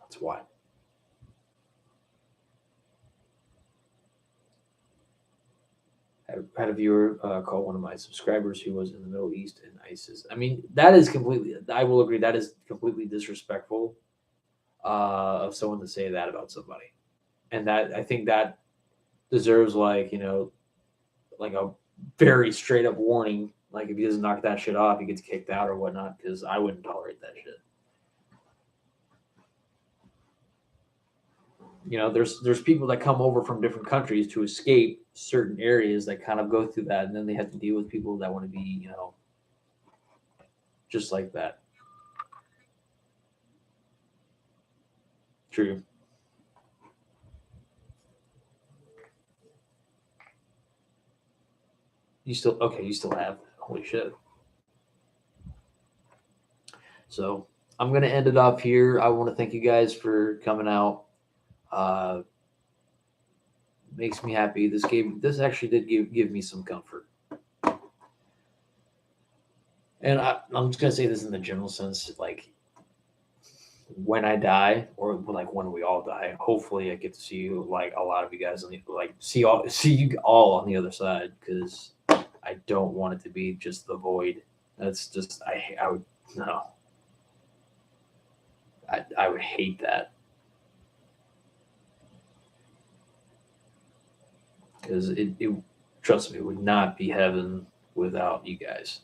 That's why. had a viewer call one of my subscribers who was in the Middle East and ISIS. I mean, that is completely, I will agree, that is completely disrespectful of someone to say that about somebody. And that, I think that deserves like, you know, like a very straight up warning. Like if he doesn't knock that shit off, he gets kicked out or whatnot, because I wouldn't tolerate that shit. You know, there's people that come over from different countries to escape certain areas that kind of go through that, and then they have to deal with people that want to be, you know, just like that. True. You still have. Holy shit. So I'm gonna end it off here. I want to thank you guys for coming out. Makes me happy. This actually did give me some comfort. And I'm just gonna say this in the general sense, like when I die, or like when we all die, hopefully I get to see you, like a lot of you guys on the see you all on the other side, because I don't want it to be just the void. That's just I would no. I would hate that. Because it trust me, it would not be heaven without you guys.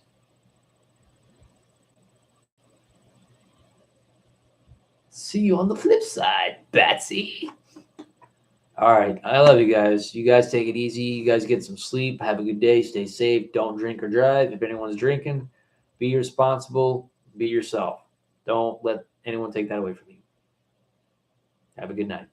See you on the flip side, Batsy. All right. I love you guys. You guys take it easy. You guys get some sleep. Have a good day. Stay safe. Don't drink or drive. If anyone's drinking, be responsible. Be yourself. Don't let anyone take that away from you. Have a good night.